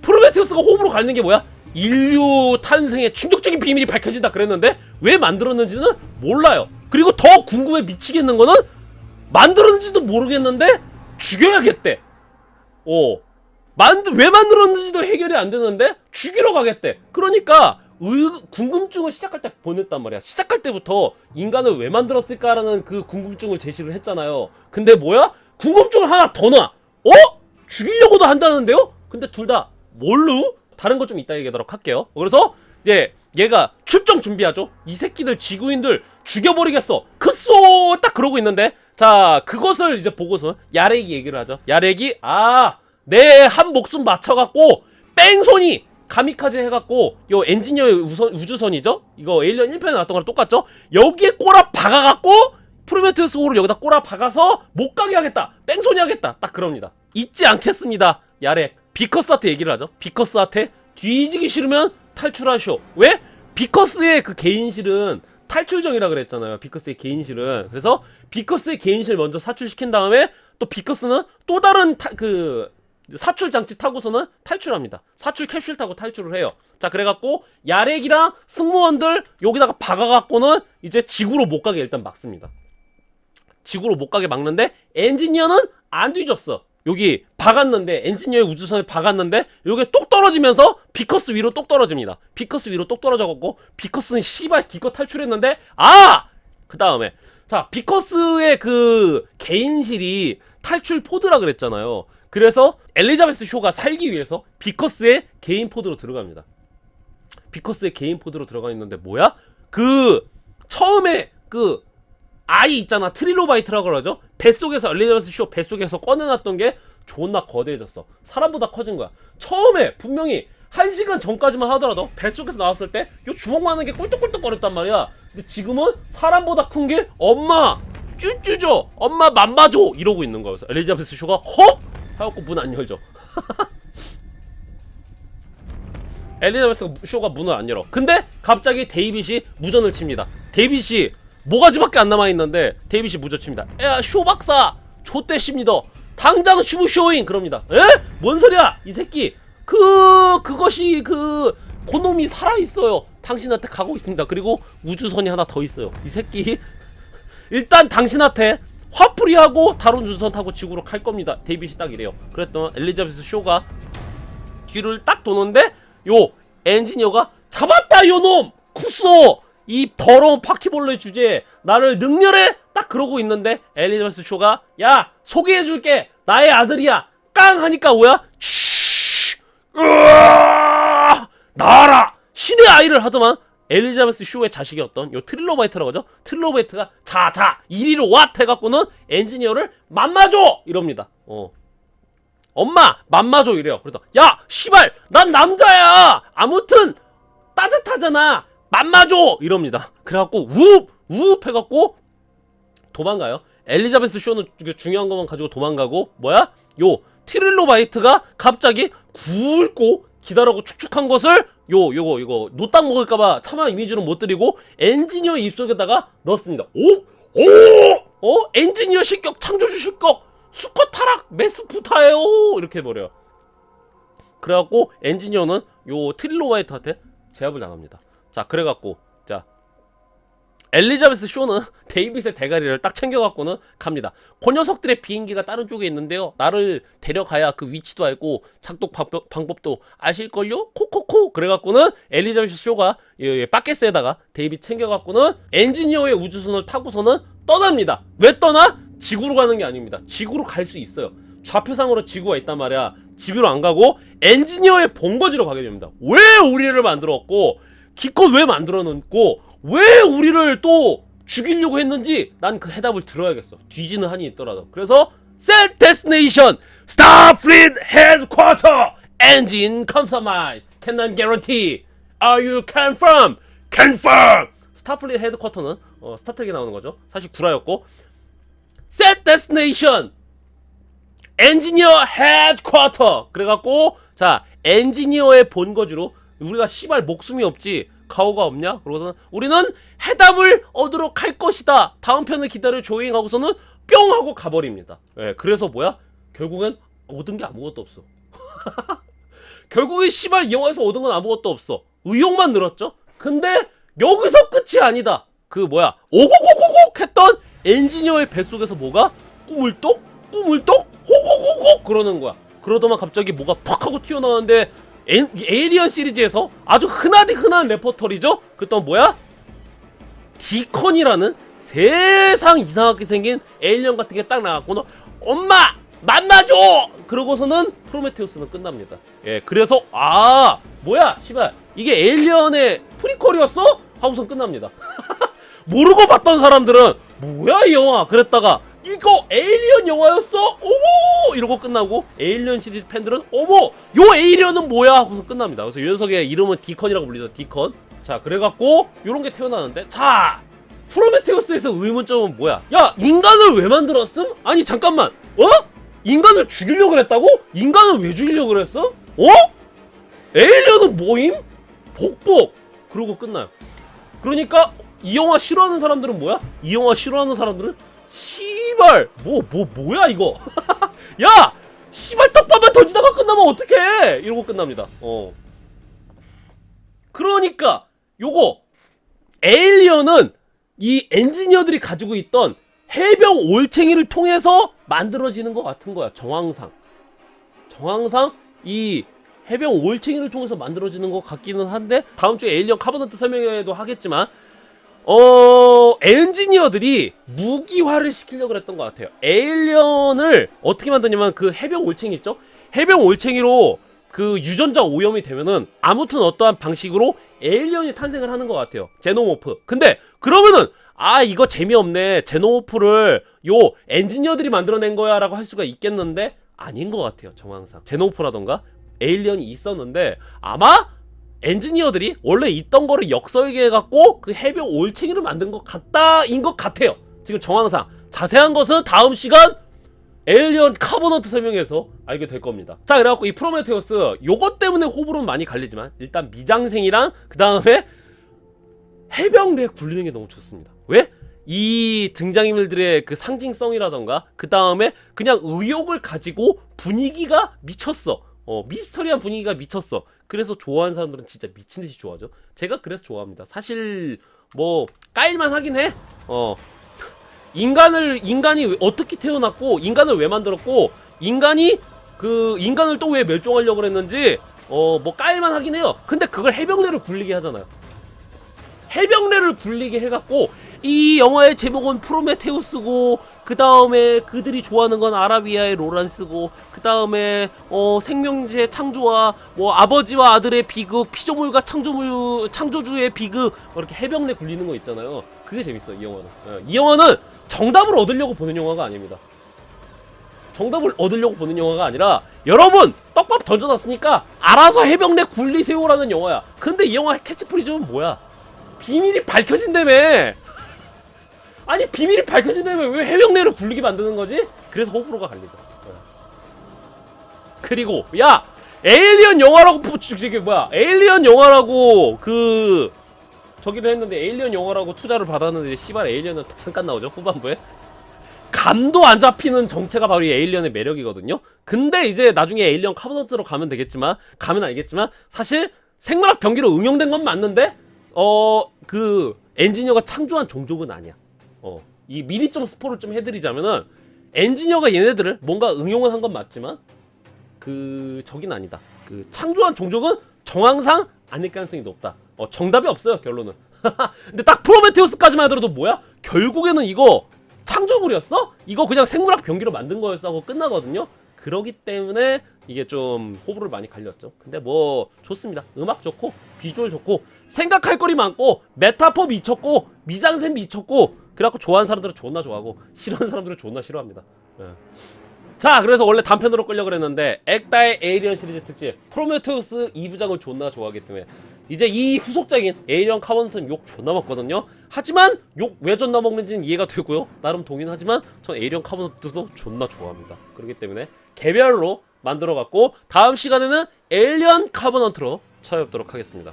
프로메테우스가 호흡으로 가는 게 뭐야? 인류 탄생의 충격적인 비밀이 밝혀진다 그랬는데 왜 만들었는지는 몰라요. 그리고 더 궁금해 미치겠는 거는 만들었는지도 모르겠는데 죽여야겠대. 왜 만들었는지도 해결이 안 되는데 죽이러 가겠대. 그러니까 궁금증을 시작할 때 보냈단 말이야. 시작할 때부터 인간을 왜 만들었을까라는 그 궁금증을 제시를 했잖아요. 근데 뭐야? 궁금증을 하나 더 놔. 죽이려고도 한다는데요? 근데 둘 다 뭘로? 다른 거 좀 이따 얘기하도록 할게요. 그래서 이제 얘가 출정 준비하죠. 이 새끼들 지구인들 죽여버리겠어. 크쏘 딱 그러고 있는데 자 그것을 이제 보고서 야렉이 얘기를 하죠. 야렉이 내 한 목숨 맞춰갖고 뺑소니 가미카제 해갖고 요 엔지니어의 우주선이죠? 이거 에일리언 1편에 나왔던 거랑 똑같죠? 여기에 꼬라 박아갖고 프로메테우스 호를 여기다 꼬라 박아서 못 가게 하겠다, 뺑소니 하겠다, 딱 그럽니다. 잊지 않겠습니다. 야렉 비커스한테 얘기를 하죠. 비커스한테 뒤지기 싫으면 탈출하쇼. 왜? 비커스의 그 개인실은 탈출정이라 그랬잖아요. 비커스의 개인실은. 그래서 비커스의 개인실 먼저 사출시킨 다음에 또 비커스는 또 다른 그 사출 장치 타고서는 탈출합니다. 사출 캡슐 타고 탈출을 해요. 자, 그래갖고 야렉이랑 승무원들 여기다가 박아갖고는 이제 지구로 못 가게 일단 막습니다. 지구로 못 가게 막는데 엔지니어는 안 뒤졌어. 여기 박았는데, 엔지니어의 우주선에 박았는데 요게 똑 떨어지면서 비커스 위로 똑 떨어집니다. 비커스 위로 똑 떨어져갖고 비커스는 씨발 기껏 탈출했는데, 그 다음에 자, 비커스의 그 개인실이 탈출 포드라 그랬잖아요. 그래서 엘리자베스 쇼가 살기 위해서 비커스의 개인 포드로 들어갑니다. 비커스의 개인 포드로 들어가 있는데 뭐야? 그 처음에 그 아이 있잖아, 트릴로바이트라고 그러죠. 뱃속에서 엘리자베스 쇼 뱃속에서 꺼내놨던 게 존나 거대해졌어. 사람보다 커진 거야. 처음에 분명히 1시간 전까지만 하더라도 뱃속에서 나왔을 때 요 주먹만한 게 꿀떡꿀떡거렸단 말이야. 근데 지금은 사람보다 큰 게 엄마 쭈쭈줘, 엄마 맘마줘 이러고 있는 거였어. 엘리자베스 쇼가 헉 하고 문 안 열죠. 엘리자베스 쇼가 문을 안 열어. 근데 갑자기 데이빗이 무전을 칩니다. 데이빗이 모가지밖에 안 남아있는데 데이빗이 무전칩니다. 야, 쇼 박사 좆대십니다. 당장 슈브쇼잉 그럽니다. 에? 뭔 소리야 이 새끼. 그것이 그놈이 살아있어요. 당신한테 가고 있습니다. 그리고 우주선이 하나 더 있어요. 이 새끼 일단 당신한테 화풀이하고 다른 우주선 타고 지구로 갈 겁니다. 데이빗이 딱 이래요. 그랬더니 엘리자베스 쇼가 뒤를 딱 도는데 요 엔지니어가 잡았다 요놈 쿠소, 이 더러운 바퀴벌레 주제에 나를 능멸해, 딱 그러고 있는데 엘리자베스 쇼가 야 소개해줄게, 나의 아들이야 깡 하니까 뭐야? 나와라 신의 아이를 하더만 엘리자베스 쇼의 자식이었던 요 트릴로바이트라고 하죠. 트릴로바이트가 자 이리로 와 해갖고는 엔지니어를 맘마줘 이럽니다. 엄마 맘마줘 이래요. 그래서 야 씨발 난 남자야, 아무튼 따뜻하잖아, 맘마줘 이럽니다. 그래갖고 우웁 해갖고 도망가요. 엘리자베스 쇼는 중요한 것만 가지고 도망가고, 뭐야? 요 트릴로바이트가 갑자기 굵고 기다라고 축축한 것을 이거 노딱 먹을까봐 차마 이미지로 못 드리고 엔지니어 입속에다가 넣었습니다. 엔지니어 실격, 창조주 실격, 수컷 타락, 메스 부타예요 이렇게 해버려요. 그래갖고 엔지니어는 요 트릴로바이트한테 제압을 당합니다. 자, 그래갖고 자 엘리자베스 쇼는 데이빗의 대가리를 딱 챙겨갖고는 갑니다. 그 녀석들의 비행기가 다른 쪽에 있는데요, 나를 데려가야 그 위치도 알고 작동 방법도 아실걸요? 코코코. 그래갖고는 엘리자베스 쇼가 바켓스에다가 데이빗 챙겨갖고는 엔지니어의 우주선을 타고서는 떠납니다. 왜 떠나? 지구로 가는 게 아닙니다. 지구로 갈 수 있어요. 좌표상으로 지구가 있단 말이야. 지구로 안 가고 엔지니어의 본거지로 가게 됩니다. 왜 우리를 만들었고, 기껏 왜 만들어 놓고, 왜 우리를 또 죽이려고 했는지 난 그 해답을 들어야겠어. 뒤지는 한이 있더라도. 그래서 Set Destination Starfleet Headquarter Engine Compromise Cannot Guarantee. Are you confirm? Confirm. 스타플릿 헤드쿼터는 스타트랙에 나오는 거죠. 사실 구라였고, Set Destination 엔지니어 헤드쿼터. 그래갖고 자 엔지니어의 본거지로, 우리가 씨발 목숨이 없지 가오가 없냐? 그러고서는 우리는 해답을 얻으러 갈 것이다, 다음 편을 기다려 조잉 하고서는 뿅 하고 가버립니다. 예, 그래서 뭐야? 결국엔 얻은 게 아무것도 없어. 결국에 씨발 이 영화에서 얻은 건 아무것도 없어. 의욕만 늘었죠? 근데 여기서 끝이 아니다. 그 뭐야? 오고고고고 했던 엔지니어의 뱃속에서 뭐가? 꾸물똑? 호고고고 그러는 거야. 그러더만 갑자기 뭐가 팍 하고 튀어나오는데 에이리언 시리즈에서 아주 흔한 레퍼토리죠? 그랬더니 뭐야? 디컨이라는 세상 이상하게 생긴 에일리언 같은 게 딱 나왔고, 엄마 만나줘! 그러고서는 프로메테우스는 끝납니다. 예, 그래서 뭐야 씨발 이게 에일리언의 프리퀄이었어? 하고선 끝납니다. 모르고 봤던 사람들은 뭐야 이 영화 그랬다가 이거 에일리언 영화였어? 어머! 이러고 끝나고 에일리언 시리즈 팬들은 어머! 요 에일리언은 뭐야? 하고서 끝납니다. 그래서 이 녀석의 이름은 디컨이라고 불리죠. 디컨. 자, 그래갖고 요런 게 태어나는데, 자! 프로메테우스에서 의문점은 뭐야? 야! 인간을 왜 만들었음? 아니 잠깐만! 어? 인간을 죽이려고 그랬다고? 인간을 왜 죽이려고 그랬어? 어? 에일리언은 뭐임? 복복! 그러고 끝나요. 그러니까 이 영화 싫어하는 사람들은 뭐야? 이 영화 싫어하는 사람들은 씨발 뭐야 이거. 야! 씨발 떡밥만 던지다가 끝나면 어떡해! 이러고 끝납니다. 그러니까 요거 에일리언은 이 엔지니어들이 가지고 있던 해병 올챙이를 통해서 만들어지는 것 같은 거야. 정황상 이 해병 올챙이를 통해서 만들어지는 것 같기는 한데, 다음 주에 에일리언 카버넌트 설명회도 하겠지만 엔지니어들이 무기화를 시키려고 그랬던 것 같아요. 에일리언을 어떻게 만드냐면 그 해병 올챙이 있죠? 해병 올챙이로 그 유전자 오염이 되면은 아무튼 어떠한 방식으로 에일리언이 탄생을 하는 것 같아요. 제노모프. 근데 그러면은 이거 재미없네. 제노모프를 요 엔지니어들이 만들어낸 거야 라고 할 수가 있겠는데 아닌 것 같아요. 정황상 제노모프라던가 에일리언이 있었는데 아마 엔지니어들이 원래 있던 거를 역설계해갖고 그 해병 올챙이를 만든 것 같다인 것 같아요. 지금 정황상. 자세한 것은 다음 시간 에일리언 카버넌트 설명에서 알게 될 겁니다. 자, 그래갖고 이 프로메테우스 요것 때문에 호불호는 많이 갈리지만 일단 미장생이랑 그 다음에 해병대에 굴리는 게 너무 좋습니다. 왜? 이 등장인물들의 그 상징성이라던가 그 다음에 그냥 의욕을 가지고 분위기가 미쳤어. 미스터리한 분위기가 미쳤어. 그래서 좋아하는 사람들은 진짜 미친듯이 좋아하죠. 제가 그래서 좋아합니다. 사실 뭐 까일만 하긴 해. 인간이 어떻게 태어났고 인간을 왜 만들었고 인간을 또 왜 멸종하려고 그랬는지 뭐 까일만 하긴 해요. 근데 그걸 해병대를 굴리게 하잖아요. 해병대를 굴리게 해갖고 이 영화의 제목은 프로메테우스고 그 다음에 그들이 좋아하는 건 아라비아의 로란스고 그 다음에 생명체의 창조와 뭐 아버지와 아들의 비극, 피조물과 창조주의 비극, 이렇게 해병대 굴리는 거 있잖아요. 그게 재밌어. 이 영화는. 이 영화는 정답을 얻으려고 보는 영화가 아닙니다. 정답을 얻으려고 보는 영화가 아니라 여러분 떡밥 던져놨으니까 알아서 해병대 굴리세요라는 영화야. 근데 이 영화 캐치프리즈는 뭐야? 비밀이 밝혀진다며. 아니 비밀이 밝혀진다며 왜 해병대를 굴리게 만드는 거지? 그래서 호불호가 갈리죠. 그리고 야 에일리언 영화라고 저기 뭐야 에일리언 영화라고 저기도 했는데 에일리언 영화라고 투자를 받았는데 씨발 에일리언은 잠깐 나오죠 후반부에. 감도 안 잡히는 정체가 바로 이 에일리언의 매력이거든요. 근데 이제 나중에 에일리언 카버넌트로 가면 알겠지만 사실 생물학 병기로 응용된 건 맞는데 그 엔지니어가 창조한 종족은 아니야. 이 미리 좀 스포를 좀 해드리자면은 엔지니어가 얘네들을 뭔가 응용을 한 건 맞지만 저긴 아니다. 그 창조한 종족은 정황상 아닐 가능성이 높다. 정답이 없어요 결론은. 근데 딱 프로메테우스까지만 하더라도 뭐야? 결국에는 이거 창조물이었어? 이거 그냥 생물학 병기로 만든 거였어 하고 끝나거든요. 그러기 때문에 이게 좀 호불호를 많이 갈렸죠. 근데 뭐 좋습니다. 음악 좋고 비주얼 좋고 생각할 거리 많고 메타포 미쳤고 미장센 미쳤고 그래갖고 좋아하는 사람들은 존나 좋아하고 싫어하는 사람들은 존나 싫어합니다. 자, 그래서 원래 단편으로 끌려 그랬는데 액다의 에이리언 시리즈 특집 프로메테우스 2부작을 존나 좋아하기 때문에 이제 이 후속작인 에이리언 카버넌트는 욕 존나 먹거든요. 하지만 욕 왜 존나 먹는지는 이해가 되고요. 나름 동의는 하지만 전 에이리언 카버넌트도 존나 좋아합니다. 그렇기 때문에 개별로 만들어갖고 다음 시간에는 에일리언 카버넌트로 찾아뵙도록 하겠습니다.